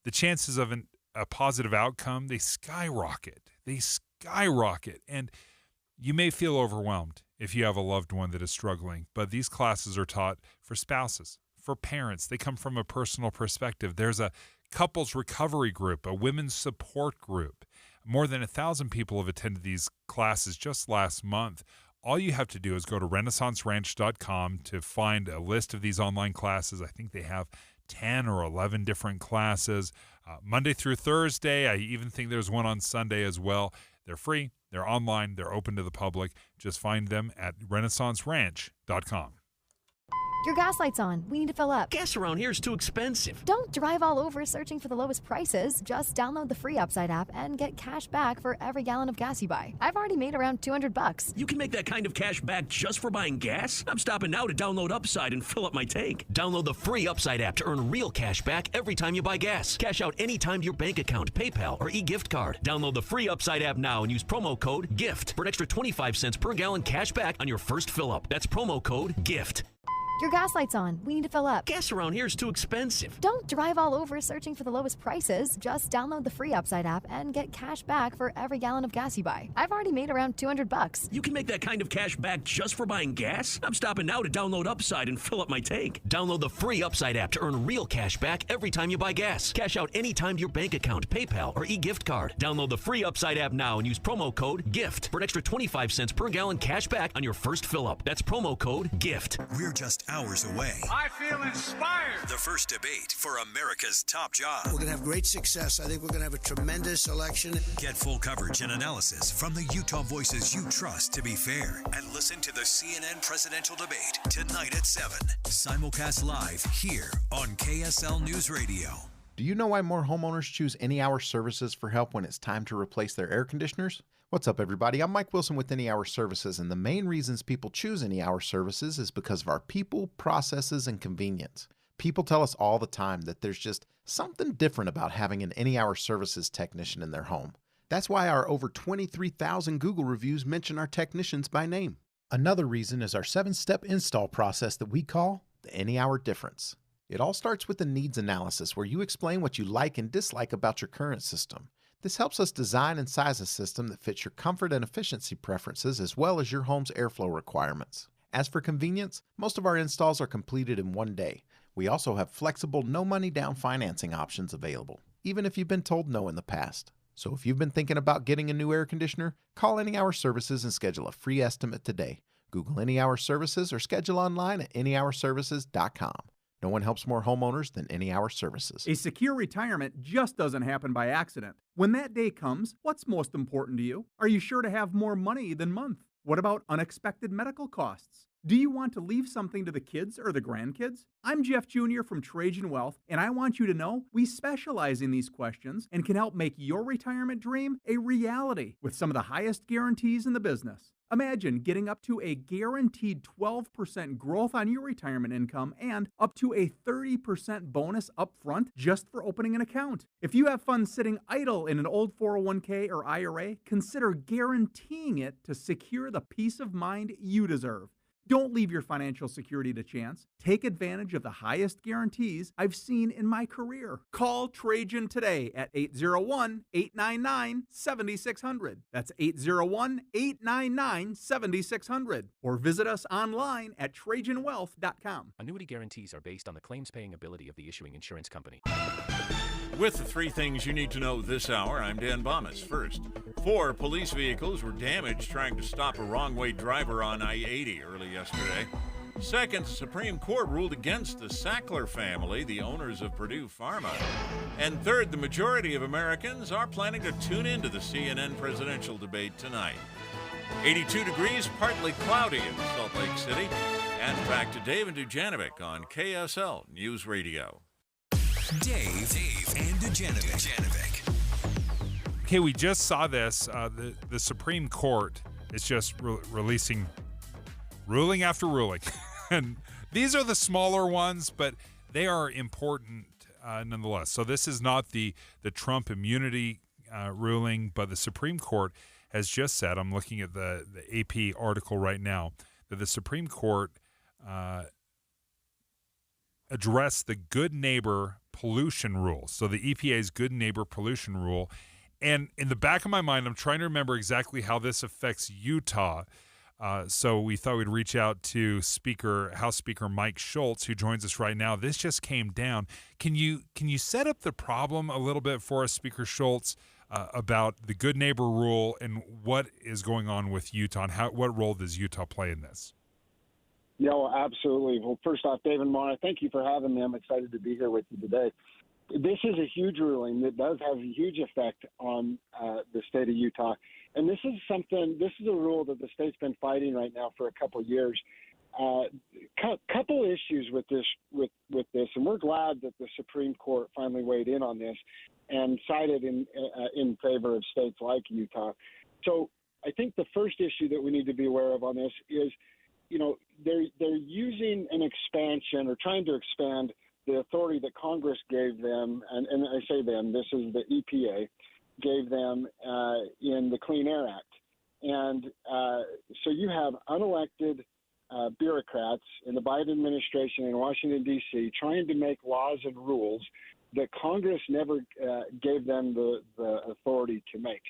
the chances of a positive outcome, they skyrocket. And you may feel overwhelmed if you have a loved one that is struggling, but these classes are taught for spouses, for parents. They come from a personal perspective. There's a couples recovery group, a women's support group, More than 1,000 people have attended these classes just last month. All you have to do is go to renaissanceranch.com to find a list of these online classes. I think they have 10 or 11 different classes, Monday through Thursday. I even think there's one on Sunday as well. They're free, they're online, they're open to the public. Just find them at renaissanceranch.com. Your gas light's on. We need to fill up. Gas around here is too expensive. Don't drive all over searching for the lowest prices. Just download the free Upside app and get cash back for every gallon of gas you buy. I've already made around $200. You can make that kind of cash back just for buying gas? I'm stopping now to download Upside and fill up my tank. Download the free Upside app to earn real cash back every time you buy gas. Cash out anytime to your bank account, PayPal, or e-gift card. Download the free Upside app now and use promo code GIFT for an extra 25 cents per gallon cash back on your first fill up. That's promo code GIFT. Your gas light's on. We need to fill up. Gas around here is too expensive. Don't drive all over searching for the lowest prices. Just download the free Upside app and get cash back for every gallon of gas you buy. I've already made around $200. You can make that kind of cash back just for buying gas? I'm stopping now to download Upside and fill up my tank. Download the free Upside app to earn real cash back every time you buy gas. Cash out anytime to your bank account, PayPal, or e-gift card. Download the free Upside app now and use promo code GIFT for an extra 25 cents per gallon cash back on your first fill up. That's promo code GIFT. We're just hours away. I feel inspired. The first debate for America's top job. We're going to have great success. I think we're going to have a tremendous election. Get full coverage and analysis from the Utah voices you trust to be fair. And listen to the CNN presidential debate tonight at 7. Simulcast live here on KSL News Radio. Do you know why more homeowners choose Any Hour Services for help when it's time to replace their air conditioners? What's up, everybody? I'm Mike Wilson with Any Hour Services, and the main reasons people choose Any Hour Services is because of our people, processes, and convenience. People tell us all the time that there's just something different about having an Any Hour Services technician in their home. That's why our over 23,000 Google reviews mention our technicians by name. Another reason is our 7-step install process that we call the Any Hour Difference. It all starts with a needs analysis where you explain what you like and dislike about your current system. This helps us design and size a system that fits your comfort and efficiency preferences as well as your home's airflow requirements. As for convenience, most of our installs are completed in one day. We also have flexible, no-money down financing options available, even if you've been told no in the past. So if you've been thinking about getting a new air conditioner, call Any Hour Services and schedule a free estimate today. Google Any Hour Services or schedule online at anyhourservices.com. No one helps more homeowners than Any Hour Services. A secure retirement just doesn't happen by accident. When that day comes, what's most important to you? Are you sure to have more money than month? What about unexpected medical costs? Do you want to leave something to the kids or the grandkids? I'm Jeff Jr. from Trajan Wealth, and I want you to know we specialize in these questions and can help make your retirement dream a reality with some of the highest guarantees in the business. Imagine getting up to a guaranteed 12% growth on your retirement income and up to a 30% bonus up front just for opening an account. If you have funds sitting idle in an old 401k or IRA, consider guaranteeing it to secure the peace of mind you deserve. Don't leave your financial security to chance. Take advantage of the highest guarantees I've seen in my career. Call Trajan today at 801-899-7600. That's 801-899-7600. Or visit us online at TrajanWealth.com. Annuity guarantees are based on the claims-paying ability of the issuing insurance company. With the 3 things you need to know this hour, I'm Dan Bomas. First, 4 police vehicles were damaged trying to stop a wrong-way driver on I-80 early yesterday. Second, the Supreme Court ruled against the Sackler family, the owners of Purdue Pharma. And third, the majority of Americans are planning to tune into the CNN presidential debate tonight. 82 degrees, partly cloudy in Salt Lake City. And back to Debbie Dujanovic on KSL News Radio. Dave and Dujanovic. Okay, we just saw this. The Supreme Court is just releasing ruling after ruling. And these are the smaller ones, but they are important nonetheless. So this is not the Trump immunity ruling, but the Supreme Court has just said, I'm looking at the AP article right now, that the Supreme Court addressed the good neighbor pollution rule. So the EPA's good neighbor pollution rule. And in the back of my mind, I'm trying to remember exactly how this affects Utah. So we thought we'd reach out to House Speaker Mike Schultz, who joins us right now. This just came down. Can you set up the problem a little bit for us, Speaker Schultz? about the good neighbor rule and what is going on with Utah, and what role does Utah play in this? Yeah, well, absolutely. Well, first off, Dave and Maura, thank you for having me. I'm excited to be here with you today. This is a huge ruling that does have a huge effect on the state of Utah. And this is a rule that the state's been fighting right now for a couple of years. Couple issues with this, and we're glad that the Supreme Court finally weighed in on this and sided in favor of states like Utah. So I think the first issue that we need to be aware of on this is, they're using an expansion or trying to expand the authority that Congress gave them, and I say them, this is the EPA, gave them in the Clean Air Act. And so you have unelected bureaucrats in the Biden administration in Washington, D.C., trying to make laws and rules that Congress never gave them the authority to make.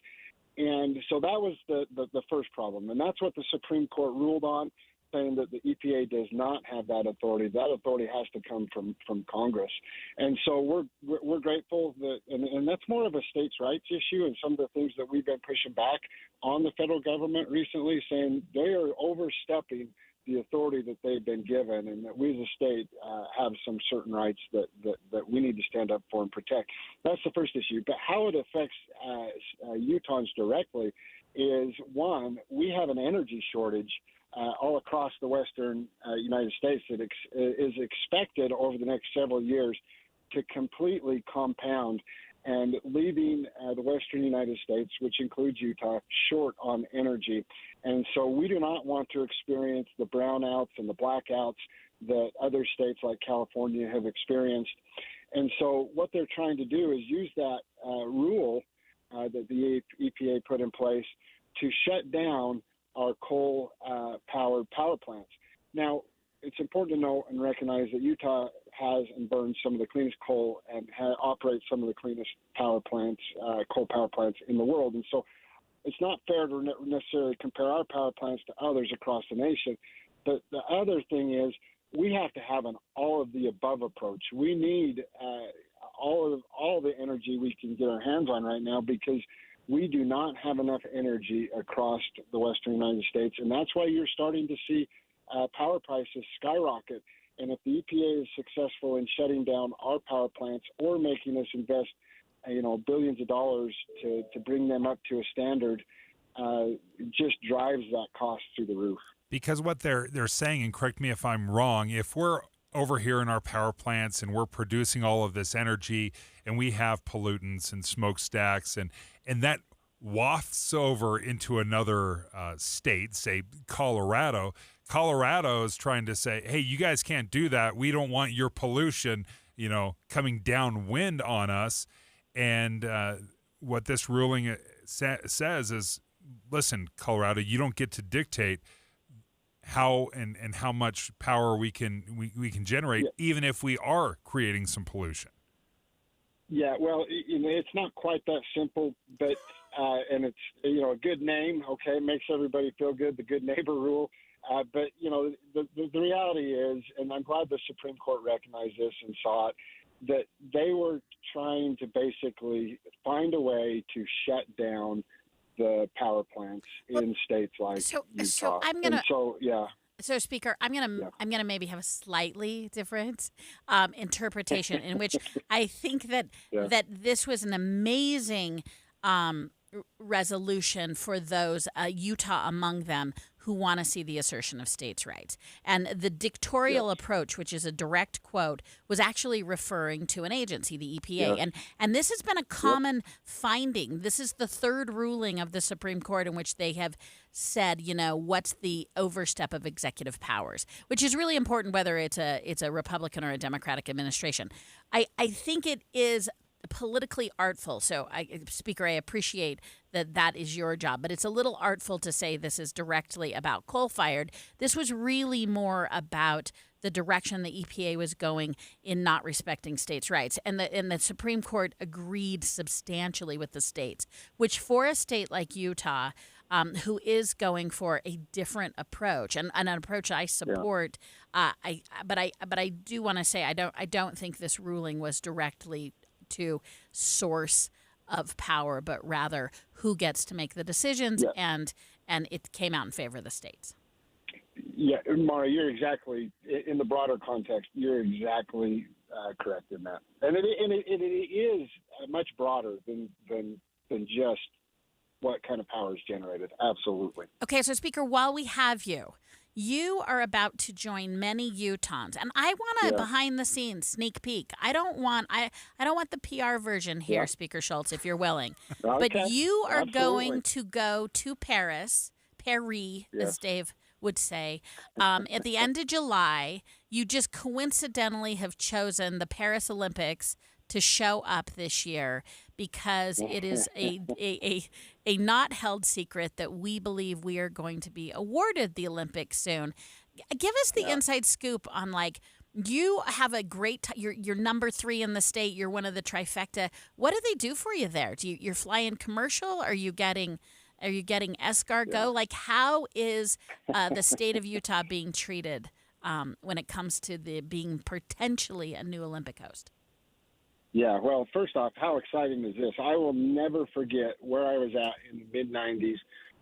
And so that was the first problem. And that's what the Supreme Court ruled on, saying that the EPA does not have that authority. That authority has to come from Congress. And so we're grateful that, and that's more of a states' rights issue, and some of the things that we've been pushing back on the federal government recently, saying they are overstepping the authority that they've been given, and that we as a state have some certain rights that we need to stand up for and protect. That's the first issue. But how it affects Utahns directly is, one, we have an energy shortage all across the western United States that is expected over the next several years to completely compound and leaving the western United States, which includes Utah, short on energy. And so we do not want to experience the brownouts and the blackouts that other states like California have experienced. And so what they're trying to do is use that rule that the EPA put in place to shut down our coal-powered power plants. Now, it's important to know and recognize that Utah has and burns some of the cleanest coal and operates some of the cleanest power plants, coal power plants in the world. And so it's not fair to necessarily compare our power plants to others across the nation. But the other thing is we have to have an all-of-the-above approach. We need all the energy we can get our hands on right now, because we do not have enough energy across the western United States. And that's why you're starting to see power prices skyrocket. And if the EPA is successful in shutting down our power plants or making us invest, billions of dollars to bring them up to a standard, just drives that cost through the roof. Because what they're saying, and correct me if I'm wrong, if we're over here in our power plants and we're producing all of this energy and we have pollutants and smokestacks and that wafts over into another state, say Colorado is trying to say, hey, you guys can't do that. We don't want your pollution, coming downwind on us. And what this ruling says is, listen, Colorado, you don't get to dictate how and how much power we can generate, even if we are creating some pollution. Yeah, well, it's not quite that simple, but and it's a good name, okay, makes everybody feel good, the good neighbor rule. But the reality is, and I'm glad the Supreme Court recognized this and saw it, that they were trying to basically find a way to shut down the power plants in states like Utah. So, Speaker, I'm gonna maybe have a slightly different interpretation, in which I think that this was an amazing resolution for those, Utah among them, who want to see the assertion of states' rights. And the dictatorial approach, which is a direct quote, was actually referring to an agency, the EPA. And this has been a common finding. This is the third ruling of the Supreme Court in which they have said, what's the overstep of executive powers, which is really important whether it's a Republican or a Democratic administration. I think it is politically artful. So, Speaker, I appreciate that is your job, but it's a little artful to say this is directly about coal-fired. This was really more about the direction the EPA was going in not respecting states' rights. And the Supreme Court agreed substantially with the states, which for a state like Utah, who is going for a different approach, and an approach I support, but I do want to say I don't think this ruling was directly to source of power, but rather who gets to make the decisions, and it came out in favor of the states. Yeah, Maura, you're exactly, in the broader context, you're exactly correct in that. And it is much broader than just what kind of power is generated. Absolutely. Okay, so Speaker, while we have you, you are about to join many Utahns, and I want a behind the scenes sneak peek. I don't want the PR version here, Speaker Schultz, if you're willing. Okay. But you are going to go to Paris, as Dave would say, at the end of July. You just coincidentally have chosen the Paris Olympics to show up this year because it is a not held secret that we believe we are going to be awarded the Olympics soon. Give us the inside scoop on, like, you have a great you're number 3 in the state. You're one of the trifecta. What do they do for you there? You're flying commercial? Are you getting escargot? Like, how is the state of Utah being treated when it comes to being potentially a new Olympic host? Yeah, well, first off, how exciting is this? I will never forget where I was at in the mid-'90s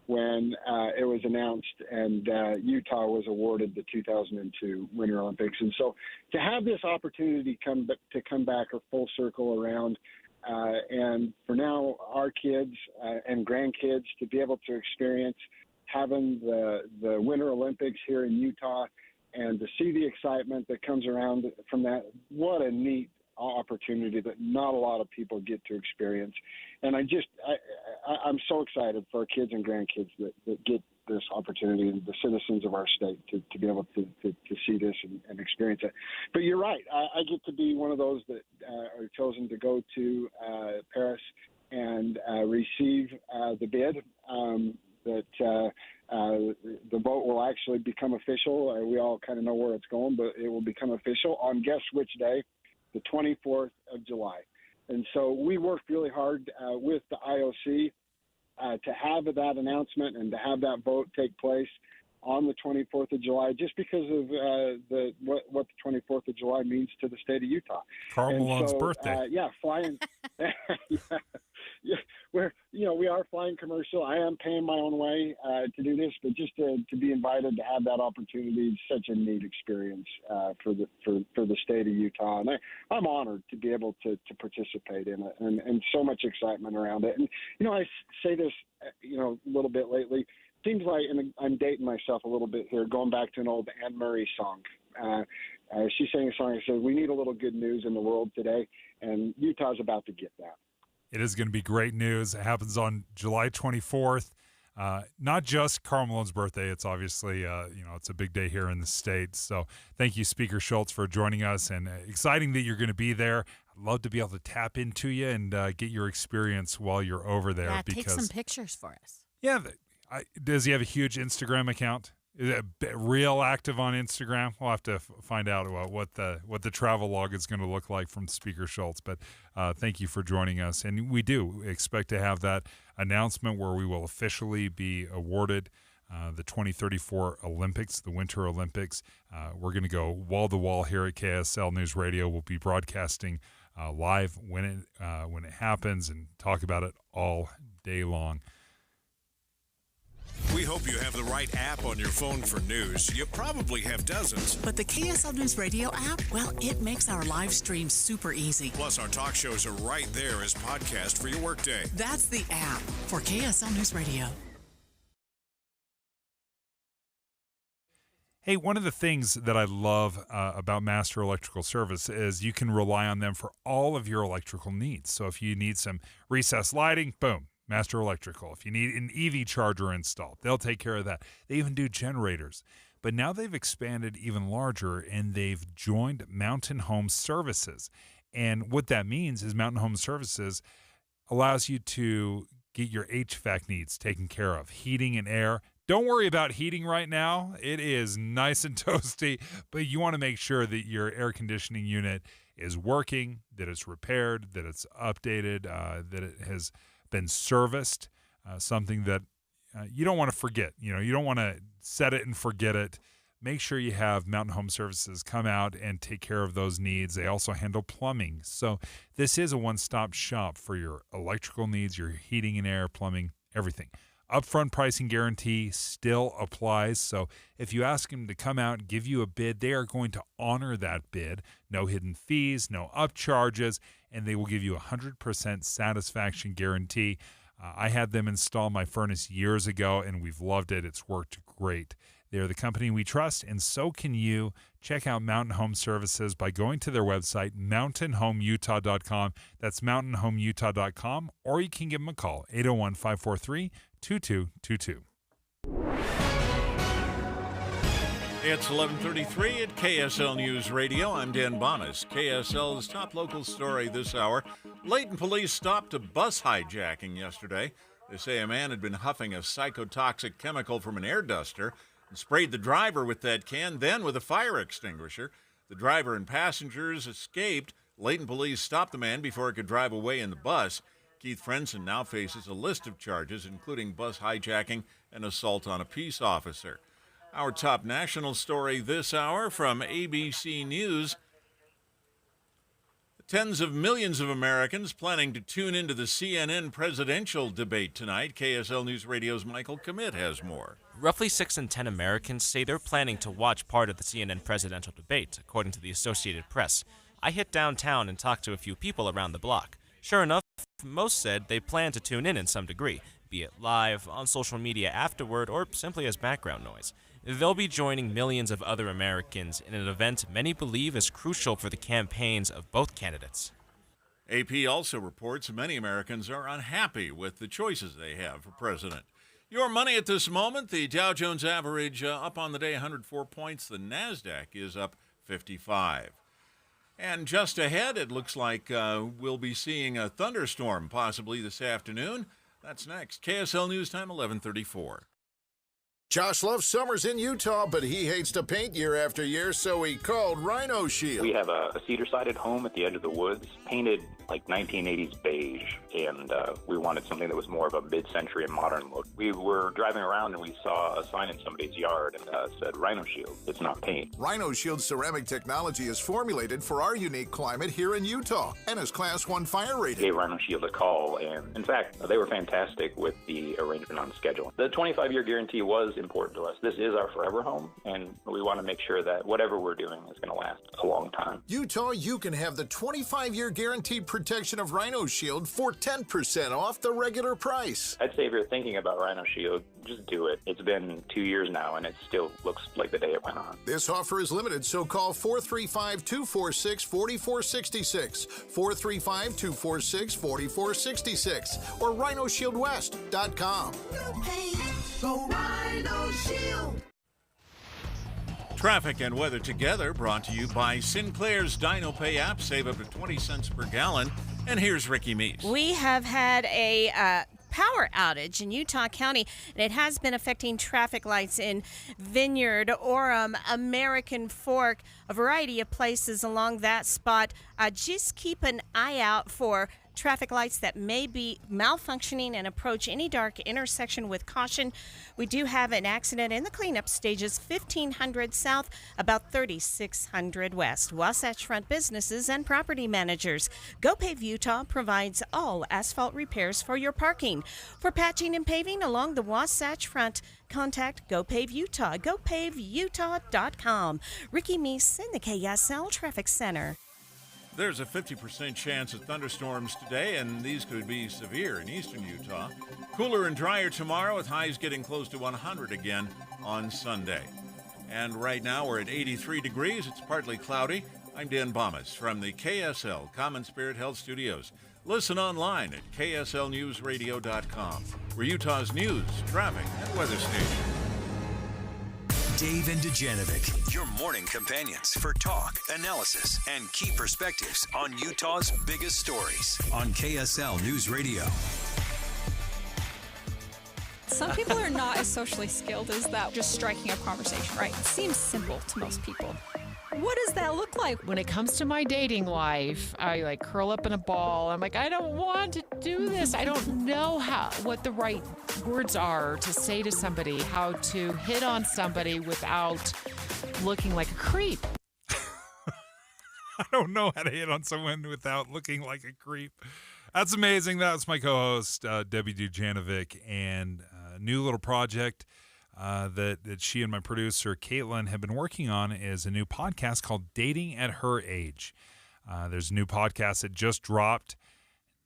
when it was announced and Utah was awarded the 2002 Winter Olympics. And so to have this opportunity come back or full circle around, and for now our kids and grandkids to be able to experience having the Winter Olympics here in Utah and to see the excitement that comes around from that, what a neat opportunity that not a lot of people get to experience. And I'm so excited for our kids and grandkids that get this opportunity, and the citizens of our state to be able to see this and experience it. But you're right. I get to be one of those that are chosen to go to Paris and receive the bid. The vote will actually become official. We all kind of know where it's going, but it will become official on guess which day? The 24th of July. And so we worked really hard with the IOC to have that announcement and to have that vote take place on the 24th of July, just because of what the 24th of July means to the state of Utah. Karl Malone's birthday. Flying. We are flying commercial. I am paying my own way to do this, but just to be invited to have that opportunity is such a neat experience for the state of Utah, and I'm honored to be able to participate in it, and so much excitement around it. And I say this a little bit lately. Seems like, and I'm dating myself a little bit here, going back to an old Anne Murray song. She sang a song that said, "We need a little good news in the world today," and Utah's about to get that. It is going to be great news. It happens on July 24th. Not just Karl Malone's birthday. It's obviously, it's a big day here in the state. So thank you, Speaker Schultz, for joining us, and exciting that you're going to be there. I'd love to be able to tap into you and get your experience while you're over there. Yeah, take some pictures for us. Yeah. Does he have a huge Instagram account? Is it real active on Instagram? We'll have to find out what the travel log is going to look like from Speaker Schultz. But thank you for joining us. And we do expect to have that announcement where we will officially be awarded the 2034 Olympics, the Winter Olympics. We're going to go wall to wall here at KSL News Radio. We'll be broadcasting live when it happens and talk about it all day long. We hope you have the right app on your phone for news. You probably have dozens. But the KSL News Radio app, well, it makes our live stream super easy. Plus, our talk shows are right there as podcast for your workday. That's the app for KSL News Radio. Hey, one of the things that I love about Master Electrical Service is you can rely on them for all of your electrical needs. So if you need some recessed lighting, boom, Master Electrical. If you need an EV charger installed, they'll take care of that. They even do generators. But now they've expanded even larger, and they've joined Mountain Home Services. And what that means is Mountain Home Services allows you to get your HVAC needs taken care of, heating and air. Don't worry about heating right now. It is nice and toasty, but you want to make sure that your air conditioning unit is working, that it's repaired, that it's updated, that it has been serviced, something that you don't want to forget. You don't want to set it and forget it. make sure you have Mountain Home Services come out and take care of those needs. They also handle plumbing. So this is a one-stop shop for your electrical needs, your heating and air, plumbing, everything. Upfront pricing guarantee still applies. So if you ask them to come out and give you a bid, they are going to honor that bid. No hidden fees, no upcharges, and they will give you 100% satisfaction guarantee. I had them install my furnace years ago, and we've loved it. It's worked great. They're the company we trust, and so can you. Check out Mountain Home Services by going to their website, mountainhomeutah.com. That's mountainhomeutah.com, or you can give them a call, 801-543-2222. It's 11:33 at KSL News Radio. I'm Dan Bonas. KSL's top local story this hour. Layton police stopped a bus hijacking yesterday. They say a man had been huffing a psychotoxic chemical from an air duster and sprayed the driver with that can, then with a fire extinguisher. The driver and passengers escaped. Layton police stopped the man before he could drive away in the bus. Keith Frenson now faces a list of charges, including bus hijacking and assault on a peace officer. Our top national story this hour from ABC News. Tens of millions of Americans planning to tune into the CNN presidential debate tonight. KSL News Radio's Michael Commit has more. Roughly 6 in 10 Americans say they're planning to watch part of the CNN presidential debate, according to the Associated Press. I hit downtown and talked to a few people around the block. Sure enough, most said they plan to tune in some degree, be it live, on social media afterward, or simply as background noise. They'll be joining millions of other Americans in an event many believe is crucial for the campaigns of both candidates. AP also reports many Americans are unhappy with the choices they have for president. Your money at this moment, the Dow Jones average up on the day 104 points. The NASDAQ is up 55. And just ahead, it looks like we'll be seeing a thunderstorm possibly this afternoon. That's next. KSL News Time, 11:34. Josh loves summers in Utah, but he hates to paint year after year, so he called Rhino Shield. We have a cedar-sided home at the edge of the woods, painted like 1980s beige, and we wanted something that was more of a mid-century and modern look. We were driving around and we saw a sign in somebody's yard and said Rhino Shield. It's not paint. Rhino Shield ceramic technology is formulated for our unique climate here in Utah and is Class 1 fire rated. I gave Rhino Shield a call, and in fact, they were fantastic with the arrangement on schedule. The 25-year guarantee was important to us. This is our forever home, and we want to make sure that whatever we're doing is going to last a long time. Utah, you can have the 25-year guaranteed protection of Rhino Shield for 10% off the regular price. I'd say if you're thinking about Rhino Shield, just do it. It's been 2 years now, and it still looks like the day it went on. This offer is limited, so call 435-246-4466, 435-246-4466, or rhinoshieldwest.com. Go Rhino Shield. Traffic and weather together, brought to you by Sinclair's Dino Pay app. Save up to 20 cents per gallon. And here's Ricky Meese. We have had a power outage in Utah County, and it has been affecting traffic lights in Vineyard, Orem, American Fork, a variety of places along that spot. Just keep an eye out for traffic lights that may be malfunctioning and approach any dark intersection with caution. We do have an accident in the cleanup stages, 1500 south, about 3600 west. Wasatch Front businesses and property managers. GoPave Utah provides all asphalt repairs for your parking. For patching and paving along the Wasatch Front, contact GoPave Utah, gopaveutah.com. Ricky Meese in the KSL Traffic Center. There's a 50% chance of thunderstorms today, and these could be severe in eastern Utah. Cooler and drier tomorrow, with highs getting close to 100 again on Sunday. And right now we're at 83 degrees. It's partly cloudy. I'm Dan Bomas from the KSL Common Spirit Health Studios. Listen online at kslnewsradio.com. We're Utah's news, traffic, and weather station. Dave and Dujanovic, your morning companions for talk, analysis, and key perspectives on Utah's biggest stories on KSL News Radio. Some people are not as socially skilled as that, just striking up conversation, right? It seems simple to most people. What does that look like? When it comes to my dating life, I like curl up in a ball. I'm like, I don't want to do this. I don't know what the right words are to say to somebody, how to hit on somebody without looking like a creep. I don't know how to hit on someone without looking like a creep. That's amazing. That's my co-host, Debbie Dujanovic, and a new little project that she and my producer, Caitlin, have been working on is a new podcast called Dating at Her Age. There's a new podcast that just dropped,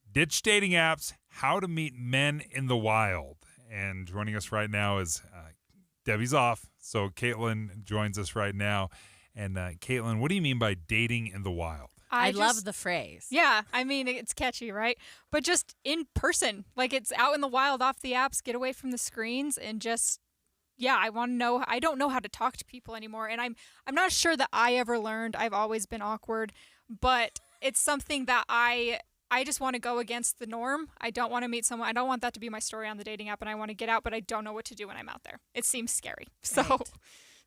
Ditch Dating Apps, How to Meet Men in the Wild. And joining us right now is Debbie's off, so Caitlin joins us right now. And Caitlin, what do you mean by dating in the wild? I love the phrase. Yeah, I mean, it's catchy, right? But just in person, like it's out in the wild, off the apps, get away from the screens, and just, yeah, I want to know. I don't know how to talk to people anymore, and I'm not sure that I ever learned. I've always been awkward, but it's something that I just want to go against the norm. I don't want to meet someone. I don't want that to be my story on the dating app, and I want to get out, but I don't know what to do when I'm out there. It seems scary. So. Right.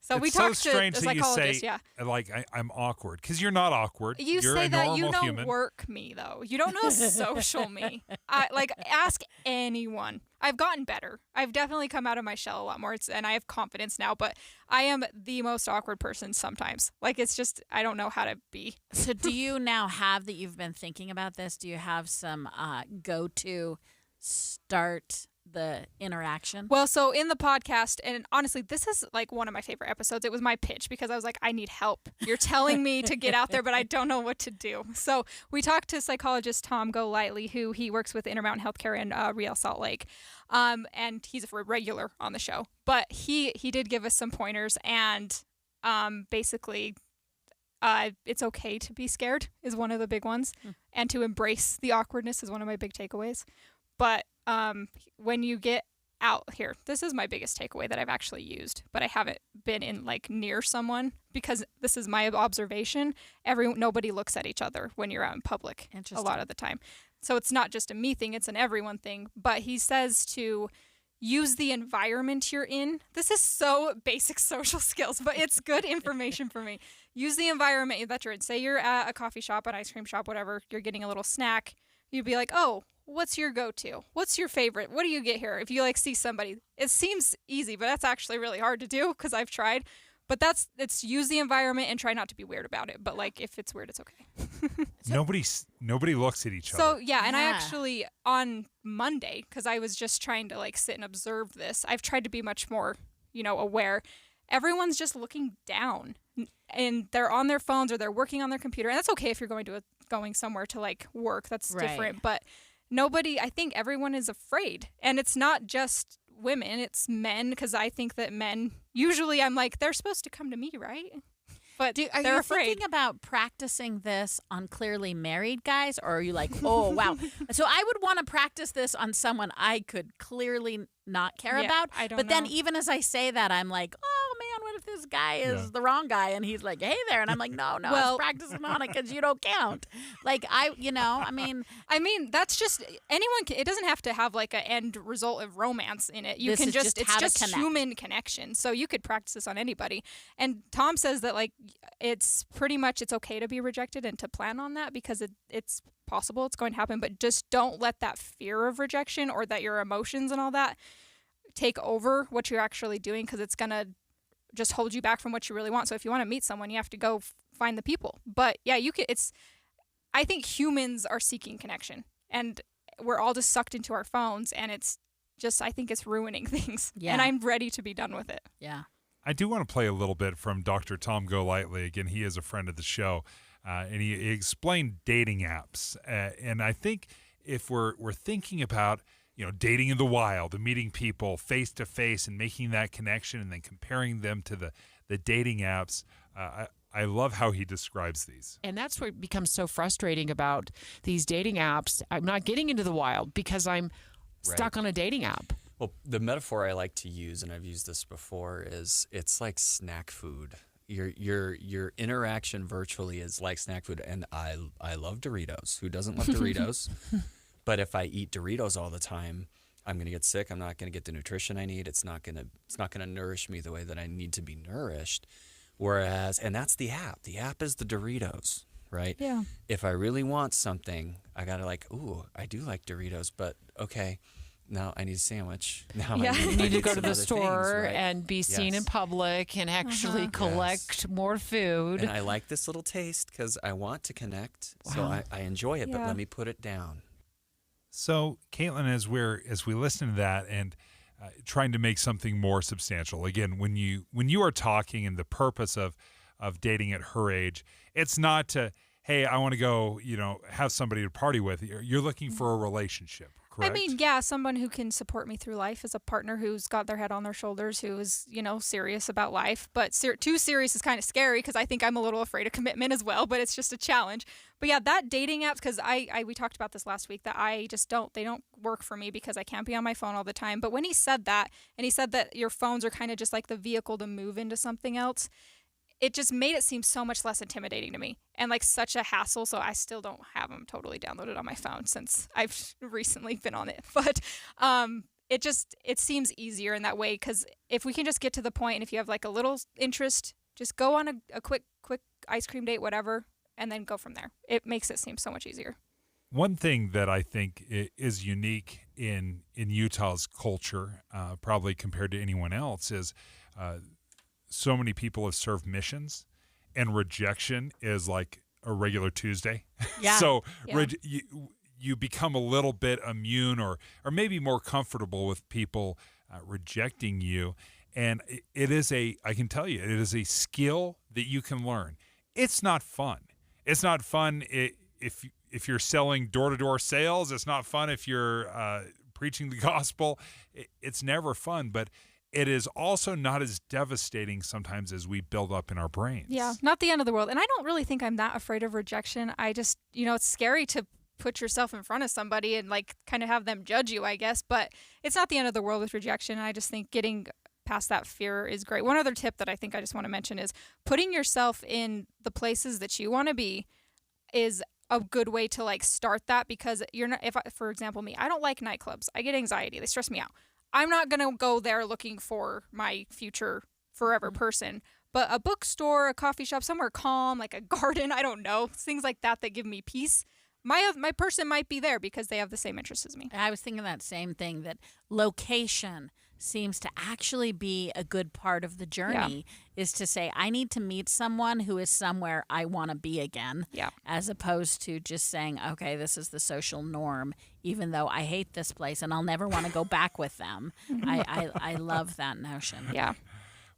So we talked to a psychologist, yeah. Like, I'm awkward, because you're not awkward. You're say a that you don't human. work me, though. You don't know social me. Ask anyone. I've gotten better. I've definitely come out of my shell a lot more, and I have confidence now, but I am the most awkward person sometimes. Like, it's just, I don't know how to be. So do you now have that you've been thinking about this? Do you have some go-to start the interaction? Well, so in the podcast, and honestly, this is like one of my favorite episodes. It was my pitch because I was like, I need help. You're telling me to get out there, but I don't know what to do. So we talked to psychologist Tom Golightly, who he works with Intermountain Healthcare in Real Salt Lake. And he's a regular on the show. But he did give us some pointers, and basically it's okay to be scared is one of the big ones. And to embrace the awkwardness is one of my big takeaways. But when you get out here, this is my biggest takeaway that I've actually used, but I haven't been in like near someone, because this is my observation. Nobody looks at each other when you're out in public a lot of the time. So it's not just a me thing, it's an everyone thing. But he says to use the environment you're in. This is so basic social skills, but it's good information for me. Use the environment that you're in. Say you're at a coffee shop, an ice cream shop, whatever, you're getting a little snack. You'd be like, oh, what's your go-to? What's your favorite? What do you get here? If you like see somebody, it seems easy, but that's actually really hard to do because I've tried. But it's use the environment and try not to be weird about it. But like if it's weird, it's okay. Nobody looks at each other. So yeah, and I actually on Monday, because I was just trying to like sit and observe this, I've tried to be much more, aware. Everyone's just looking down, and they're on their phones or they're working on their computer, and that's okay if you're going somewhere to like work. That's different, but. I think everyone is afraid, and it's not just women, it's men, because I think that men, usually I'm like, they're supposed to come to me, right? But are they're you afraid. thinking about practicing this on clearly married guys, or are you like, oh, wow. So I would want to practice this on someone I could clearly not care about. I don't but know. then even as I say that, I'm like, oh, man, what if this guy is the wrong guy? And he's like, hey there. And I'm like, no, Well, it's practicing on it because you don't count. Like, I mean, that's just anyone can, it doesn't have to have like an end result of romance in it. This is it's how to just connect. human connection. So you could practice this on anybody. And Tom says that like it's pretty much it's okay to be rejected and to plan on that because it's possible, it's going to happen, but just don't let that fear of rejection or that your emotions and all that take over what you're actually doing, because it's going to just hold you back from what you really want. So if you want to meet someone, you have to go find the people. But yeah, I think humans are seeking connection, and we're all just sucked into our phones, and it's just, I think it's ruining things. Yeah. And I'm ready to be done with it. Yeah. I do want to play a little bit from Dr. Tom Golightly. Again, he is a friend of the show, and he explained dating apps. And I think if we're thinking about, dating in the wild and meeting people face to face and making that connection and then comparing them to the dating apps, I love how he describes these. And that's what becomes so frustrating about these dating apps. I'm not getting into the wild because I'm stuck on a dating app. Well, the metaphor I like to use, and I've used this before, is it's like snack food. Your interaction virtually is like snack food, and I love Doritos. Who doesn't love Doritos? But if I eat Doritos all the time, I'm going to get sick. I'm not going to get the nutrition I need. It's not going to nourish me the way that I need to be nourished. Whereas, and that's the app. The app is the Doritos, right? Yeah. If I really want something, I got to like, ooh, I do like Doritos, but okay, now I need a sandwich. Now Yeah. I You need to go to some the other store things, right? and be seen in Yes. public and actually collect more food. And I like this little taste because I want to connect. So Wow. I enjoy it, but Yeah. let me put it down. So, Caitlin, as we listen to that and trying to make something more substantial, again, when you are talking and the purpose of dating at her age, it's not to, hey, I want to go, have somebody to party with. You're looking for a relationship, correct? I mean, yeah, someone who can support me through life as a partner who's got their head on their shoulders, who is, serious about life. But too serious is kind of scary because I think I'm a little afraid of commitment as well, but it's just a challenge. But yeah, that dating apps, because we talked about this last week, that I just they don't work for me because I can't be on my phone all the time. But when he said that, and he said that your phones are kind of just like the vehicle to move into something else, it just made it seem so much less intimidating to me and like such a hassle. So I still don't have them totally downloaded on my phone since I've recently been on it. But it seems easier in that way, because if we can just get to the point, and if you have like a little interest, just go on a quick ice cream date, whatever, and then go from there. It makes it seem so much easier. One thing that I think is unique in Utah's culture, probably compared to anyone else, is so many people have served missions, and rejection is like a regular Tuesday. Yeah. So Yeah. You become a little bit immune or maybe more comfortable with people rejecting you. And I can tell you, it is a skill that you can learn. It's not fun. It's not fun if you're selling door-to-door sales. It's not fun if you're preaching the gospel. It's never fun, but it is also not as devastating sometimes as we build up in our brains. Yeah, not the end of the world. And I don't really think I'm that afraid of rejection. I just, it's scary to put yourself in front of somebody and like kind of have them judge you, I guess. But it's not the end of the world with rejection. I just think getting past that fear is great. One other tip that I think I just want to mention is putting yourself in the places that you want to be is a good way to like start that, because you're not, for example, me, I don't like nightclubs. I get anxiety. They stress me out. I'm not going to go there looking for my future forever person, but a bookstore, a coffee shop, somewhere calm, like a garden, I don't know, things like that give me peace. My person might be there because they have the same interests as me. I was thinking that same thing, that location seems to actually be a good part of the journey, is to say, I need to meet someone who is somewhere I want to be again, as opposed to just saying, okay, this is the social norm, even though I hate this place and I'll never want to go back with them. I love that notion. Yeah.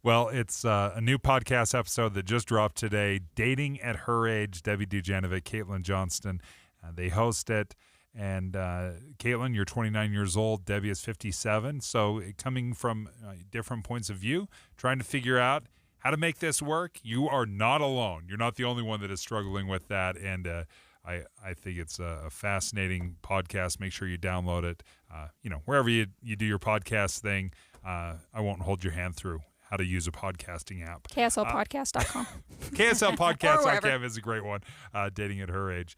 Well, it's a new podcast episode that just dropped today, Dating at Her Age. Debbie Dujanovic, Caitlin Johnston, they host it. And Caitlin, you're 29 years old. Debbie is 57. So coming from different points of view, trying to figure out how to make this work. You are not alone. You're not the only one that is struggling with that. And I think it's a fascinating podcast. Make sure you download it. Wherever you do your podcast thing, I won't hold your hand through how to use a podcasting app. KSLpodcast.com. KSLpodcast.com is a great one. Dating at Her Age.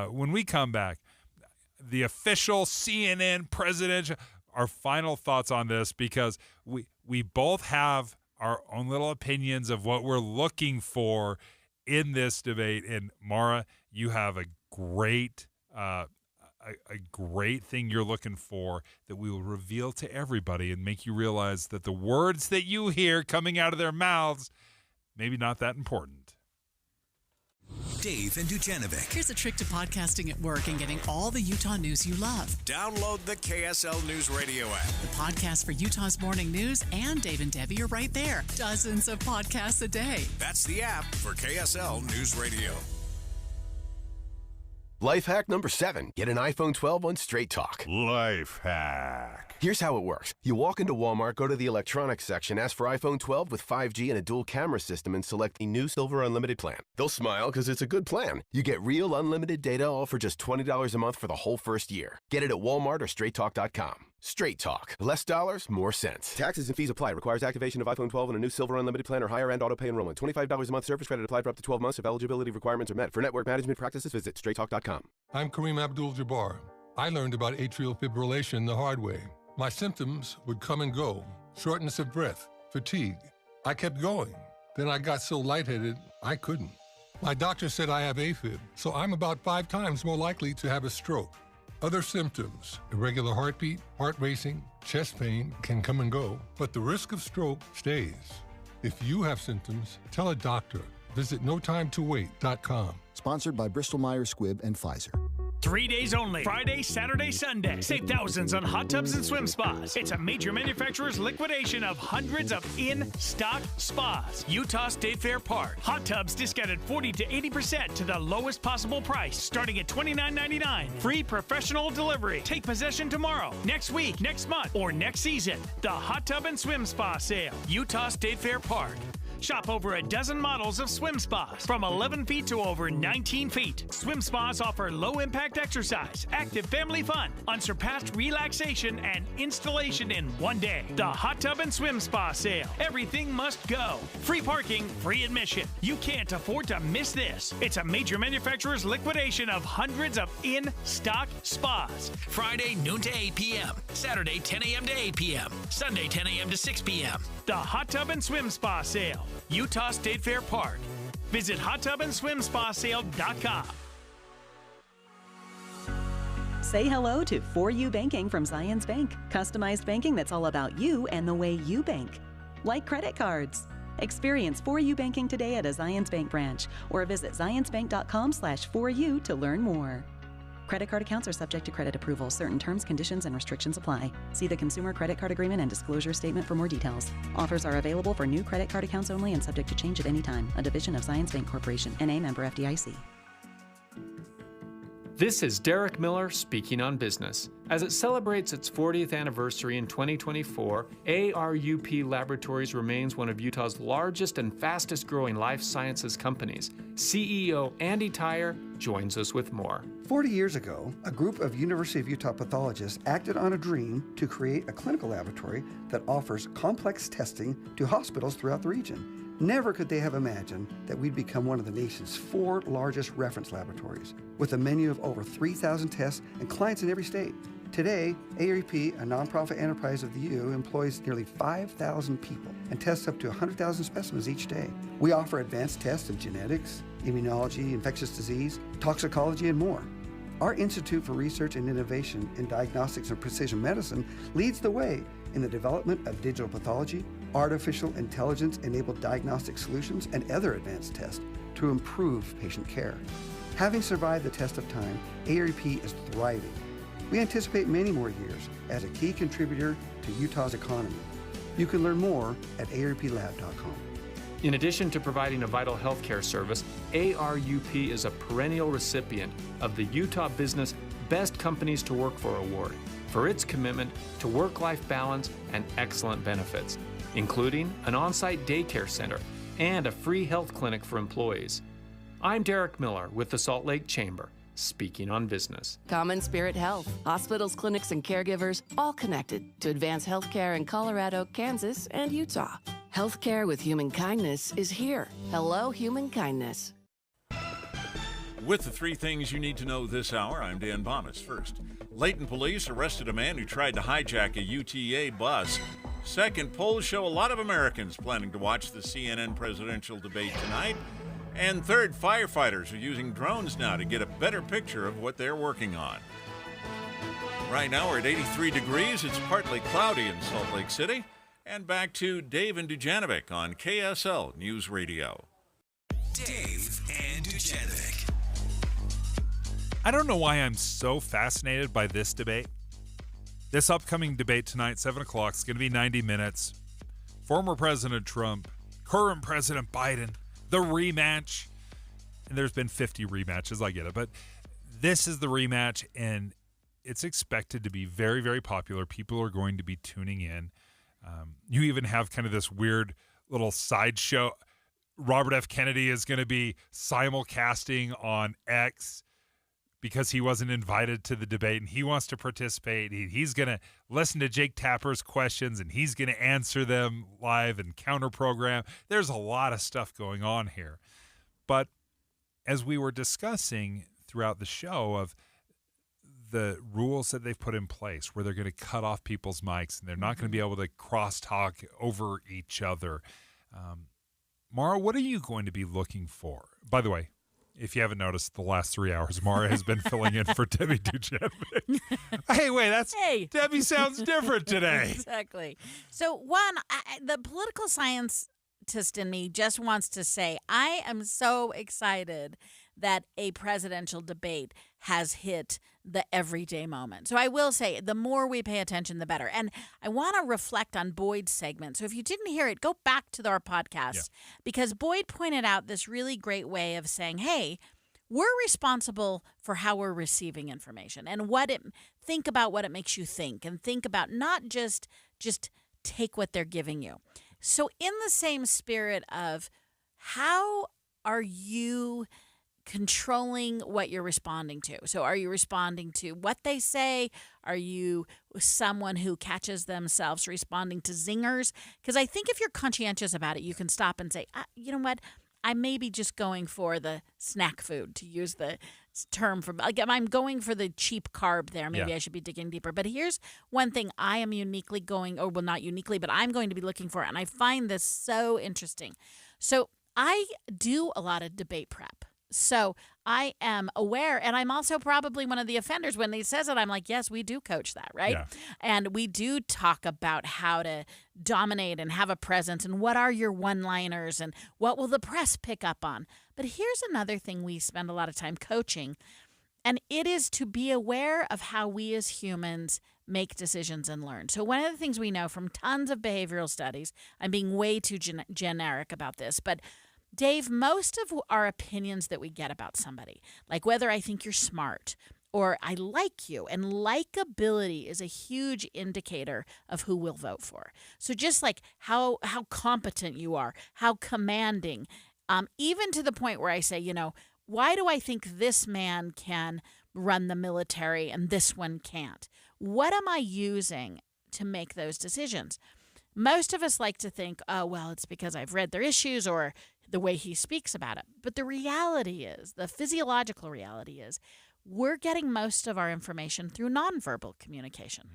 When we come back, the official CNN presidential, our final thoughts on this, because we both have our own little opinions of what we're looking for in this debate. And Maura, you have a great thing you're looking for that we will reveal to everybody and make you realize that the words that you hear coming out of their mouths, maybe not that important. Dave and Dujanovic. Here's a trick to podcasting at work and getting all the Utah news you love. Download the KSL News Radio app. The podcast for Utah's morning news and Dave and Debbie are right there. Dozens of podcasts a day. That's the app for KSL News Radio. Life hack number 7. Get an iPhone 12 on Straight Talk. Life hack. Here's how it works. You walk into Walmart, go to the electronics section, ask for iPhone 12 with 5G and a dual camera system, and select the new Silver Unlimited plan. They'll smile because it's a good plan. You get real unlimited data, all for just $20 a month for the whole first year. Get it at Walmart or StraightTalk.com. Straight Talk. Less dollars, more sense. Taxes and fees apply. Requires activation of iPhone 12 and a new Silver Unlimited plan or higher end auto pay enrollment. $25 a month service credit applied for up to 12 months if eligibility requirements are met. For network management practices, visit StraightTalk.com. I'm Kareem Abdul-Jabbar. I learned about atrial fibrillation the hard way. My symptoms would come and go. Shortness of breath, fatigue. I kept going. Then I got so lightheaded, I couldn't. My doctor said I have AFib, so I'm about 5 times more likely to have a stroke. Other symptoms, irregular heartbeat, heart racing, chest pain can come and go, but the risk of stroke stays. If you have symptoms, tell a doctor. Visit notimetowait.com. Sponsored by Bristol-Myers Squibb and Pfizer. 3 days only. Friday, Saturday, Sunday. Save thousands on hot tubs and swim spas. It's a major manufacturer's liquidation of hundreds of in-stock spas. Utah State Fair Park. Hot tubs discounted 40 to 80% to the lowest possible price, starting at $29.99. Free professional delivery. Take possession tomorrow, next week, next month, or next season. The Hot Tub and Swim Spa Sale. Utah State Fair Park. Shop over a dozen models of swim spas from 11 feet to over 19 feet. Swim spas offer low-impact exercise, active family fun, unsurpassed relaxation, and installation in one day. The Hot Tub and Swim Spa Sale. Everything must go. Free parking, free admission. You can't afford to miss this. It's a major manufacturer's liquidation of hundreds of in-stock spas. Friday, noon to 8 p.m. Saturday, 10 a.m. to 8 p.m. Sunday, 10 a.m. to 6 p.m. The Hot Tub and Swim Spa Sale. Utah State Fair Park. Visit hottubandswimspasale.com. Say hello to For You Banking from Zions Bank. Customized banking that's all about you and the way you bank. Like credit cards. Experience For You Banking today at a Zions Bank branch or visit zionsbank.com/4u to learn more. Credit card accounts are subject to credit approval. Certain terms, conditions, and restrictions apply. See the Consumer Credit Card Agreement and Disclosure Statement for more details. Offers are available for new credit card accounts only and subject to change at any time. A division of Zions Bank Corporation. N.A. member FDIC. This is Derek Miller speaking on business. As it celebrates its 40th anniversary in 2024, ARUP Laboratories remains one of Utah's largest and fastest growing life sciences companies. CEO Andy Tyre joins us with more. 40 years ago, a group of University of Utah pathologists acted on a dream to create a clinical laboratory that offers complex testing to hospitals throughout the region. Never could they have imagined that we'd become one of the nation's 4 largest reference laboratories, with a menu of over 3,000 tests and clients in every state. Today, ARUP, a nonprofit enterprise of the U, employs nearly 5,000 people and tests up to 100,000 specimens each day. We offer advanced tests in genetics, immunology, infectious disease, toxicology, and more. Our Institute for Research and Innovation in Diagnostics and Precision Medicine leads the way in the development of digital pathology, artificial intelligence-enabled diagnostic solutions, and other advanced tests to improve patient care. Having survived the test of time, ARUP is thriving. We anticipate many more years as a key contributor to Utah's economy. You can learn more at aruplab.com. In addition to providing a vital healthcare service, ARUP is a perennial recipient of the Utah Business Best Companies to Work For Award for its commitment to work-life balance and excellent benefits, including an on-site daycare center and a free health clinic for employees. I'm Derek Miller with the Salt Lake Chamber, speaking on business. Common Spirit Health, hospitals, clinics, and caregivers, all connected to advance healthcare in Colorado, Kansas, and Utah. Healthcare with human kindness is here. Hello, human kindness. With the 3 things you need to know this hour, I'm Dan Bomas. First, Layton police arrested a man who tried to hijack a UTA bus. Second, polls show a lot of Americans planning to watch the CNN presidential debate tonight. And third, firefighters are using drones now to get a better picture of what they're working on. Right now we're at 83 degrees. It's partly cloudy in Salt Lake City. And back to Dave and Dujanovic on KSL News Radio. Dave and Dujanovic. I don't know why I'm so fascinated by this debate. This upcoming debate tonight, 7 o'clock, is going to be 90 minutes. Former President Trump, current President Biden, the rematch. And there's been 50 rematches, I get it. But this is the rematch, and it's expected to be very, very popular. People are going to be tuning in. You even have kind of this weird little sideshow. Robert F. Kennedy is going to be simulcasting on X because he wasn't invited to the debate and he wants to participate. He's going to listen to Jake Tapper's questions and he's going to answer them live and counter program. There's a lot of stuff going on here. But as we were discussing throughout the show of the rules that they've put in place where they're going to cut off people's mics and they're not going to be able to crosstalk over each other. Maura, what are you going to be looking for? By the way, if you haven't noticed, the last 3 hours, Maura has been filling in for Debbie Dujanovic. Hey, wait, Debbie sounds different today. Exactly. So, the political scientist in me just wants to say I am so excited that a presidential debate has hit the everyday moment. So I will say, the more we pay attention, the better. And I want to reflect on Boyd's segment. So if you didn't hear it, go back to our podcast because Boyd pointed out this really great way of saying, hey, we're responsible for how we're receiving information and think about what it makes you think and think about not just take what they're giving you. So in the same spirit of how are you controlling what you're responding to? So are you responding to what they say? Are you someone who catches themselves responding to zingers? Because I think if you're conscientious about it, you can stop and say, you know what? I may be just going for the snack food, to use the term from, again, I'm going for the cheap carb there. Maybe I should be digging deeper. But here's one thing I am uniquely not uniquely, but I'm going to be looking for. And I find this so interesting. So I do a lot of debate prep. So I am aware, and I'm also probably one of the offenders. When he says it, I'm like, yes, we do coach that, right? Yeah. And we do talk about how to dominate and have a presence and what are your one-liners and what will the press pick up on. But here's another thing we spend a lot of time coaching, and it is to be aware of how we as humans make decisions and learn. So one of the things we know from tons of behavioral studies, I'm being way too generic about this, but Dave, most of our opinions that we get about somebody, like whether I think you're smart or I like you, and likability is a huge indicator of who we'll vote for. So just like how competent you are, how commanding, even to the point where I say, why do I think this man can run the military and this one can't? What am I using to make those decisions? Most of us like to think, oh, well, it's because I've read their issues or the way he speaks about it. But the reality is, the physiological reality is, we're getting most of our information through nonverbal communication.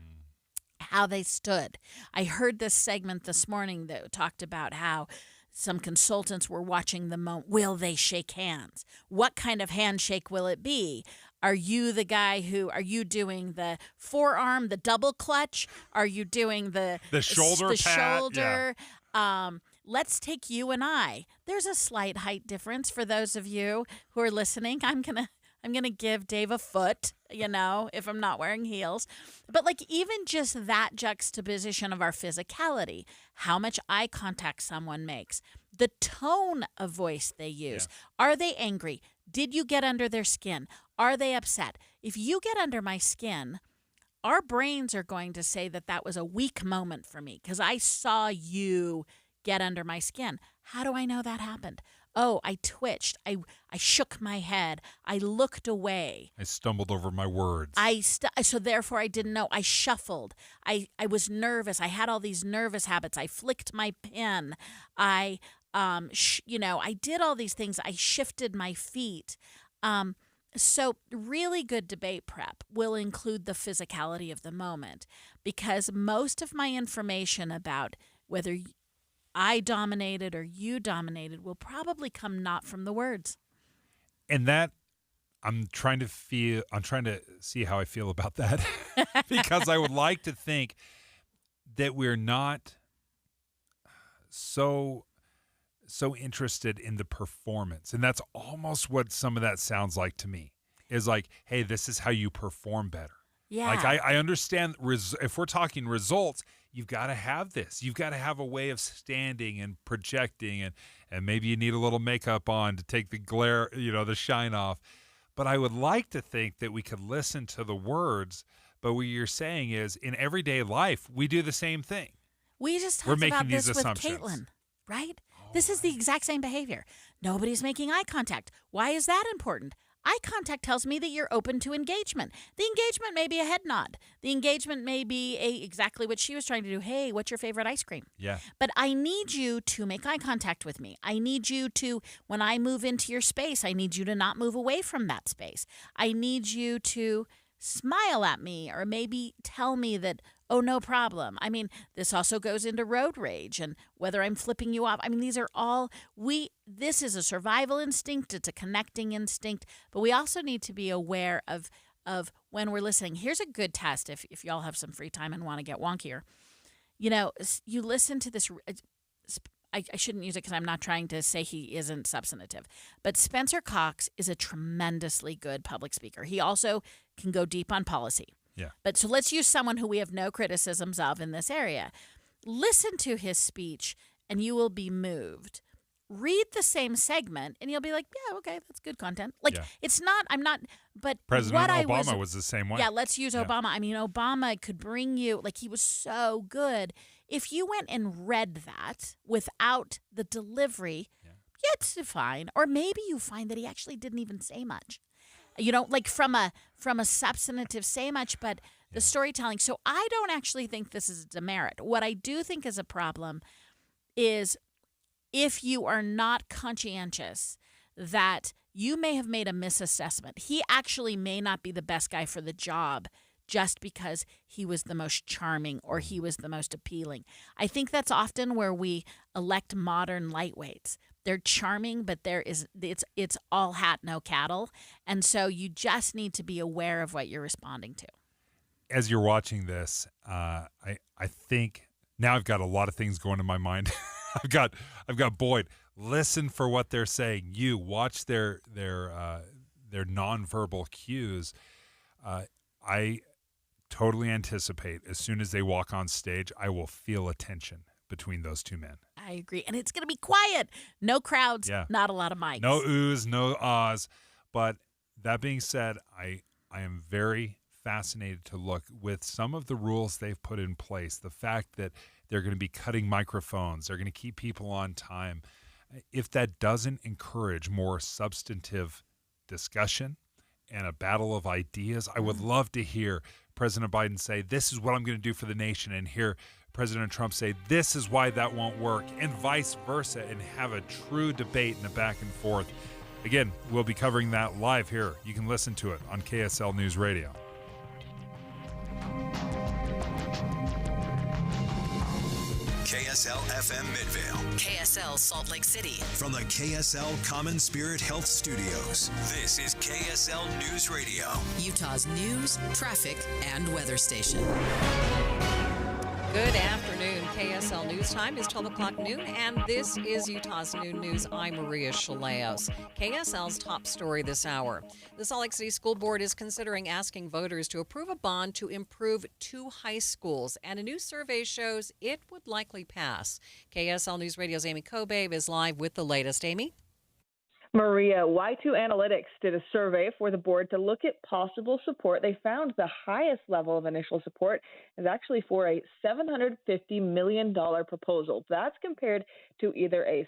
How they stood. I heard this segment this morning that talked about how some consultants were watching the moment. Will they shake hands? What kind of handshake will it be? Are you the guy are you doing the forearm, the double clutch? Are you doing the shoulder the pat? shoulder? Yeah. Let's take you and I. There's a slight height difference for those of you who are listening. I'm gonna give Dave a foot, if I'm not wearing heels. But even just that juxtaposition of our physicality, how much eye contact someone makes, the tone of voice they use. Yeah. Are they angry? Did you get under their skin? Are they upset? If you get under my skin, our brains are going to say that was a weak moment for me because I saw you get under my skin. How do I know that happened? Oh, I twitched. I shook my head. I looked away. I stumbled over my words. So therefore I didn't know. I shuffled. I was nervous. I had all these nervous habits. I flicked my pen. I did all these things. I shifted my feet. So really good debate prep will include the physicality of the moment because most of my information about whether I dominated or you dominated will probably come not from the words. And that I'm trying to see how I feel about that because I would like to think that we're not so interested in the performance. And that's almost what some of that sounds like to me is like, hey, this is how you perform better. Yeah. Like I understand if we're talking results, you've got to have this. You've got to have a way of standing and projecting and maybe you need a little makeup on to take the glare, the shine off. But I would like to think that we could listen to the words. But what you're saying is in everyday life, we do the same thing. We just talked about this with Caitlin, right? This is the exact same behavior. Nobody's making eye contact. Why is that important? Eye contact tells me that you're open to engagement. The engagement may be a head nod. The engagement may be exactly what she was trying to do. Hey, what's your favorite ice cream? Yeah. But I need you to make eye contact with me. I need you to, when I move into your space, I need you to not move away from that space. I need you to smile at me or maybe tell me that, Oh, no problem. I mean, this also goes into road rage and whether I'm flipping you off. I mean, these are all, this is a survival instinct. It's a connecting instinct. But we also need to be aware of when we're listening. Here's a good test if y'all have some free time and want to get wonkier. You listen to this. I shouldn't use it because I'm not trying to say he isn't substantive. But Spencer Cox is a tremendously good public speaker. He also can go deep on policy. Yeah. But so let's use someone who we have no criticisms of in this area. Listen to his speech and you will be moved. Read the same segment and you'll be like, yeah, okay, that's good content. It's not, but President Obama was the same way. Yeah, let's use Obama. I mean, Obama could bring you, he was so good. If you went and read that without the delivery, it's fine. Or maybe you find that he actually didn't even say much. From a substantive say much, but the storytelling. So I don't actually think this is a demerit. What I do think is a problem is if you are not conscientious that you may have made a misassessment. He actually may not be the best guy for the job just because he was the most charming or he was the most appealing. I think that's often where we elect modern lightweights. They're charming, but it's all hat, no cattle. And so you just need to be aware of what you're responding to. As you're watching this, I think now I've got a lot of things going in my mind. I've got Boyd. Listen for what they're saying. You watch their nonverbal cues. I totally anticipate as soon as they walk on stage, I will feel a tension between those two men. I agree. And it's going to be quiet. No crowds, not a lot of mics. No oohs, no ahs. But that being said, I am very fascinated to look with some of the rules they've put in place. The fact that they're going to be cutting microphones. They're going to keep people on time. If that doesn't encourage more substantive discussion and a battle of ideas, I would love to hear President Biden say, this is what I'm going to do for the nation, and hear President Trump say, this is why that won't work, and vice versa, and have a true debate and a back and forth. Again, we'll be covering that live here. You can listen to it on KSL News Radio. KSL FM Midvale. KSL Salt Lake City. From the KSL Common Spirit Health Studios, this is KSL News Radio. Utah's news, traffic, and weather station. Good afternoon. KSL News Time is 12 o'clock noon, and this is Utah's Noon News. I'm Maria Chaleos. KSL's top story this hour. The Salt Lake City School Board is considering asking voters to approve a bond to improve 2 high schools, and a new survey shows it would likely pass. KSL News Radio's Amy Kobabe is live with the latest. Amy? Maria, Y2 Analytics did a survey for the board to look at possible support. They found the highest level of initial support is actually for a $750 million proposal. That's compared to either a